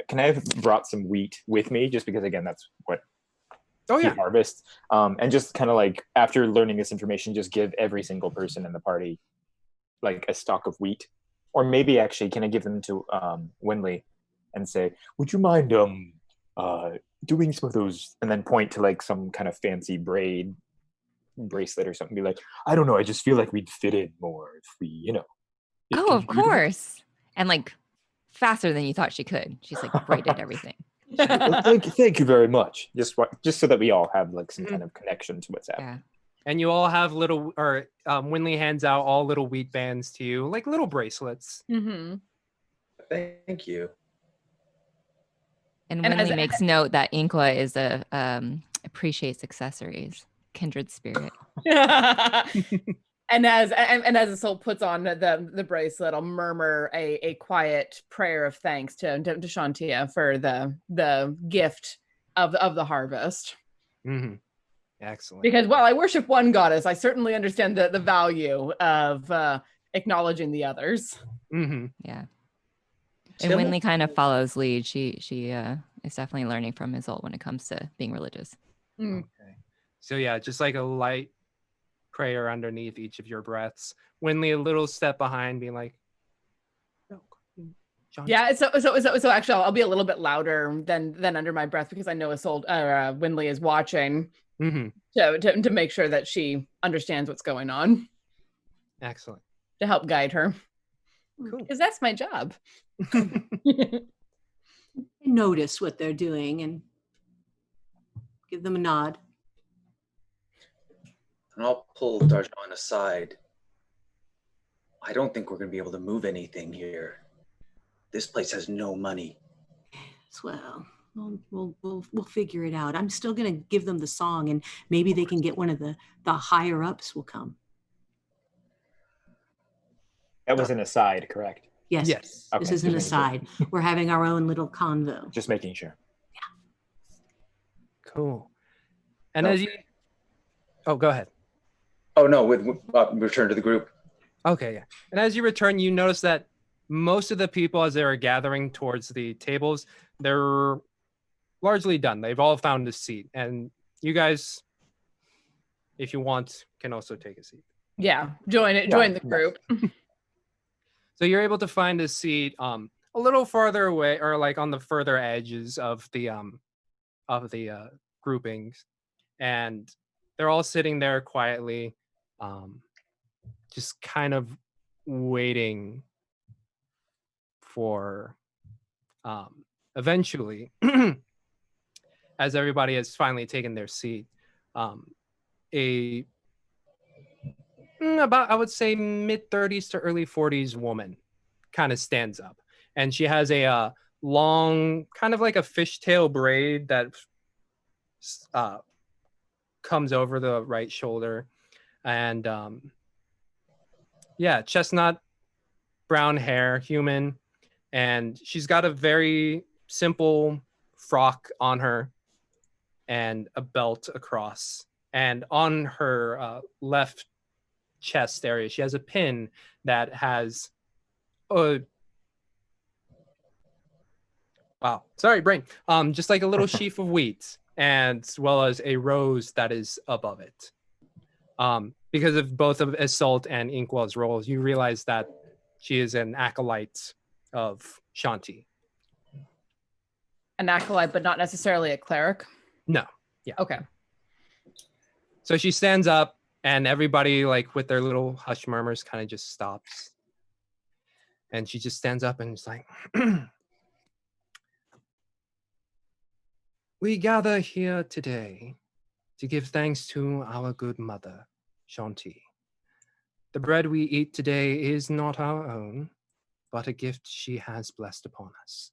Can I have brought some wheat with me? Just because, again, that's what you harvest. And just kind of like after learning this information, just give every single person in the party like a stock of wheat, or maybe actually, can I give them to Winley and say, "Would you mind doing some of those," and then point to like some kind of fancy bracelet or something, be like, I don't know, I just feel like we'd fit in more if we, Oh, of course. And like faster than you thought she could. She's like braided everything. Thank you very much. Just so that we all have like some kind of connection to what's happening. Yeah. And you all have little, or Winley hands out all little wheat bands to you, like little bracelets. Thank you. And Winley makes note that Inqua is appreciates accessories. kindred spirit. And as the soul puts on the bracelet, I'll murmur a quiet prayer of thanks to Shantia for the gift of the harvest. Mm-hmm. Excellent. Because while I worship one goddess, I certainly understand the value of acknowledging the others. Mm-hmm. Yeah. And Winley kind of follows lead. She is definitely learning from Isolde when it comes to being religious. Okay. So yeah, just like a light prayer underneath each of your breaths. Winley a little step behind, being like, "No, John." Yeah. So actually, I'll be a little bit louder than under my breath because I know Isolde Winley is watching. Mm-hmm. To make sure that she understands what's going on. Excellent. To help guide her. Cool. Because that's my job. Notice what they're doing and give them a nod. And I'll pull Darjan aside. I don't think we're going to be able to move anything here. This place has no money. Well, we'll figure it out. I'm still going to give them the song, and maybe they can get one of the higher ups will come. That was an aside, correct? Yes. Yes. This Okay, is an just making aside. We're having our own little convo. Just making sure. Cool. And as you, go ahead. Oh no, with return to the group. Okay, yeah. And as you return, you notice that most of the people, as they are gathering towards the tables, they're largely done. They've all found a seat, and you guys, if you want, can also take a seat. Yeah, join the group. So you're able to find a seat a little farther away, or like on the further edges of the groupings, and they're all sitting there quietly, just kind of waiting for eventually, as everybody has finally taken their seat, about, I would say, mid-30s to early 40s woman kind of stands up, and she has a long, kind of like a fishtail braid that comes over the right shoulder, and chestnut brown hair, human, and she's got a very simple frock on her and a belt across, and on her left chest area she has a pin that has just like a little sheaf of wheat, and as well as a rose that is above it. Because of both of Isolde and Inkwell's roles, you realize that she is an acolyte of Shanti. An acolyte, but not necessarily a cleric? No. Yeah. Okay. So she stands up, and everybody, like with their little hush murmurs, kind of just stops. And she just stands up and is like, "We gather here today to give thanks to our good mother, Shanti. The bread we eat today is not our own, but a gift she has blessed upon us.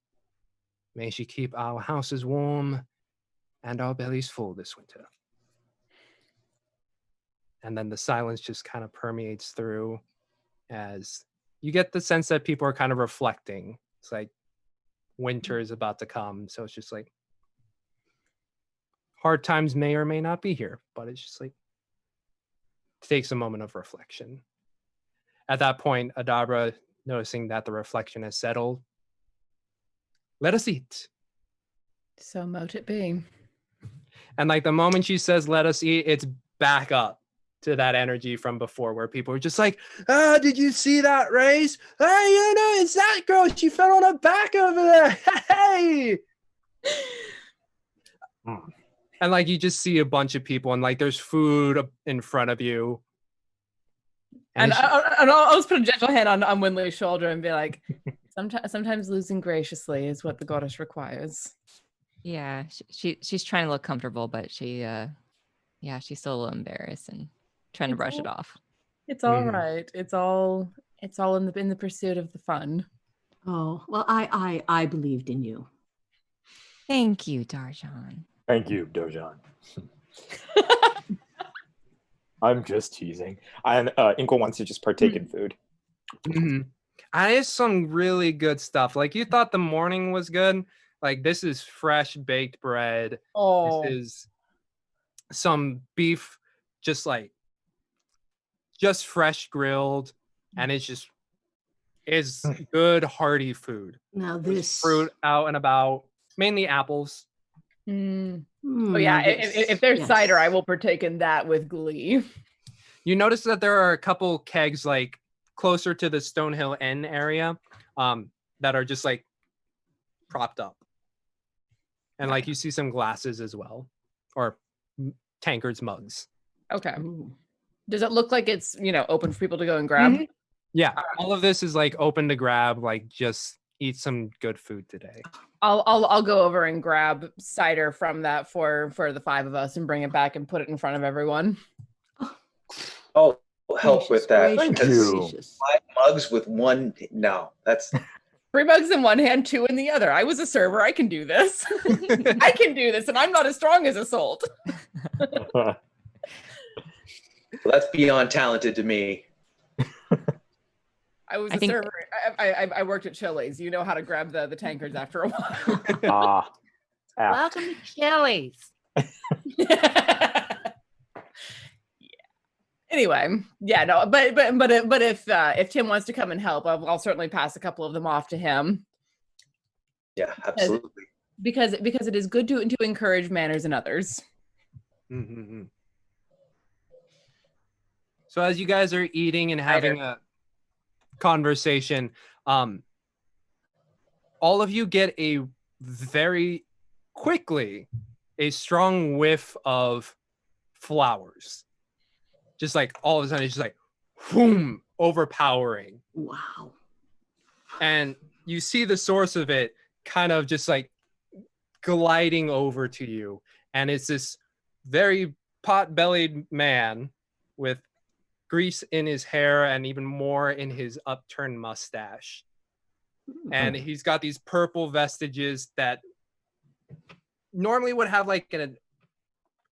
May she keep our houses warm and our bellies full this winter." And then the silence just kind of permeates through, as you get the sense that people are kind of reflecting. It's like winter is about to come, so it's just like hard times may or may not be here, but it's just like it takes a moment of reflection. At that point, Adabra, noticing that the reflection has settled, "Let us eat." So mote it be. And like the moment she says, "Let us eat," it's back up to that energy from before, where people are just like, "Did you see that race? Hey, it's that girl. She fell on her back over there. Hey!" And like you just see a bunch of people, and like there's food in front of you. And I'll just put a gentle hand on Winley's shoulder and be like, sometimes losing graciously is what the goddess requires. Yeah, she's trying to look comfortable, but she's still a little embarrassed and trying to brush it off. It's all right. It's all in the pursuit of the fun. Oh, well, I believed in you. Thank you, Darjan. Thank you, Dojan. I'm just teasing. And Inkle wants to just partake in food. Mm-hmm. And it's some really good stuff. Like you thought the morning was good. Like this is fresh baked bread. Oh, This is some beef, just fresh grilled, and it's good hearty food. Now There's this fruit out and about, mainly apples. oh yeah. If there's cider, I will partake in that with glee. You notice that there are a couple kegs like closer to the Stonehill Inn area, that are just like propped up, and like you see some glasses as well, or tankards, mugs. Okay. Does it look like it's open for people to go and grab? Mm-hmm. Yeah, all of this is like open to grab. Like just eat some good food today. I'll go over and grab cider from that for the 5 of us and bring it back and put it in front of everyone. Oh, help with that. Thank you. 5 mugs with one. No, that's 3 mugs in one hand, 2 in the other. I was a server. I can do this. I can do this, and I'm not as strong as Assault. that's beyond talented to me. I was a server. I worked at Chili's. You know how to grab the tankards after a while. Welcome to Chili's. Anyway, yeah, no, but if Tim wants to come and help, I'll certainly pass a couple of them off to him. Yeah, absolutely. Because it is good to encourage manners in others. Mm-hmm. So as you guys are eating and having a conversation, all of you get a very quickly a strong whiff of flowers. Just like all of a sudden, it's just like, boom, overpowering. Wow. And you see the source of it kind of just like gliding over to you. And it's this very pot-bellied man with grease in his hair and even more in his upturned mustache. And he's got these purple vestiges that normally would have like an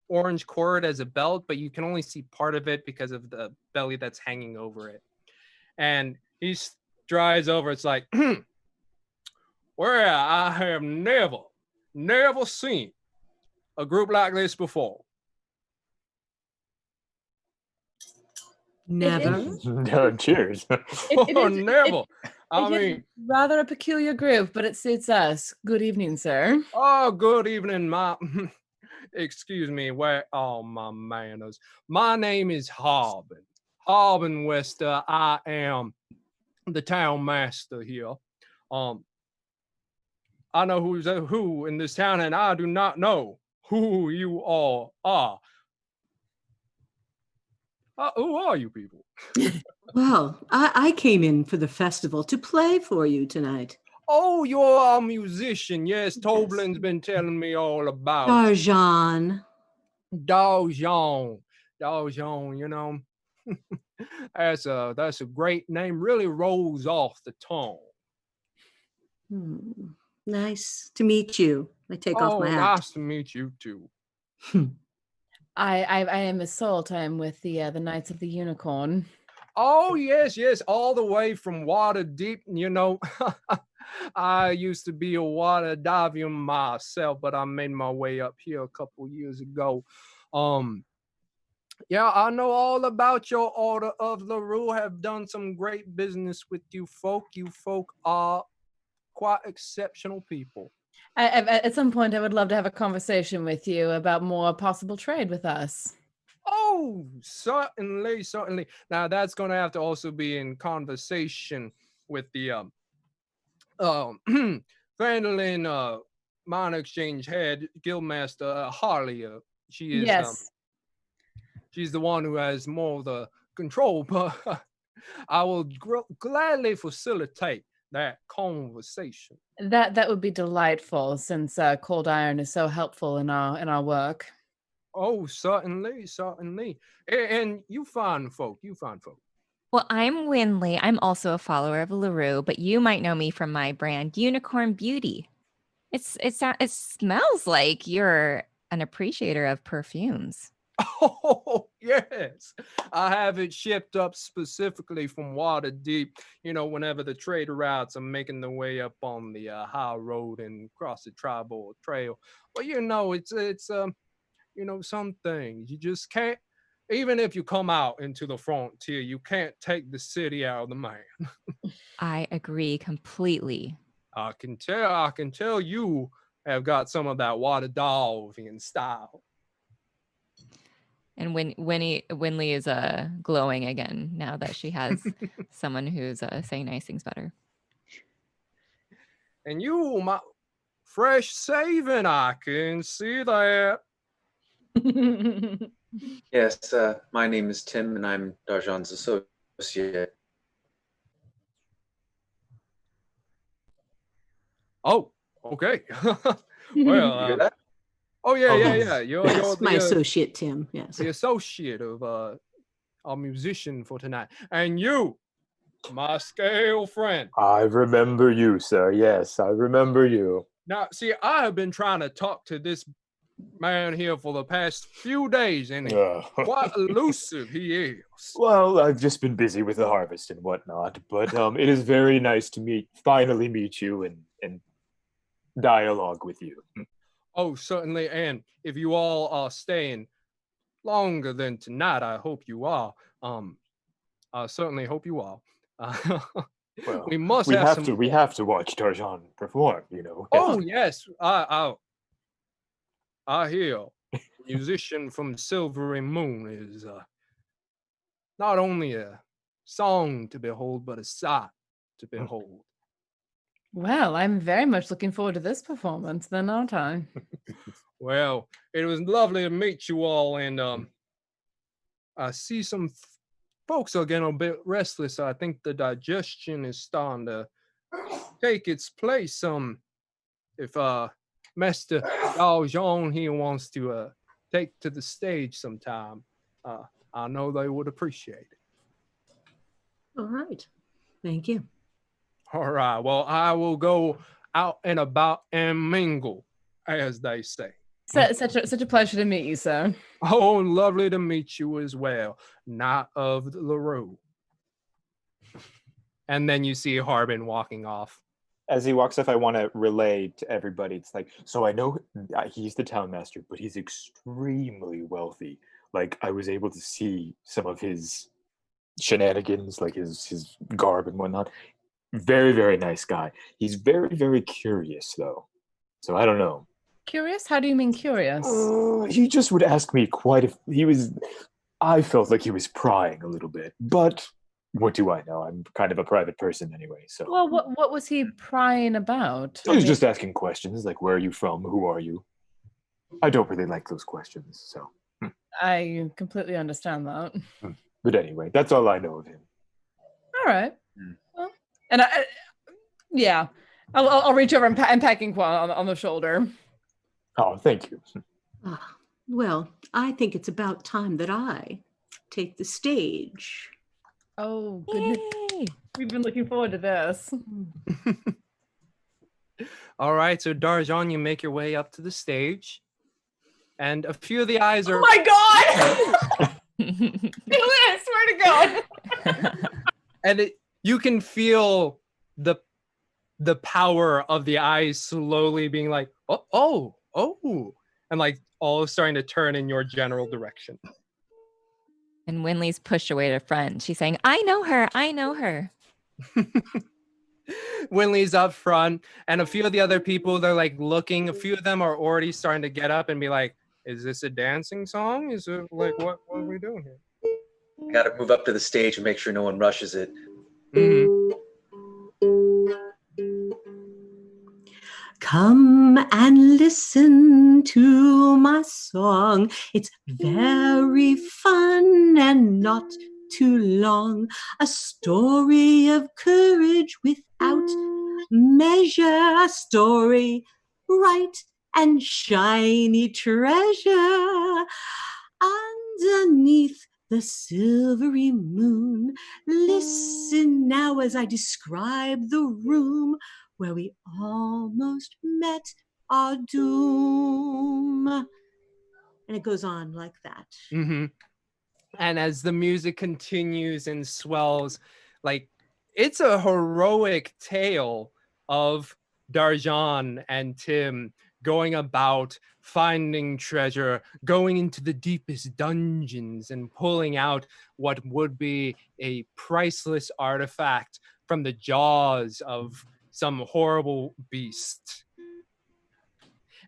orange cord as a belt, but you can only see part of it because of the belly that's hanging over it. And he strides over. It's like, well, I have never seen a group like this before. Never. No, cheers. Never. I mean, rather a peculiar group, but it suits us. Good evening, sir. Oh, good evening, excuse me, where all my manners. My name is Harbin. Harbin Wester. I am the town master here. I know who's who in this town, and I do not know who you all are. Who are you people? Well, I came in for the festival to play for you tonight. Oh, you're a musician. Yes, Toblin's been telling me all about Argent. Darjan, you know. that's a great name. Really rolls off the tongue. Nice to meet you. I take off my hat. Nice to meet you too. I am Assault. I am with the Knights of the Unicorn. Oh yes, all the way from Waterdeep. You know, I used to be a water diver myself, but I made my way up here a couple years ago. Yeah, I know all about your Order of LaRue. Have done some great business with you folk. You folk are quite exceptional people. At some point, I would love to have a conversation with you about more possible trade with us. Oh, certainly. Now that's going to have to also be in conversation with the Phandalin Mine Exchange head Guildmaster Harley. She is she's the one who has more of the control, but I will gladly facilitate that conversation. That would be delightful, since cold iron is so helpful in our work. Oh, certainly. And you fine folk. Well, I'm Winley. I'm also a follower of LaRue, but you might know me from my brand, Unicorn Beauty. It smells like you're an appreciator of perfumes. Oh, yes. I have it shipped up specifically from Waterdeep. Whenever the trade routes are making their way up on the high road and across the tribal trail. Well, some things you just can't, even if you come out into the frontier, you can't take the city out of the man. I agree completely. I can tell you have got some of that Waterdavian style. And Winley is glowing again now that she has someone who's saying nice things better. And you, my fresh saving, I can see that. Yes, my name is Tim, and I'm Darjan's associate. Oh, okay. You hear that? Oh yeah. Yes, You're my the, associate Tim. Yes. the associate of our musician for tonight, and you, my scale friend. I remember you, sir. Yes, I remember you. Now, see, I have been trying to talk to this man here for the past few days, and quite elusive he is. Well, I've just been busy with the harvest and whatnot, but it is very nice to finally meet you and dialogue with you. Oh, certainly, and if you all are staying longer than tonight, I hope you are. I certainly hope you are. Well, we have to watch Darjan perform, Oh yes, I hear musician from Silvery Moon is not only a song to behold, but a sight to behold. Well, I'm very much looking forward to this performance then, aren't I? Well, it was lovely to meet you all, and I see some folks are getting a bit restless. I think the digestion is starting to take its place. If Master Argent here wants to take to the stage sometime, I know they would appreciate it. All right. Thank you. All right. Well, I will go out and about and mingle, as they say. Such a pleasure to meet you, sir. Oh, lovely to meet you as well. Knight of the LaRue. And then you see Harbin walking off. As he walks off, I want to relay to everybody. It's like, so I know he's the town master, but he's extremely wealthy. Like, I was able to see some of his shenanigans, like his garb and whatnot. Very, very nice guy. He's very, very curious, though. So I don't know. Curious? How do you mean curious? He just would ask me I felt like he was prying a little bit, but what do I know? I'm kind of a private person anyway, so. Well, what was he prying about? He was just asking questions, like, where are you from? Who are you? I don't really like those questions, so. I completely understand that. But anyway, that's all I know of him. All right. Well, and I'll reach over and pat Inqua on the shoulder. Oh, thank you. Well, I think it's about time that I take the stage. Oh, goodness. Yay. We've been looking forward to this. All right, so Darjan, you make your way up to the stage. And a few of the eyes are... Oh my God! I swear to God! And you can feel the power of the eyes slowly being like, oh, and like all starting to turn in your general direction. And Winley's pushed away to front. She's saying, I know her. Winley's up front, and a few of the other people, they're like looking. A few of them are already starting to get up and be like, is this a dancing song? Is it like, what are we doing here? Got to move up to the stage and make sure no one rushes it. Mm-hmm. Come and listen to my song. It's very fun and not too long. A story of courage without measure. A story bright and shiny treasure. Underneath the silvery moon. Listen now as I describe the room where we almost met our doom. And it goes on like that. Mm-hmm. And as the music continues and swells, like it's a heroic tale of Darjan and Tim going about finding treasure, going into the deepest dungeons and pulling out what would be a priceless artifact from the jaws of some horrible beast.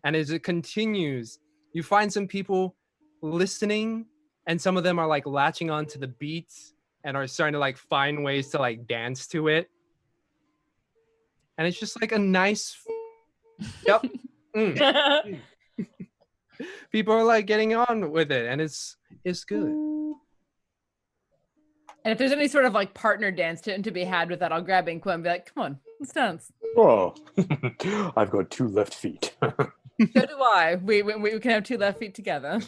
And as it continues, you find some people listening, and some of them are like latching onto the beats and are starting to like find ways to like dance to it. And it's just like a nice, yep. Mm. People are like getting on with it, and it's good. And if there's any sort of like partner dance to be had with that, I'll grab Inqua and be like, come on, let's dance. Oh, I've got 2 left feet. So do I. We can have 2 left feet together.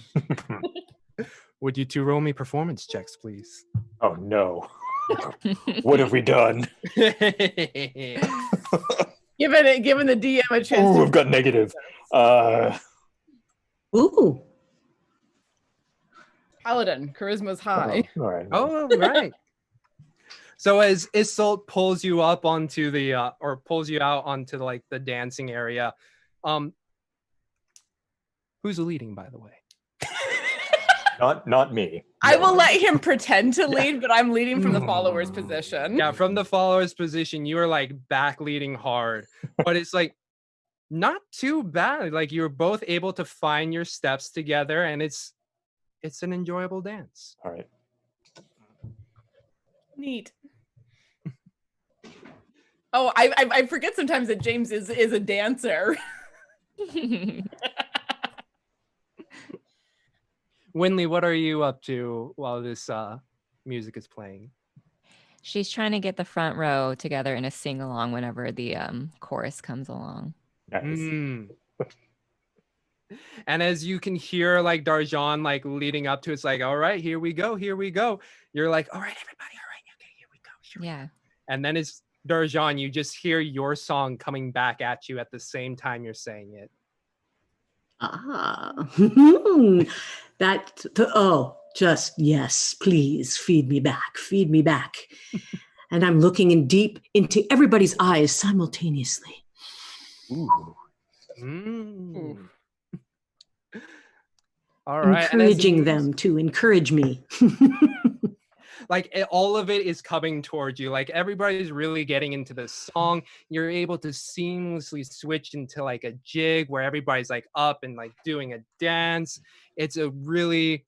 Would you 2 roll me performance checks, please? Oh no. What have we done? Given the DM a chance. Oh, I've got negative. Ooh. Paladin, charisma's high. All right. Oh, right. So as Isolt pulls you up onto the or pulls you out onto like the dancing area, who's leading, by the way? Not me. I will let him pretend to lead, but I'm leading from the follower's position. Yeah, from the follower's position, you are like back leading hard, but it's like not too bad. Like you're both able to find your steps together, and it's an enjoyable dance. All right. Neat. Oh, I forget sometimes that James is a dancer. Winley, what are you up to while this music is playing? She's trying to get the front row together in a sing along whenever the chorus comes along. Nice. And as you can hear like Darjan like leading up to it's like, all right, here we go. You're like, all right, everybody, all right, okay, here we go. Yeah. And then it's Darjan, you just hear your song coming back at you at the same time you're saying it. Just yes, please feed me back. And I'm looking in deep into everybody's eyes simultaneously. Ooh. All right. Encouraging them to encourage me. Like all of it is coming towards you. Like everybody's really getting into the song. You're able to seamlessly switch into like a jig where everybody's like up and like doing a dance. It's a great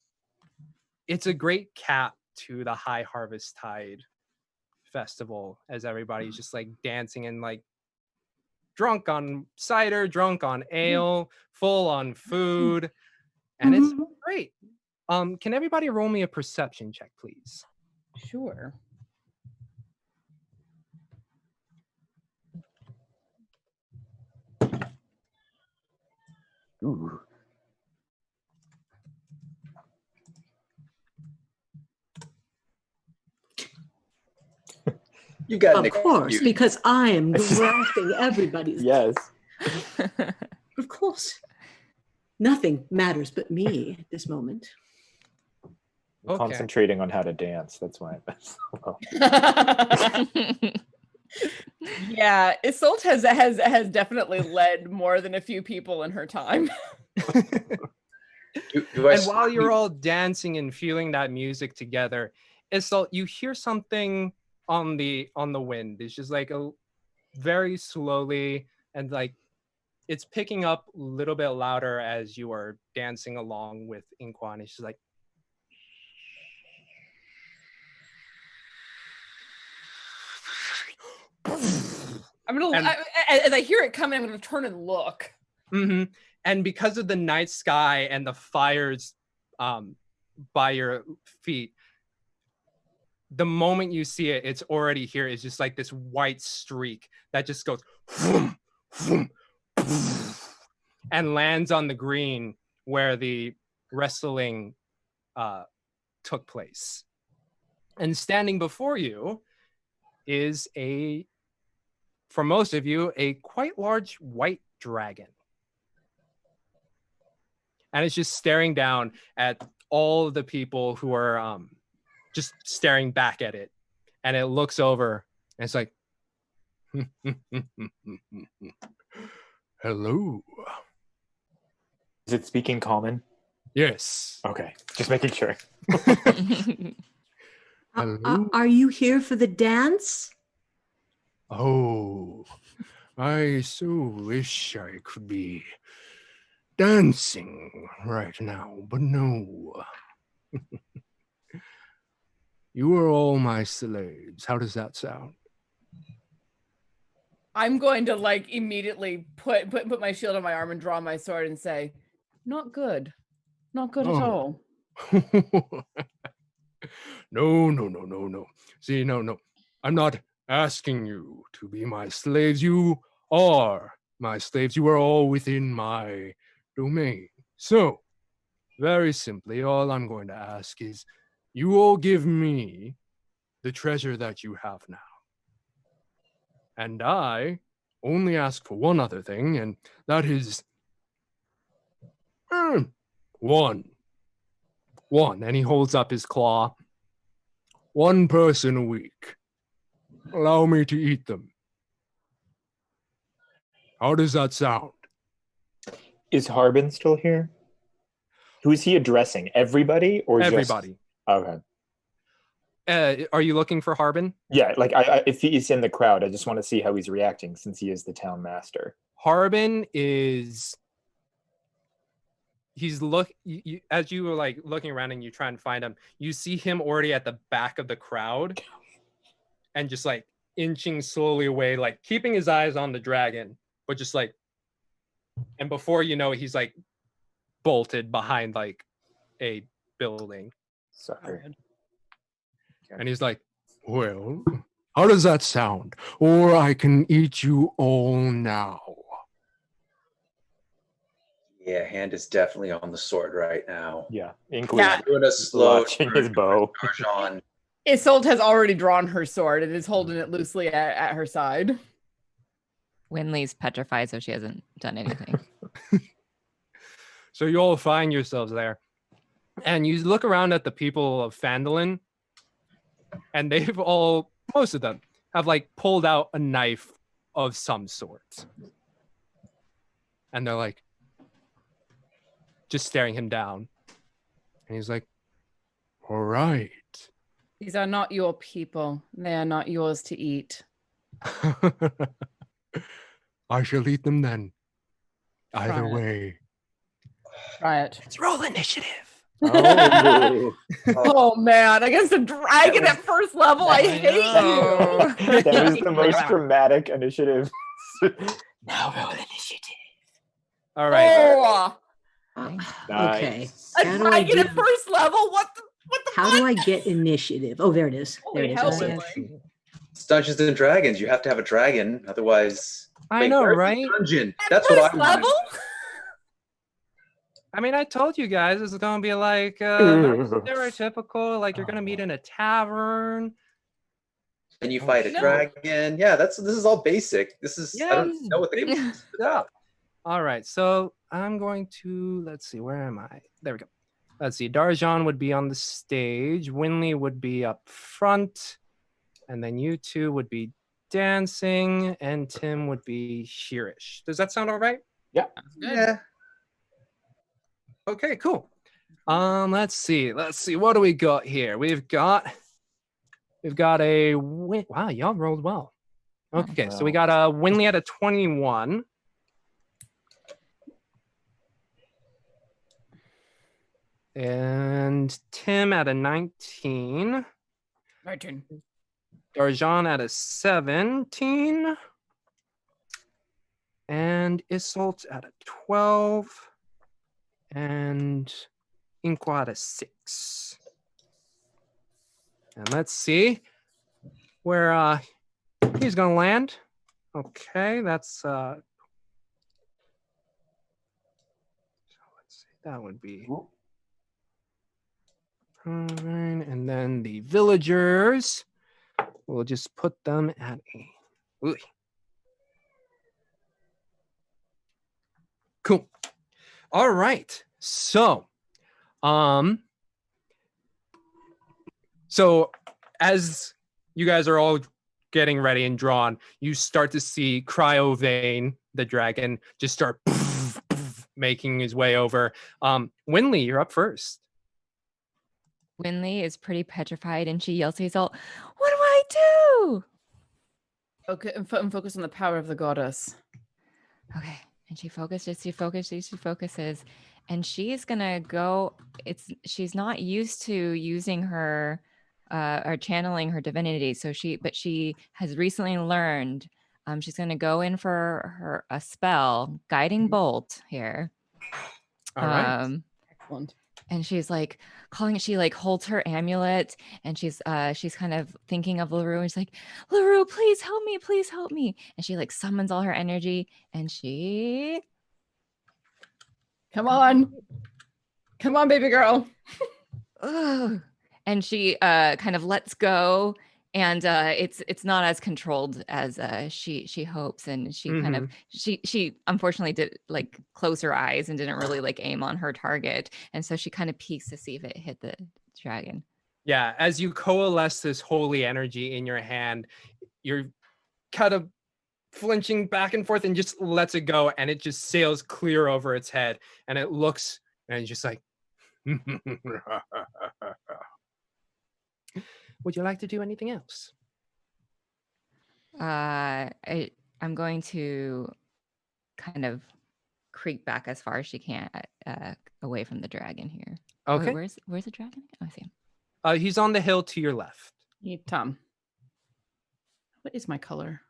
cap to the High Harvest Tide festival as everybody's just like dancing and like drunk on cider, drunk on ale, full on food. And it's great. Can everybody roll me a perception check, please? Sure. Ooh. You got Of course, because I am grasping everybody's. Yes. Of course. Nothing matters but me at this moment. I'm concentrating on how to dance. That's why. Yeah, Isolt has definitely led more than a few people in her time. And while you're all dancing and feeling that music together, Isolt, you hear something on the wind. It's just like a very slowly, and like it's picking up a little bit louder as you are dancing along with Inquan. It's just like, as I hear it coming, I'm gonna turn and look. mm-hmm. And because of the night sky and the fires by your feet, the moment you see it, it's already here. It's just like this white streak that just goes vroom, vroom, vroom, and lands on the green where the wrestling took place. And standing before you is for most of you, a quite large white dragon. and it's just staring down at all of the people who are just staring back at it. And it looks over and it's like, hello. Is it speaking common? Yes. Okay, just making sure. Hello? Are you here for the dance? Oh, I so wish I could be dancing right now, but no. You are all my slaves. How does that sound? I'm going to like immediately put my shield on my arm and draw my sword and say, not good. Not good at all. No. See, no. I'm not asking you to be my slaves. You are my slaves. You are all within my domain. So, very simply, all I'm going to ask is you all give me the treasure that you have now. And I only ask for one other thing, and that is one. And he holds up his claw. 1 person a week. Allow me to eat them. How does that sound? Is Harbin still here? Who is he addressing? Everybody or Everybody. Just... Okay. Are you looking for Harbin? Yeah, like if he's in the crowd, I just want to see how he's reacting since he is the town master. Harbin is... as you were like looking around and you try and find him, you see him already at the back of the crowd and just like inching slowly away, like keeping his eyes on the dragon, but just like, and before you know it, he's like bolted behind like a building. Sucker. And he's like, well, how does that sound? Or I can eat you all now. Yeah, hand is definitely on the sword right now. Yeah, doing a slow watching his bow. Argent. Isolde has already drawn her sword and is holding it loosely at her side. Winley's petrified, so she hasn't done anything. So you all find yourselves there. And you look around at the people of Phandalin, and they've all, most of them, have like pulled out a knife of some sort. And they're like, just staring him down. And he's like, all right. These are not your people. They are not yours to eat. I shall eat them then. Either Try it. way. Try it. Let's roll initiative. Oh man, against a dragon at first level, I hate you. That was the most dramatic initiative. Now roll initiative. All right. Oh, Okay. a How do I dragon do- at first level? What the How do I get initiative? Oh, there it is. There Holy it is. hell, I see it. Winley. It's Dungeons and Dragons. You have to have a dragon, otherwise. I know, where's the right? Dungeon. At That's what first I level? want. I mean, I told you guys it's going to be like stereotypical, like you're going to meet in a tavern. And you fight a No. dragon. Yeah, this is all basic. This is I don't know what the game is about. All right, so I'm going to, let's see, where am I? There we go. Let's see, Darjan would be on the stage, Winley would be up front, and then you two would be dancing, and Tim would be hereish. Does that sound all right? Yeah. Yeah. Okay, cool. Let's see. What do we got here? We've got a wow, y'all rolled well. Okay, so we got a Winley at a 21. And Tim at a 19. My turn. Darjan at a 17. And Isolt at a 12. And Inqua at a 6. And let's see where he's gonna land. Okay, that's so let's see, that would be and then the villagers, we'll just put them at a cool. All right, So, so as you guys are all getting ready and drawn, you start to see Cryovane, the dragon, just start making his way over. Winley, you're up first. Winley is pretty petrified and she yells to Hazel, "What do I do?" Okay, and focus on the power of the goddess. Okay. And she focuses, and she's gonna go. She's not used to using her or channeling her divinity. But she has recently learned. She's gonna go in for a spell, guiding bolt here. All right. Excellent. And she's like calling it. She like holds her amulet, and she's kind of thinking of LaRue, and she's like, "LaRue, please help me!" And she like summons all her energy, and she Come on, baby girl. Ugh. And she kind of lets go, and it's not as controlled as she hopes, and she kind of she unfortunately did like close her eyes and didn't really like aim on her target, and so she kind of peeks to see if it hit the dragon. Yeah, as you coalesce this holy energy in your hand, you're kind of flinching back and forth and just lets it go, and it just sails clear over its head, and it looks and it's just like would you like to do anything else? I'm going to kind of creep back as far as she can away from the dragon here. Okay. Wait, where's the dragon? Oh, I see him. He's on the hill to your left. Tom. What is my color?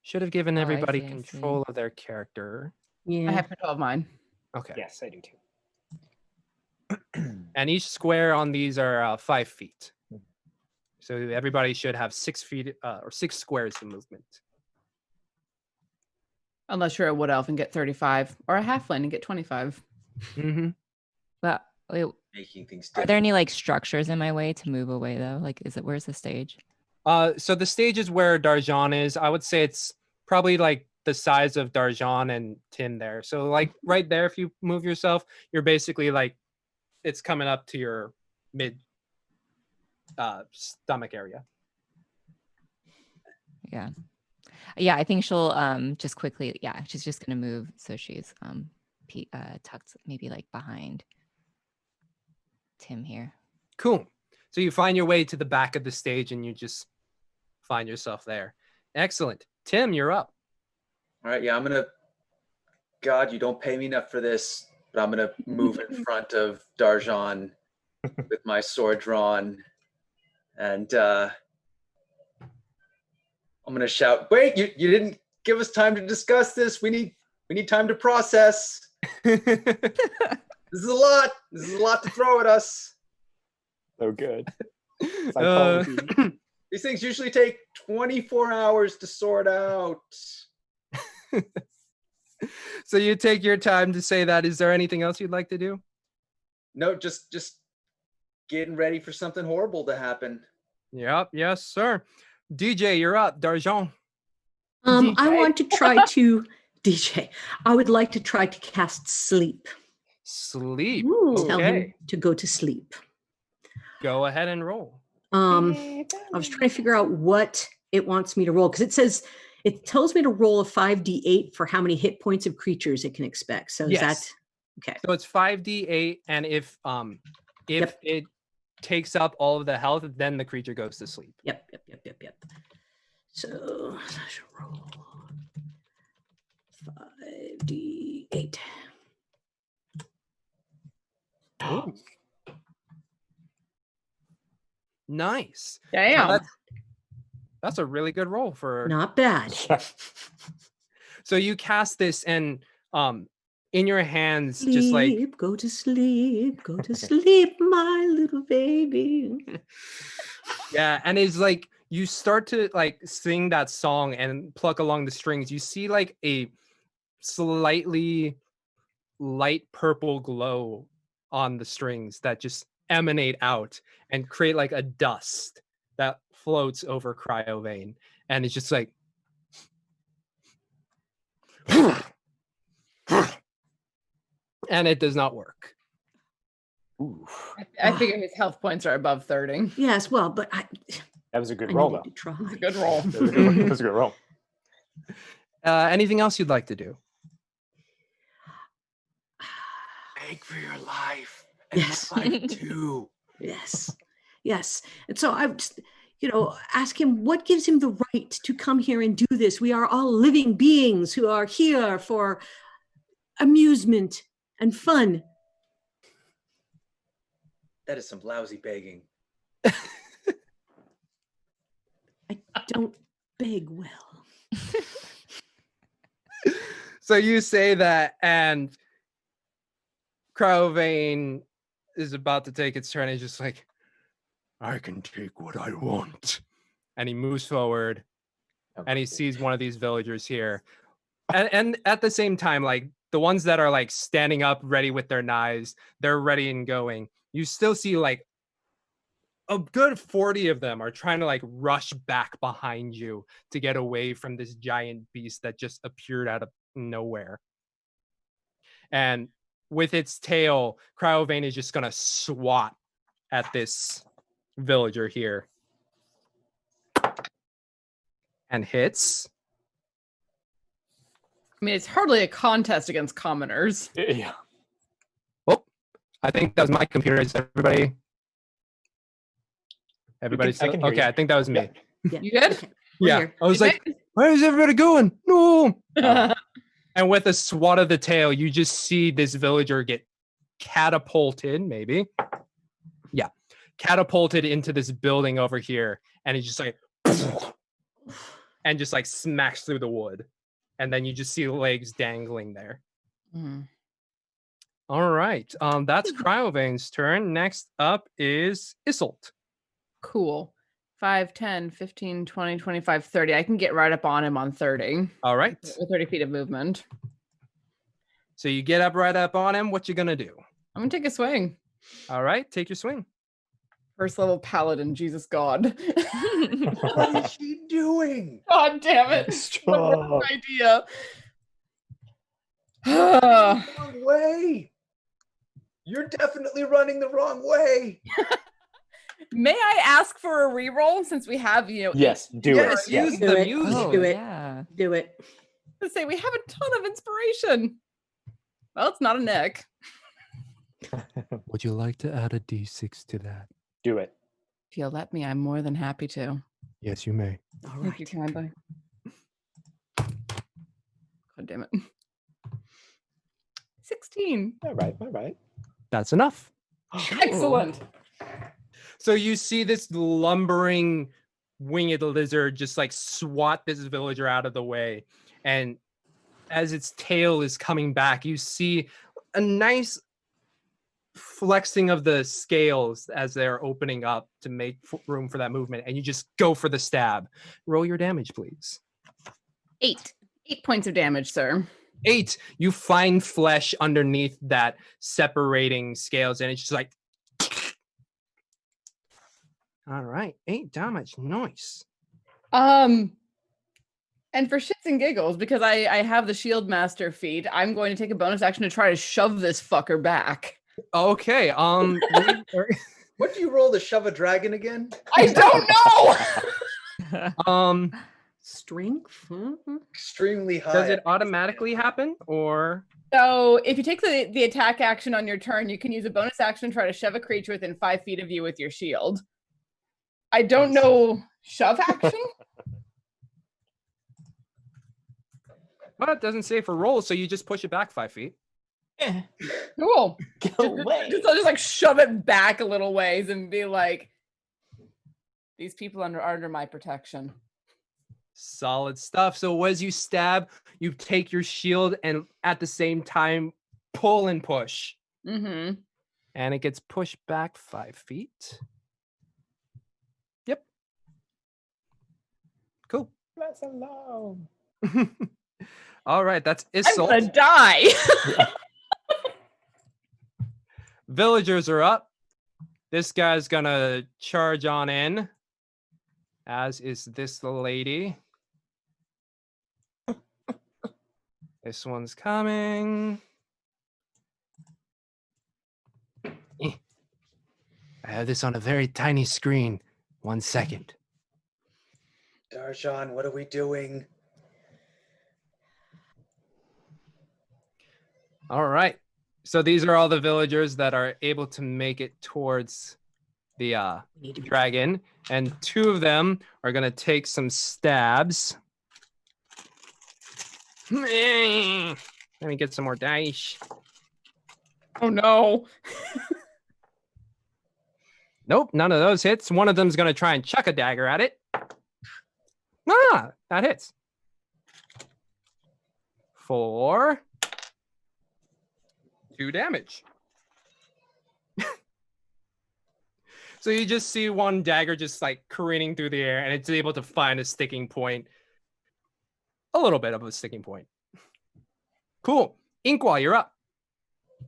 Should have given I everybody see, I see. control of their character. Yeah. I have control of mine. Okay. Yes, I do too. And each square on these are 5 feet. So everybody should have 6 feet or 6 squares of movement. Unless you're a wood elf and get 35, or a halfling and get 25. Mm-hmm. But wait, Making things are there any like structures in my way to move away though? Like, where's the stage? So the stage is where Darjan is. I would say it's probably like the size of Darjan and Tim there. So like right there, if you move yourself, you're basically like, it's coming up to your mid stomach area. Yeah. I think she'll just quickly. Yeah, she's just gonna move. So she's tucked maybe like behind Tim here. Cool. So you find your way to the back of the stage and you just find yourself there. Excellent. Tim, you're up. All right, yeah, God, you don't pay me enough for this, but I'm gonna move in front of Darjan with my sword drawn, and I'm gonna shout, "Wait, you didn't give us time to discuss this. We need time to process. This is a lot. This is a lot to throw at us." So good. Psychology. These things usually take 24 hours to sort out. So you take your time to say that. Is there anything else you'd like to do? No, just getting ready for something horrible to happen. Yep. Yes, sir. DJ, you're up. Darjan. I want to try to DJ. I would like to try to cast sleep. Sleep. Tell Okay. him to go to sleep. Go ahead and roll. I was trying to figure out what it wants me to roll because it tells me to roll a 5d8 for how many hit points of creatures it can expect. So is that okay? So it's 5d8, and if it takes up all of the health, then the creature goes to sleep. Yep. So I should roll 5d8. Ooh. Nice. Damn. So that's a really good roll for. Not bad. So you cast this, and in your hands, just like go to sleep, my little baby. yeah, and it's like you start to like sing that song and pluck along the strings. You see like a slightly light purple glow on the strings that just emanate out and create like a dust that floats over Cryovane, and it's just like and it does not work. Ooh, I figure his health points are above 30. Yes, well, but I that was a good I roll, needed though. to try. It's a good roll. That was a good, that was a good roll. Anything else you'd like to do? Beg for your life. And Yes. my life too. Yes. Yes. And so I just, ask him what gives him the right to come here and do this. We are all living beings who are here for amusement and fun. That is some lousy begging. I don't beg well. So you say that, and Crowvane is about to take its turn. He's just like, I can take what I want. And he moves forward, and he sees one of these villagers here. And at the same time, like the ones that are like standing up ready with their knives, they're ready and going. You still see like a good 40 of them are trying to like rush back behind you to get away from this giant beast that just appeared out of nowhere. And with its tail, Cryovane is just gonna swat at this villager here. And hits. I mean, it's hardly a contest against commoners. Yeah. Oh, I think that was my computer. Is everybody? Everybody's I can hear okay. you. I think that was me. Yeah. You good? Okay, we're Yeah. here. I was like, where is everybody going? No. And with a swat of the tail, you just see this villager get catapulted, maybe. Yeah. Catapulted into this building over here. And he's just like, and just like smacks through the wood. And then you just see legs dangling there. Mhm. All right. That's Cryovane's turn. Next up is Isolt. Cool. 5, 10, 15, 20, 25, 30. I can get right up on him on 30. All right. With 30 feet of movement. So you get up right up on him. What you gonna do? I'm going to take a swing. All right. Take your swing. First level paladin, Jesus God. What is she doing? God damn it. Strong. What an idea. Wrong way. You're definitely running the wrong way. May I ask for a reroll since we have, Yes, do Yes, it. Yes. use Do them. it. Use Oh, them. do it. Yeah. Do it. to say we have a ton of inspiration. Well, it's not a neck. Would you like to add a D6 to that? Do it. If you'll let me, I'm more than happy to. Yes, you may. All Thank you right. kindly. God damn it. 16. All right. All right. That's enough. Excellent. So you see this lumbering winged lizard just like swat this villager out of the way. And as its tail is coming back, you see a nice flexing of the scales as they're opening up to make room for that movement. And you just go for the stab. Roll your damage, please. 8. 8 points of damage, sir. 8. You find flesh underneath that separating scales, and it's just like. All right, 8 damage. Nice. And for shits and giggles, because I have the shield master feat, I'm going to take a bonus action to try to shove this fucker back. Okay. What do you roll to shove a dragon again? I don't know. Strength? Extremely high. Does it automatically happen, or? So if you take the attack action on your turn, you can use a bonus action to try to shove a creature within 5 feet of you with your shield. I don't know shove action. Well, it doesn't say for roll, so you just push it back 5 feet. Cool. Go away. Just like shove it back a little ways and be like, these people are under my protection. Solid stuff. So as you stab, you take your shield and at the same time pull and push. Mm-hmm. And it gets pushed back 5 feet. Yep. Cool. That's alone. All right, that's I'm Isolt. gonna die. Villagers are up. This guy's gonna charge on in, as is this lady. This one's coming. I have this on a very tiny screen. 1 second. Darjan, what are we doing? All right. So these are all the villagers that are able to make it towards the dragon, and 2 of them are going to take some stabs. Let me get some more dice. Oh no. Nope, none of those hits. One of them's going to try and chuck a dagger at it. Ah, that hits. 4. 2 damage. So you just see one dagger just like careening through the air, and it's able to find a sticking point. A little bit of a sticking point. Cool. Inkwell, you're up.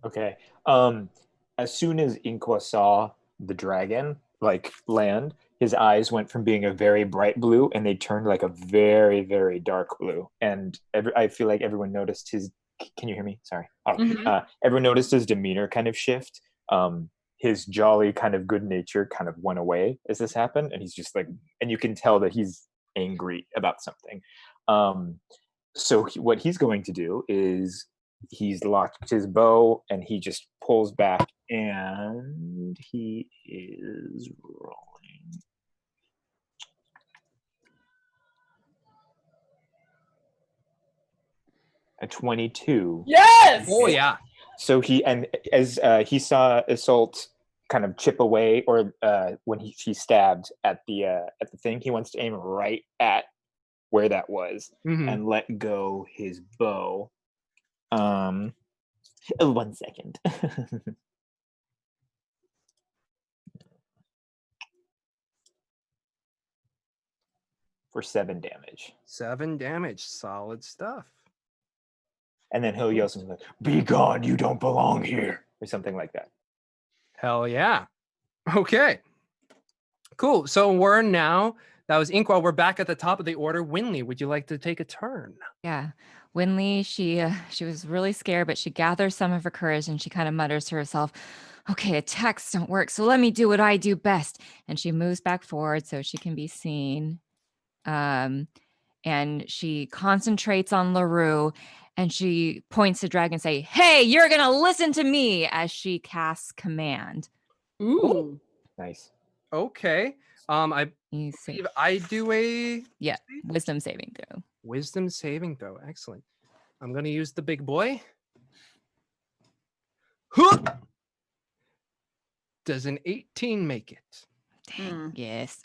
Okay. As soon as Inqua saw the dragon like land, his eyes went from being a very bright blue and they turned like a very, very dark blue. And I feel like everyone noticed his. Can you hear me? Sorry. Everyone noticed his demeanor kind of shift. His jolly kind of good nature kind of went away as this happened, and he's just like, and you can tell that he's angry about something. So what he's going to do is he's locked his bow and he just pulls back, and he is rolling. A 22. Yes. Oh yeah. So he he saw Isolt kind of chip away, or when she stabbed at the thing, he wants to aim right at where that was and let go his bow. 1 second. For 7 damage. 7 damage. Solid stuff. And then he'll yell something like, "Be gone, you don't belong here," or something like that. Hell yeah. Okay. Cool. So that was Inkwell. We're back at the top of the order. Winley, would you like to take a turn? Yeah. Winley, she was really scared, but she gathers some of her courage and she kind of mutters to herself, okay, attacks don't work, so let me do what I do best. And she moves back forward so she can be seen. And she concentrates on LaRue, and she points to Dragon and say, hey, you're going to listen to me, as she casts command. Ooh. Nice. Okay. I believe I do a wisdom saving throw. Wisdom saving throw. Excellent. I'm going to use the big boy. Huh! Does an 18 make it? Dang, yes.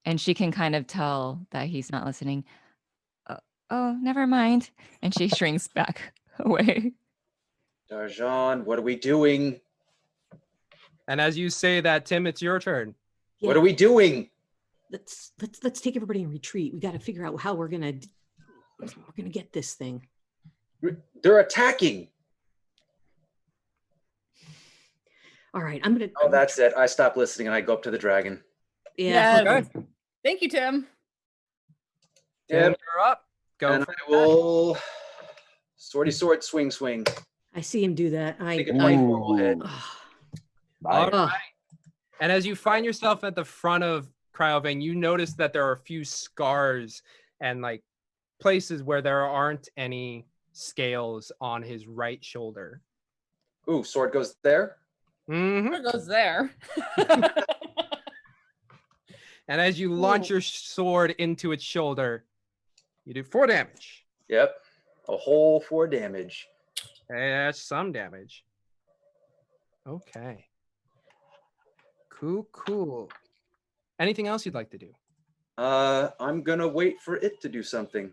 And she can kind of tell that he's not listening. Oh, never mind. And she shrinks back away. Darjan, what are we doing? And as you say that, Tim, it's your turn. Yeah. What are we doing? Let's take everybody in retreat. We got to figure out how we're gonna get this thing. They're attacking. All right, I'm gonna. Oh, that's it. I stop listening and I go up to the dragon. Yeah. Yes. Okay. Thank you, Tim. Tim, you're up. Go. And I will swordy sword swing. I see him do that. I think a 24 will hit. All right. And as you find yourself at the front of Cryovane, you notice that there are a few scars and like places where there aren't any scales on his right shoulder. Ooh, sword goes there. Sword goes there. And as you launch your sword into its shoulder, you do 4 damage. Yep, a whole 4 damage. Hey, that's some damage. Okay. Cool. Anything else you'd like to do? I'm gonna wait for it to do something.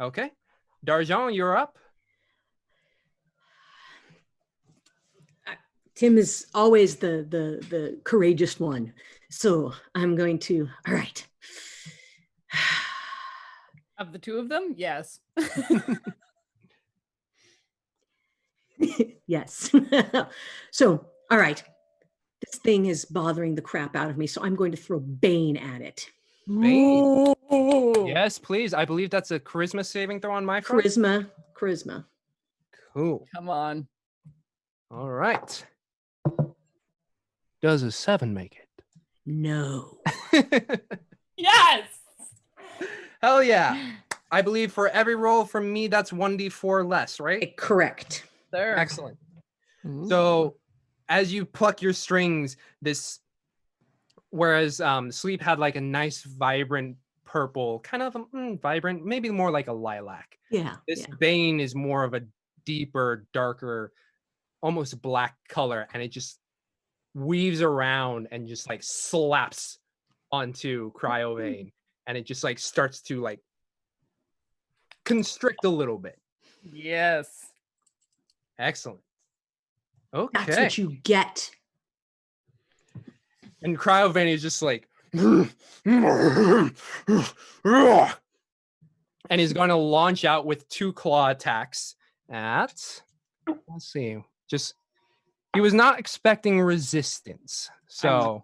Okay. Darjan, you're up. Tim is always the courageous one. So I'm going to, all right. Of the 2 of them? Yes. Yes. So, all right. This thing is bothering the crap out of me. So I'm going to throw Bane at it. Bane. Yes, please. I believe that's a charisma saving throw on my front. Charisma. Cool. Come on. All right. Does a 7 make No. it? Yes. Hell yeah. I believe for every roll from me, that's 1d4 less, right? Correct. Sir. Excellent. Ooh. So as you pluck your strings, whereas Sleep had like a nice vibrant purple, kind of vibrant, maybe more like a lilac. Yeah. This Bane is more of a deeper, darker, almost black color, and it just weaves around and just like slaps onto Cryovane, and it just like starts to like constrict a little bit. Yes. Excellent. Okay. That's what you get. And Cryovane is just like, and he's going to launch out with 2 claw attacks at, let's see, he was not expecting resistance. So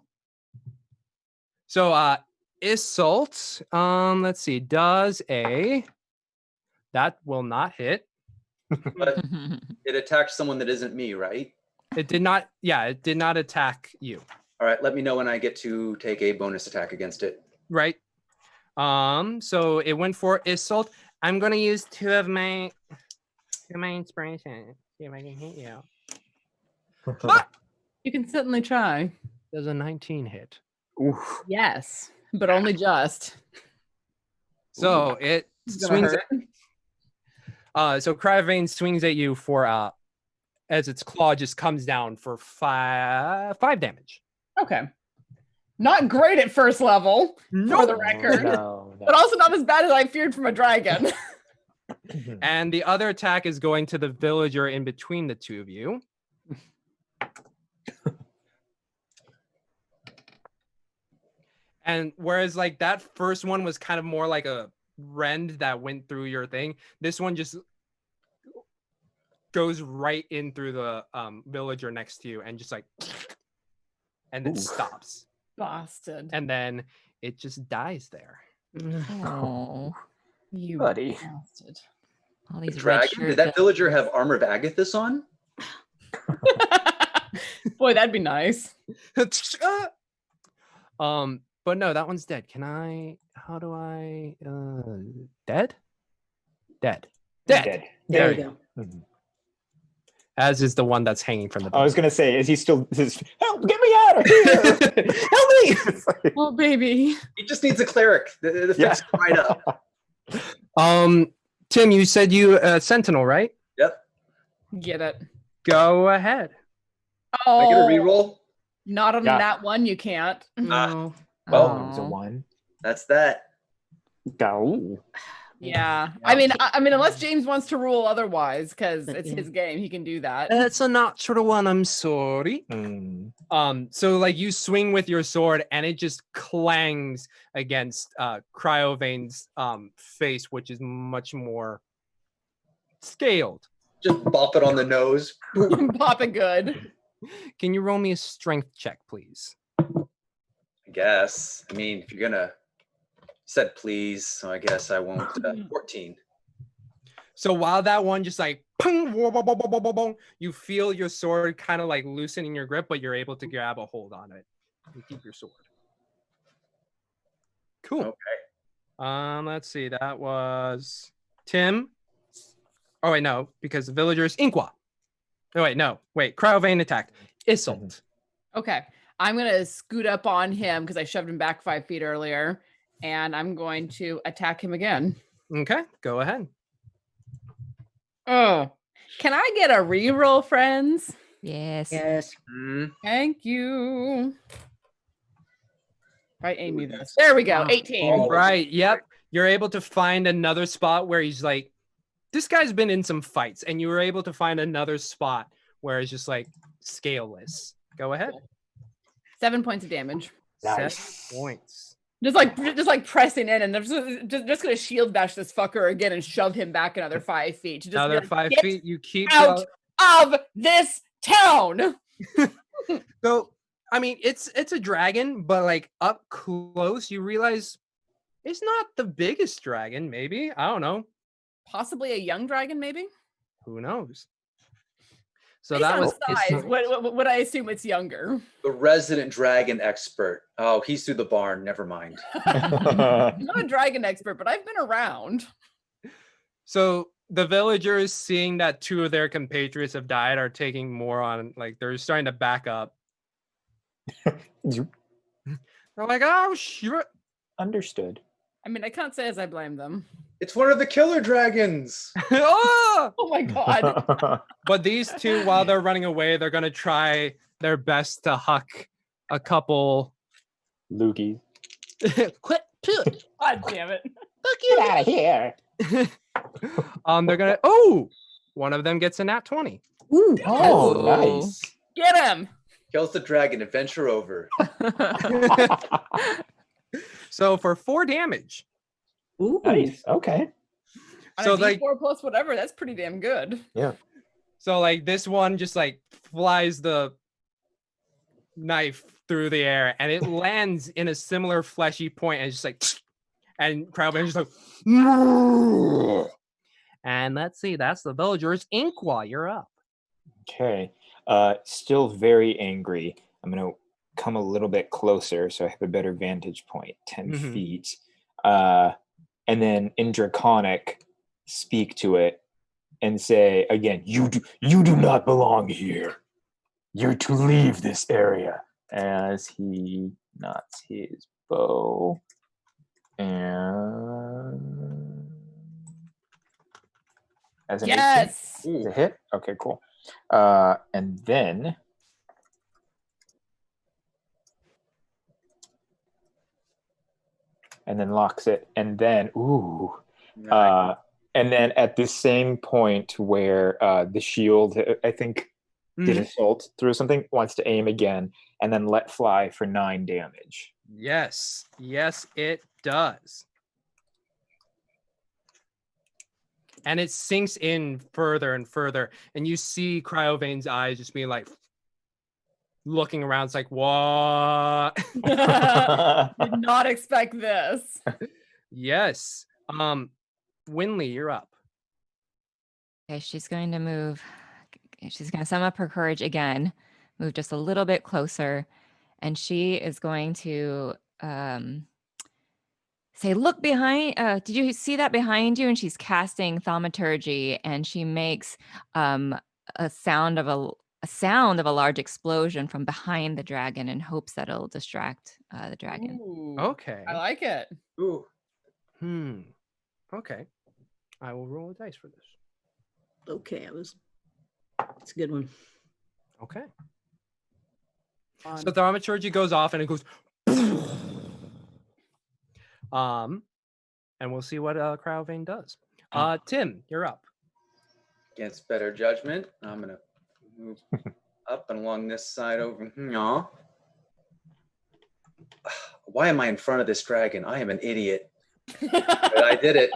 Assault, let's see, that will not hit. But it attacked someone that isn't me, right? It did not attack you. All right, let me know when I get to take a bonus attack against it. Right. So it went for Assault. I'm gonna use 2 of my inspiration. See if I can hit you. You can certainly try. There's a 19 hit. Oof. Yes, but only just. So it It's gonna swings. hurt. So Cryovane swings at you for as its claw just comes down for 5 damage. Okay. Not great at first level, for the Nope. record, No, but also not as bad as I feared from a dragon. And the other attack is going to the villager in between the two of you. And whereas like that first one was kind of more like a rend that went through your thing, this one just goes right in through the villager next to you and just like, and then stops. Bastard. And then it just dies there. Oh, You buddy. bastard. all these red Dragon? shirts. Did that villager have armor of Agathis on? Boy, that'd be nice. But no, that one's dead. How do I dead? Dead. Dead. There There you go. Mhm. As is the one that's hanging from the I was gonna say, is he still? Help! Get me out of here! Help me! Oh, baby. He just needs a cleric. The fix right up. Tim, you said you Sentinel, right? Yep. Get it. Go ahead. Oh, Can I get a reroll? not on Yeah. that one. You can't. No. Well, It's a 1. That's that. Go. Yeah. I mean, unless James wants to rule otherwise, because it's Yeah. his game, he can do that. That's a natural one. I'm sorry. Mm. So like you swing with your sword and it just clangs against Cryovane's face, which is much more scaled. Just bop it on the nose. Pop it good. Can you roll me a strength check, please? I guess. I mean, if you're gonna said please, so I guess I won't. 14. So while that one just like pung, whoa, whoa, whoa, whoa, whoa, whoa, you feel your sword kind of like loosening your grip, but you're able to grab a hold on it and keep your sword. Cool. Okay. Let's see. That was Tim. Oh wait, no, because the villagers Inqua. Oh wait, no, wait. Cryovane attacked. Assault. Okay. I'm going to scoot up on him because I shoved him back 5 feet earlier. And I'm going to attack him again. Okay, go ahead. Oh, can I get a reroll, friends? Yes. Yes. Mm, Thank you. Right, Amy, this. There we go. 18. Right. Yep. You're able to find another spot where he's like, this guy's been in some fights, and you were able to find another spot where it's just like scaleless. Go ahead. 7 points of damage. Nice. 7 points. Just like pressing in, and I'm just gonna shield bash this fucker again and shove him back another 5 feet. To just be Another like, 5 "Get feet. You keep out of this town. So I mean, it's a dragon, but like up close, you realize It's not the biggest dragon, maybe. I don't know. Possibly a young dragon, maybe. Who knows? So Based that on was size. Would I assume it's younger? The resident dragon expert. Oh, he's through the barn. Never mind. I'm not a dragon expert, but I've been around. So the villagers, seeing that 2 of their compatriots have died, are taking more on, like, they're starting to back up. They're like, oh, sure. Understood. I mean, I can't say as I blame them. It's one of the killer dragons. Oh! Oh my god. But these 2, while they're running away, they're going to try their best to huck a couple. Loogie. Quit. God damn it. Get out of here. They're going to. Oh! One of them gets a nat 20. Ooh. Oh, nice. Get him. Kills the dragon. Adventure over. So for 4 damage. Ooh. Nice. Okay. On So, a like- D4 plus whatever, that's pretty damn good. Yeah. So like this one just like flies the knife through the air and it lands in a similar fleshy point and just like, and Crowdman's just like, no. And let's see, that's the villagers. Inqua, you're up. Okay. Still very angry. I'm gonna come a little bit closer so I have a better vantage point. 10 Mhm. feet. And then in Draconic, speak to it and say again, you do not belong here. You're to leave this area. As he knots his bow. And as an 18. Yes. Is a hit? Okay, cool. And then locks it, and then and then at the same point where the shield, I think, did assault through something, wants to aim again, and then let fly for 9 damage. Yes, it does. And it sinks in further and further, and you see Cryovane's eyes just being like looking around. It's like, what? Did not expect this. Yes. Winley, you're up. Okay, she's going to move. She's going to sum up her courage again, move just a little bit closer, and she is going to say, look behind. Did you see that behind you? And she's casting thaumaturgy, and she makes a sound of a large explosion from behind the dragon in hopes that it'll distract the dragon. Ooh, Okay. I like it. Ooh. Okay. I will roll a dice for this. Okay, it's a good one. Okay. So thaumaturgy goes off and it goes and we'll see what Crowvane does. Tim, you're up. Against better judgment, I'm gonna move up and along this side over here. Why am I in front of this dragon? I am an idiot. But I did it.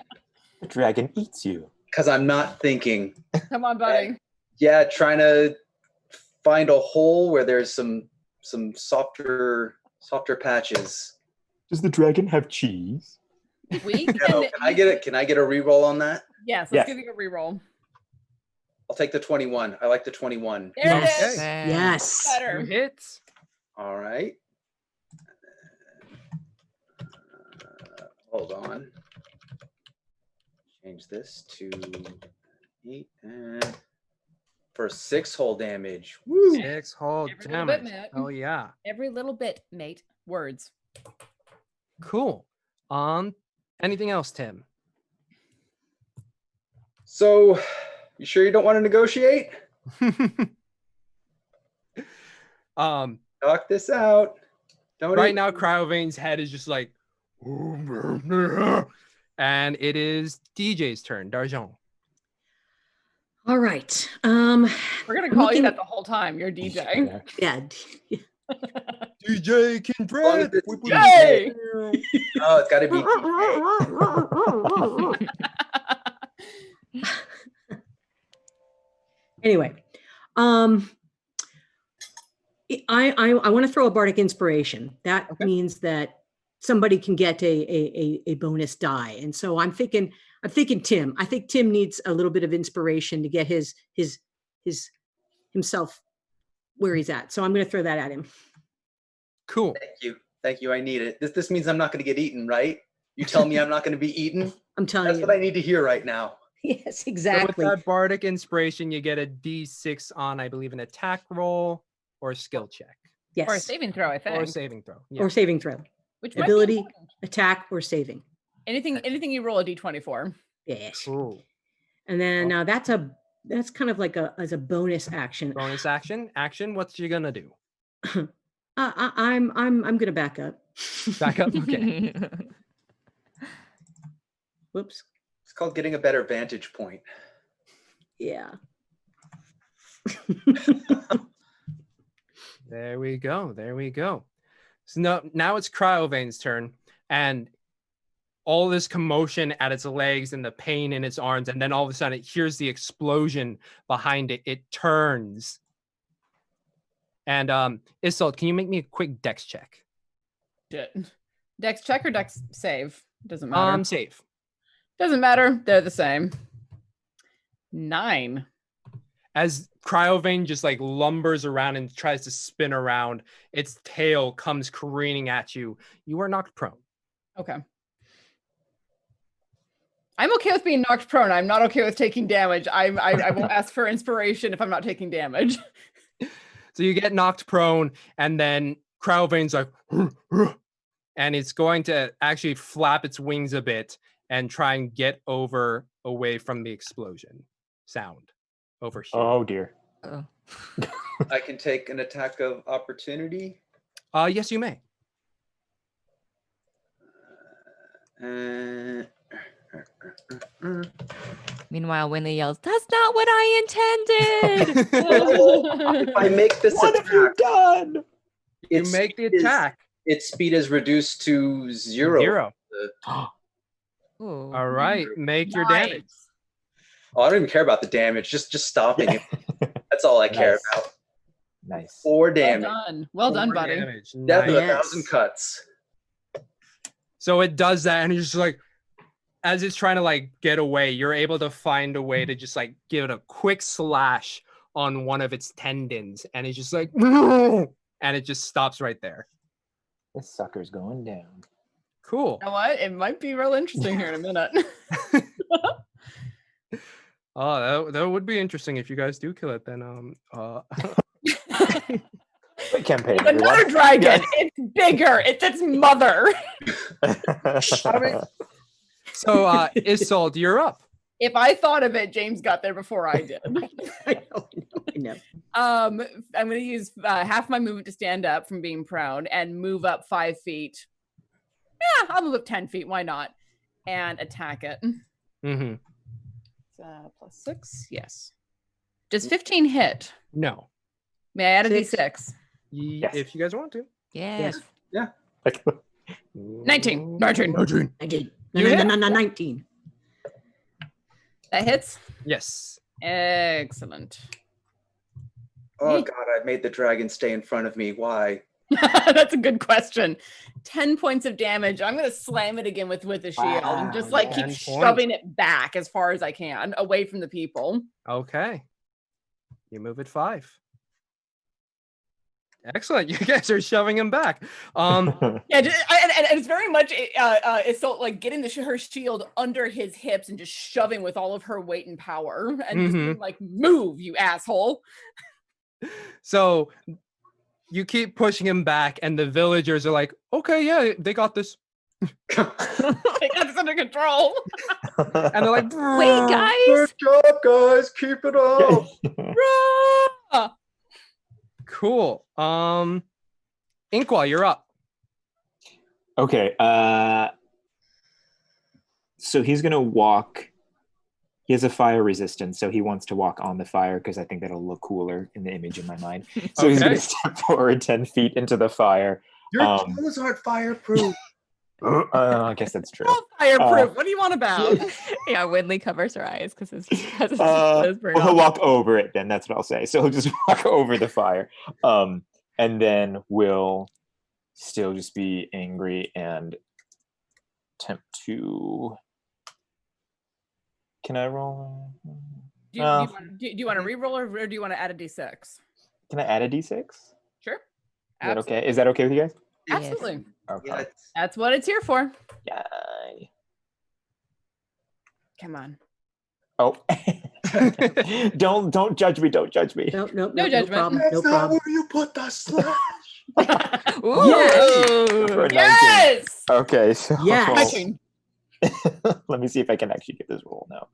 The dragon eats you. Because I'm not thinking. Come on, buddy. Yeah, trying to find a hole where there's some softer patches. Does the dragon have cheese? We No, can I get it? Can I get a reroll on that? Yes, let's give you a reroll. I'll take the 21. I like the 21. There it is. Okay. Yes. Better. Two hits. All right. Hold on. Change this to 8 and for 6 whole damage. Woo! 6 whole Every little bit, damage. Matt. Oh yeah. Every little bit, mate. Words. Cool. Anything else, Tim? So, you sure you don't want to negotiate? Talk this out. Don't Right now, Cryovane's head is just like, and it is DJ's turn. D'Argent. All right. We're gonna call you looking- that the whole time. You're DJ. Yeah. DJ Kindred. Yay! Oh, it's got to be DJ. Anyway, I want to throw a bardic inspiration. That means that somebody can get a bonus die. And so I'm thinking Tim. I think Tim needs a little bit of inspiration to get his himself where he's at. So I'm going to throw that at him. Cool. Thank you. I need it. This means I'm not going to get eaten, right? You tell me I'm not going to be eaten. I'm telling That's you. what I need to hear right now. Yes, exactly. So with that bardic inspiration, you get a D6 on, I believe, an attack roll or a skill check. Yes. Or a saving throw, I think. Or a saving throw. Yeah. Or saving throw. Which might be Ability, important. attack, or saving. Anything you roll a D20 for. Yes. Cool. And then that's kind of like as a bonus action. Bonus action. Action. What you gonna do? I'm gonna back up. Back up. Okay. Whoops. It's called getting a better vantage point. Yeah. There we go. There we go. So now it's Cryovane's turn, and all this commotion at its legs and the pain in its arms, and then all of a sudden it hears the explosion behind it. It turns. And Isolde, can you make me a quick dex check? Shit. Dex check or dex save? Doesn't matter. Save. Doesn't matter. They're the same. 9. As Cryovane just like lumbers around and tries to spin around, its tail comes careening at you. You are knocked prone. Okay. I'm okay with being knocked prone. I'm not okay with taking damage. I won't ask for inspiration if I'm not taking damage. So you get knocked prone, and then Cryovane's like, and it's going to actually flap its wings a bit and try and get away from the explosion sound over here. Oh dear. Oh. I can take an attack of opportunity. Yes, you may. Meanwhile, Winley yells, "That's not what I intended!" If I make this What attack, have you done? You make the attack. Its speed is reduced to 0. 0. Ooh. All right, make your damage. Oh, I don't even care about the damage. Just stopping it. That's all I care Nice. about. Nice. 4 Well damage. done. Well done, 4 buddy. damage. Death of Nice. 1,000 cuts. So it does that, and it's just like, as it's trying to like get away, you're able to find a way to just like give it a quick slash on one of its tendons, and it's just like, and it just stops right there. This sucker's going down. Cool. You know what? It might be real interesting here in a minute. Oh, that would be interesting if you guys do kill it. Then Great campaign, It's another everyone. dragon. It's bigger. It's its mother. so Isolde, you're up. If I thought of it, James got there before I did. I know. I'm going to use half my movement to stand up from being prone and move up 5 feet. Yeah, I'll move up 10 feet. Why not? And attack it. Mm-hmm. Plus 6. Yes. Does 15 hit? No. May I add a 6. D6? Yes. If you guys want to. Yes. Like, 19. 19. I did. You hit? 19. That hits? Yes. Excellent. Oh God, I made the dragon stay in front of me. Why? That's a good question. 10 points of damage. I'm going to slam it again with the shield and just like keep 10 points. shoving it back as far as I can away from the people. Okay. You move it 5. Excellent. You guys are shoving him back. Yeah, and it's very much it's so like getting her shield under his hips and just shoving with all of her weight and power and just being like, move, you asshole. So you keep pushing him back, and the villagers are like, okay, yeah, they got this. They got this under control. And they're like, Wait, guys. Good job, guys. Keep it up. Rah! cool. Inkwell, you're up. okay. So he's gonna walk. He has a fire resistance, so he wants to walk on the fire because I think that'll look cooler in the image in my mind. So he's Okay. gonna step forward 10 feet into the fire. Your clothes aren't fireproof. I guess that's true. Oh, fireproof. What do you want about? Yeah, Winley covers her eyes because his clothes burn Well, he'll off. walk over it then. That's what I'll say. So he'll just walk over the fire, and then we'll still just be angry and attempt to. Can I roll? Do you want to re-roll or do you want to add a d6? Can I add a d6? Sure. Is that okay? Is that okay with you guys? Absolutely. Okay. Yeah, That's what it's here for. Yay. Come on. Oh. don't judge me. Don't judge me. No No judgment. problem. That's No not problem. where you put the slash. Ooh. For 19. Yes. Okay, so Yes. let me see if I can actually get this roll now.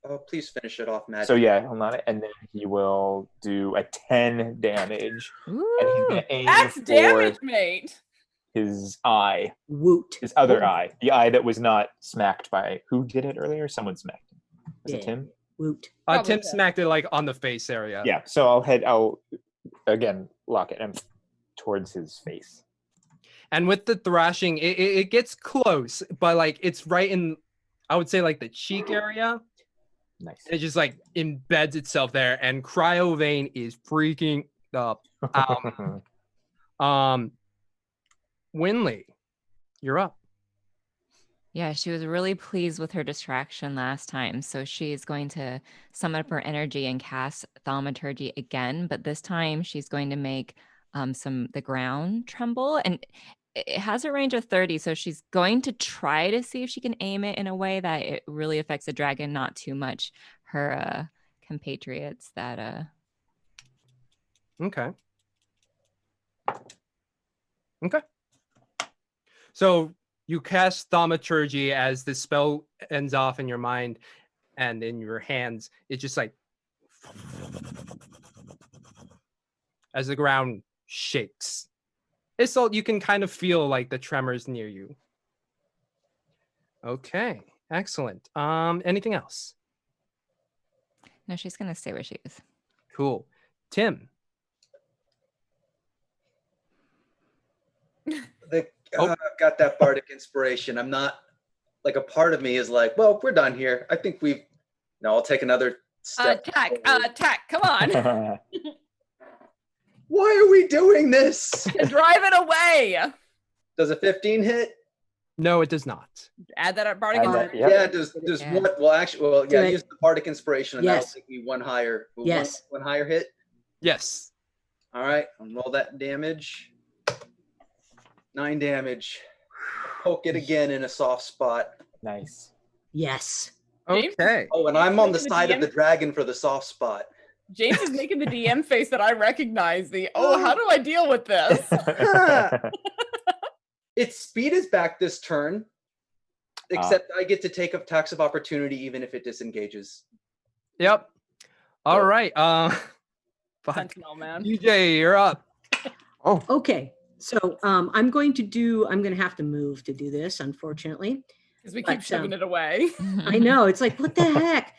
Oh, please finish it off, Matt. So yeah, hold on, and then he will do a 10 damage, and he's gonna aim That's for damage, mate. his eye, Woot. his other eye, the eye that was not smacked by who did it earlier? Someone smacked him. Was it Yeah. Tim? Woot. Probably Tim so. smacked it like on the face area. Yeah. So I'll again lock it towards his face. And with the thrashing, it gets close, but like it's right in, I would say like the cheek area. Nice. It just like embeds itself there, and Cryo Vein is freaking up. Winley, you're up. Yeah, she was really pleased with her distraction last time. So she's going to sum up her energy and cast thaumaturgy again, but this time she's going to make the ground tremble, and it has a range of 30. So she's going to try to see if she can aim it in a way that it really affects the dragon, not too much her compatriots that Okay. So you cast thaumaturgy as the spell ends off in your mind and in your hands. It's just like as the ground shakes. It's all you can kind of feel like the tremors near you. Okay, excellent. Anything else? no, she's going to stay where she is. Cool. Tim. I've got that bardic inspiration. I'm not like, a part of me is like, well, we're done here. I think no, I'll take another step. Attack, come on. Why are we doing this? Drive it away. Does a 15 hit? No, it does not. Add that bardic Add that, inspiration. yep. Yeah, does Yeah. one, well, actually, Do it. use the bardic inspiration and Yes. that'll take me one higher. Yes. One higher hit. Yes. All right, I'll roll that damage. 9 damage. Poke it again in a soft spot. Nice. Yes. James? Okay. Oh, and I'm on the Making the side of DM? the dragon for the soft spot. James is making the DM face that I recognize. How do I deal with this? Its speed is back this turn, except I get to take attacks of opportunity even if it disengages. Yep. All So- right. Fuck. Sentinel, man. DJ, you're up. Oh, Okay. So I'm going to have to move to do this, unfortunately. Because we keep But, shoving it away. I know. It's like, what the heck?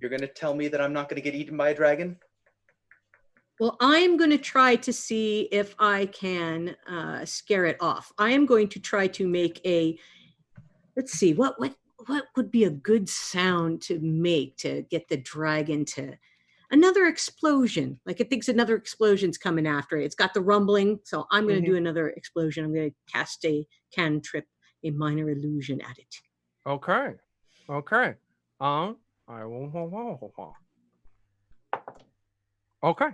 You're going to tell me that I'm not going to get eaten by a dragon? Well, I'm going to try to see if I can scare it off. I am going to try to make let's see, what would be a good sound to make to get the dragon to another explosion. Like it thinks another explosion's coming after it. It's got the rumbling. So I'm going to do another explosion. I'm going to cast a cantrip, a minor illusion at it. Okay. I will. Okay.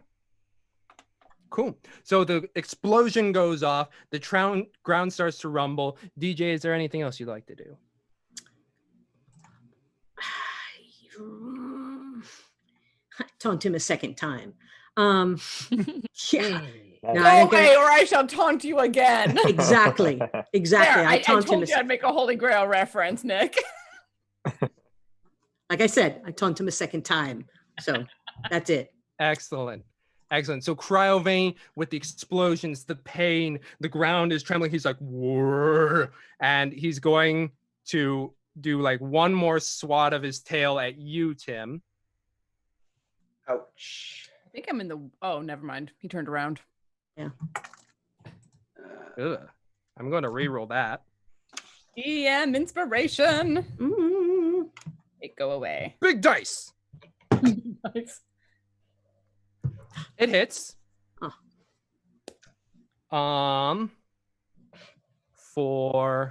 Cool. So the explosion goes off. The ground starts to rumble. DJ, is there anything else you'd like to do? Taunt him a second time. Yeah. No, Go I ain't gonna- away, or I shall taunt you again. Exactly. There, I taunt him. told you I'd make a Holy Grail reference, Nick. Like I said, I taunt him a second time. So that's it. Excellent. So Cryovein with the explosions, the pain, the ground is trembling. He's like, "Whoa," and he's going to do like one more swat of his tail at you, Tim. Ouch. I think I'm in the. Oh, never mind. He turned around. Ugh. I'm going to reroll that. DM inspiration. Mm. It go away. Big dice. Nice. It hits. Oh. For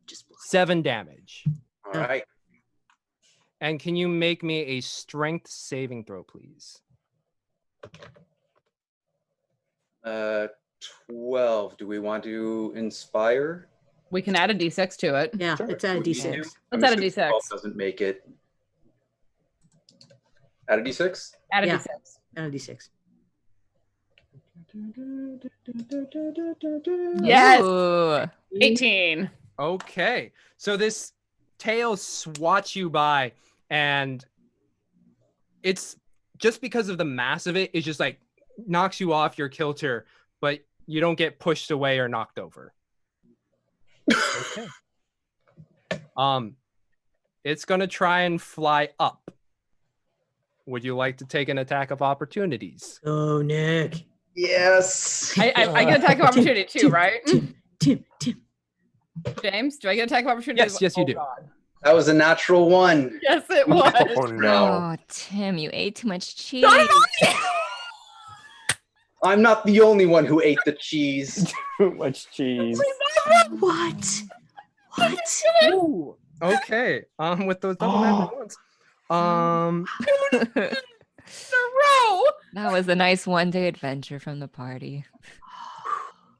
Just 7 damage. All right. And can you make me a strength saving throw, please? 12. Do we want to inspire? We can add a d6 to it. Yeah, Sure. it's at a We D6. do. Let's I'm add a assuming 12 d6. doesn't make it. Add a d6? Add a Yeah. d6. At a D6. Yes. Ooh. 18. Okay. So this tail swats you by, and it's just because of the mass of it, it just like knocks you off your kilter, but you don't get pushed away or knocked over. Okay. It's gonna try and fly up. Would you like to take an attack of opportunities? Oh, Nick. Yes. I get attack of opportunity too, Tim, right? Tim. James, do I get attack of opportunity? Yes, you do. God. That was a natural one. Yes, it was. Oh no. Oh, Tim, you ate too much cheese. I'm not the only one who ate the cheese. Too much cheese. What? What? Ooh, okay. With those double natural ones. That was a nice one-day adventure from the party.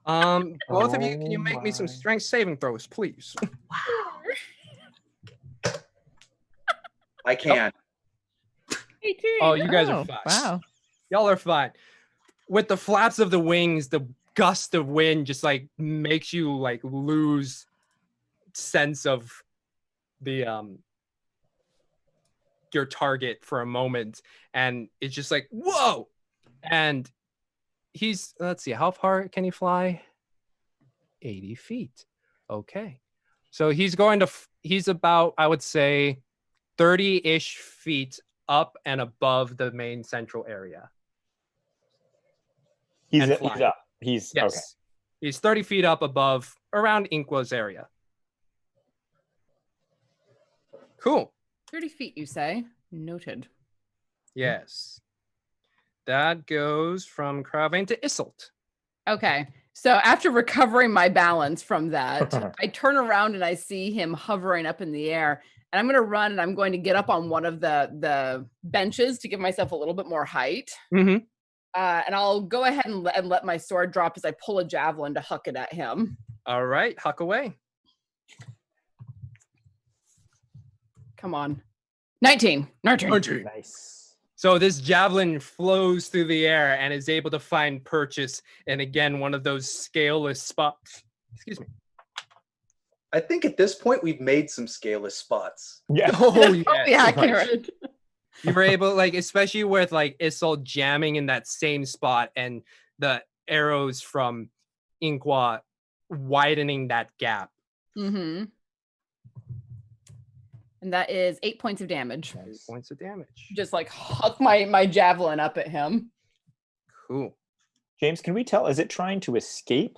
Both of you, can you Oh make me some my. strength saving throws, please? I can. 18. Oh, you guys are Oh, fine. wow. Y'all are fine. With the flaps of the wings, the gust of wind just like makes you like lose sense of the your target for a moment, and it's just like whoa. And he's, let's see, how far can he fly? 80 feet. Okay, so he's going to he's about, I would say, 30-ish feet up and above the main central area. He's And he's flying. up. He's Yes. okay. He's 30 feet up above, around Inqua's area. Cool. 30 feet, you say? Noted. Yes. That goes from Cravain to Isolt. Okay. So after recovering my balance from that, I turn around and I see him hovering up in the air. And I'm going to run and I'm going to get up on one of the benches to give myself a little bit more height. Mm-hmm. And I'll go ahead and let my sword drop as I pull a javelin to huck it at him. All right, huck away. Come on. 19. Nurturing. Nice. So this javelin flows through the air and is able to find purchase in, again, one of those scaleless spots. Excuse me. I think at this point we've made some scaleless spots. Yeah. Oh, That's probably accurate. You were able, like, especially with like Isolt jamming in that same spot and the arrows from Inqua widening that gap. Mm-hmm. And that is 8 points of damage. 8 points of damage. Just like huck my javelin up at him. Cool. James, can we tell? Is it trying to escape,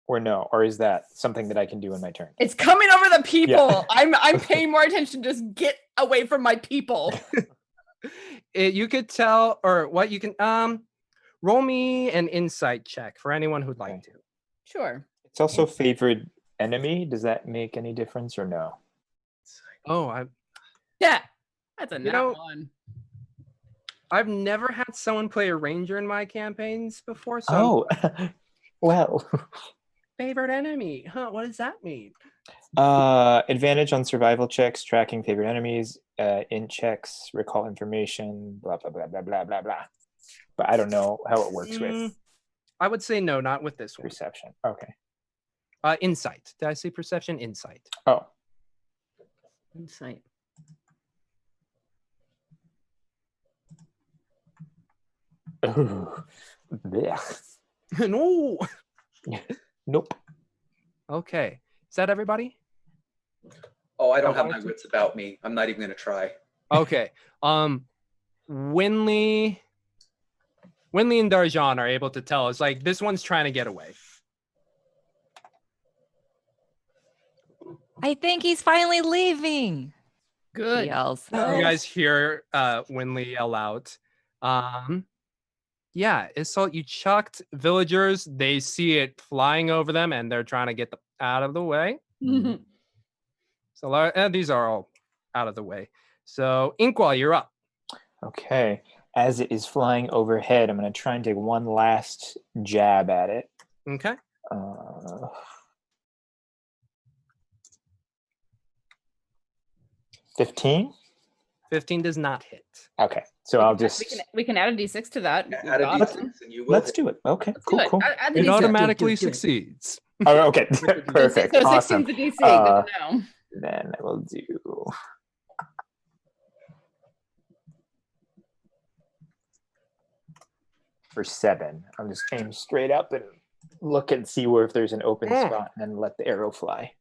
or no? Or is that something that I can do in my turn? It's coming over the people. Yeah. I'm paying more attention. Just get away from my people. You could tell, or what you can roll me an insight check for anyone who'd like to. Sure. It's also favored enemy. Does that make any difference or no? Oh, Yeah. That's a You nat know- one. I've never had someone play a ranger in my campaigns before. So Oh, well. favorite enemy, huh? What does that mean? Advantage on survival checks, tracking favorite enemies, int checks, recall information, blah blah blah blah blah blah blah. But I don't know how it works with I would say no, not with this one. perception. Okay. Insight. Did I say perception? Insight. Oh, Insight. Blech. No. Nope. Okay. Is that everybody? Oh, I don't I have my wanted to- wits about me. I'm not even going to try. Okay. Winley and Darjan are able to tell us, like, this one's trying to get away. I think he's finally leaving. He Good. yells. You guys hear Winley yell out. yeah, Issault, you chucked villagers. They see it flying over them, and they're trying to get out of the way. So these are all out of the way. So Inkwell, you're up. Okay. As it is flying overhead, I'm going to try and take one last jab at it. Okay. 15? 15 does not hit. Okay. So I'll just... We can add a d6 to that. Add a D6 and you will Let's hit. do it. Okay, Let's cool, do it. cool. Add the It D6. automatically do it. succeeds. Oh, okay. Perfect. So Awesome. 16's the DC. Good to know. Then I will do... For 7. I'm just aim straight up and look and see where if there's an open spot and then let the arrow fly.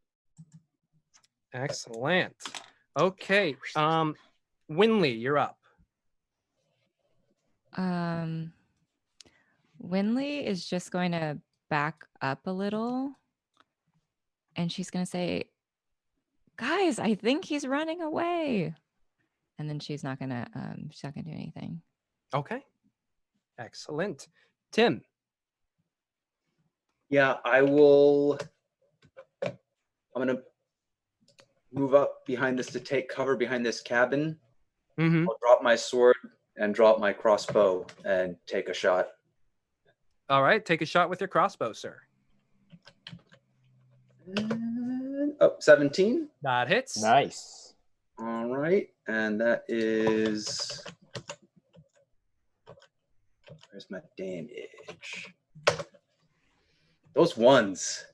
Excellent. Okay. Winley, you're up. Winley is just going to back up a little, and she's going to say, "Guys, I think he's running away." And then she's not going to do anything. Okay. Excellent. Tim. Yeah, I'm gonna move up behind this to take cover behind this cabin. Mm-hmm. I'll drop my sword and drop my crossbow and take a shot. All right. Take a shot with your crossbow, sir. And, 17. That hits. Nice. All right, and that is... Where's my damage? Those ones.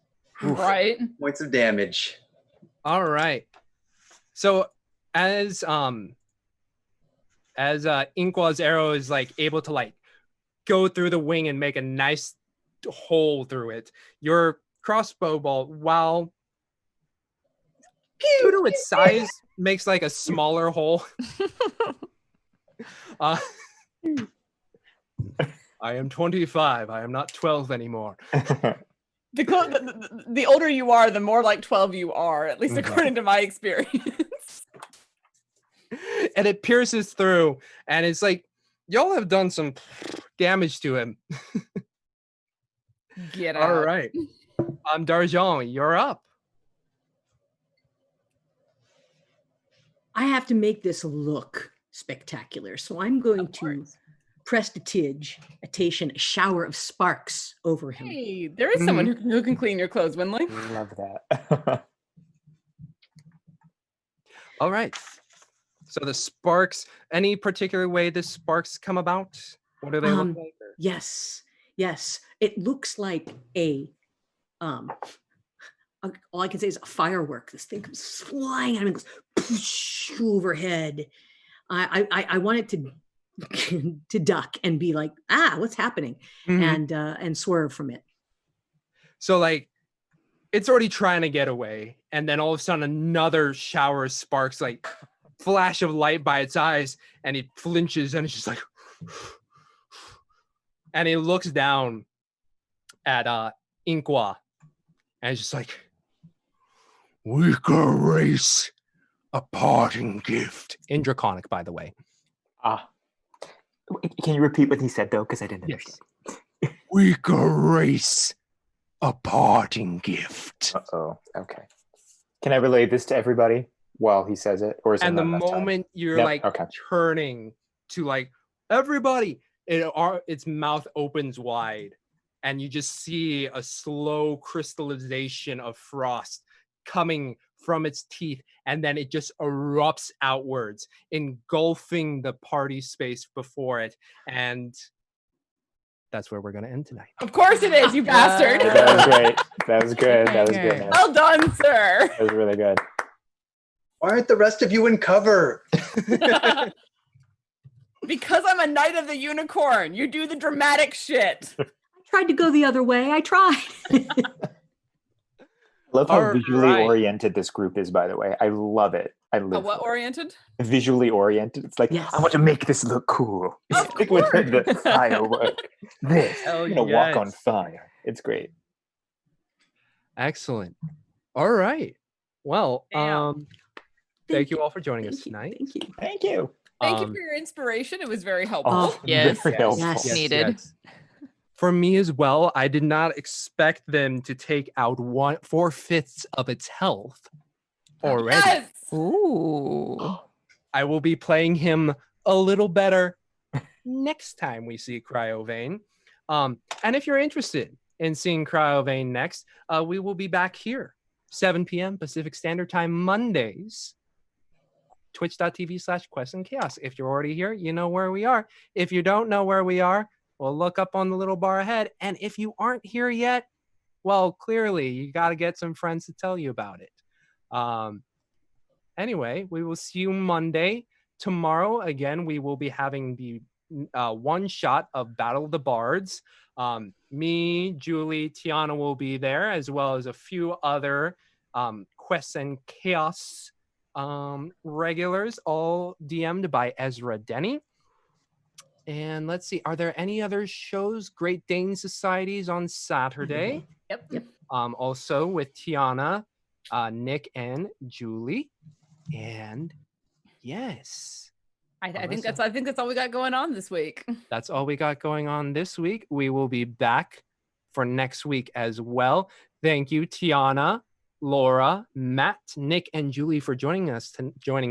Right. Points of damage. All right. So as Inkwell's arrow is like able to like go through the wing and make a nice hole through it, your crossbow bolt, while due to its size, makes like a smaller hole. I am 25. I am not 12 anymore. The older you are, the more like 12 you are, at least according to my experience. And it pierces through, and it's like, y'all have done some damage to him. Get out. All right. Darjan, you're up. I have to make this look spectacular. So I'm going to prestidigitation a shower of sparks over him. Hey, there is someone who can clean your clothes, Winley. Love that. All right. So the sparks, any particular way the sparks come about? What do they look like? Or? Yes. It looks like all I can say is a firework. This thing comes flying out and goes poosh, overhead. I want it to duck and be like, what's happening? And swerve from it. So like it's already trying to get away, and then all of a sudden another shower of sparks, like flash of light by its eyes, and it flinches and it's just like, and it looks down at Inkwa, and it's just like, weaker race, a parting gift. In Draconic, by the way. Can you repeat what he said though? Because I didn't understand. Weaker race, a parting gift. Uh-oh. Okay. Can I relay this to everybody while he says it? Or is and it the not enough moment time? you're Yep, like okay. turning to like everybody, its mouth opens wide, and you just see a slow crystallization of frost coming from its teeth, and then it just erupts outwards, engulfing the party space before it. And that's where we're going to end tonight. Of course it is, you bastard. That was great. That was good. That was good, man. Well done, sir. That was really good. Why aren't the rest of you in cover? Because I'm a knight of the unicorn. You do the dramatic shit. I tried to go the other way. I tried. I love how All visually right. oriented this group is, by the way. I love it. I live What for it. oriented? Visually oriented. It's like, Yes. I want to make this look cool. Of Stick with the firework. This. Hell I'm going to walk on yes. fire. It's great. Excellent. All right. Well, Damn. thank you all for joining us Thank you. tonight. Thank you. Thank you. Thank you Um, for your inspiration. It was very helpful. Oh, Yes, very helpful. yes. Needed. For me as well, I did not expect them to take out 4/5 of its health already. Yes. Ooh. I will be playing him a little better next time we see Cryovane. And if you're interested in seeing Cryovane next, we will be back here, 7 p.m. Pacific Standard Time, Mondays, twitch.tv/Quest and Chaos. If you're already here, you know where we are. If you don't know where we are, well, look up on the little bar ahead. And if you aren't here yet, well, clearly you got to get some friends to tell you about it. Anyway, we will see you Monday. Tomorrow, again, we will be having the one shot of Battle of the Bards. Me, Julie, Tiana will be there, as well as a few other Quests and Chaos regulars, all DM'd by Ezra Denny. And let's see, are there any other shows? Great Dane Societies on Saturday. Yep. Also with Tiana, Nick, and Julie. And yes, I think that's all we got going on this week. that's all we got going on this week. We will be back for next week as well. Thank you, Tiana, Laura, Matt, Nick, and Julie for joining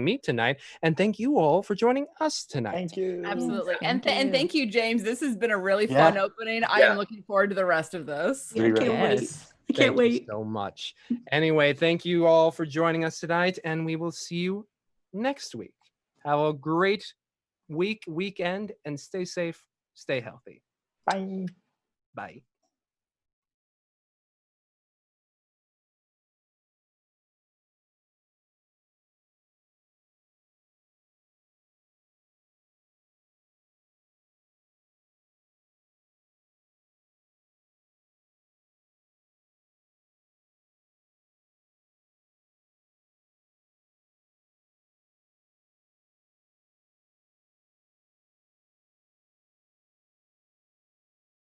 me tonight. And thank you all for joining us tonight. Thank you. Absolutely. And Thank you. thank you, James. This has been a really Yeah. fun opening. I am looking forward to the rest of this. Yeah, I can't wait. Yes. I can't Thank wait. you so much. Anyway, thank you all for joining us tonight, and we will see you next week. Have a great weekend, and stay safe, stay healthy. Bye. Bye.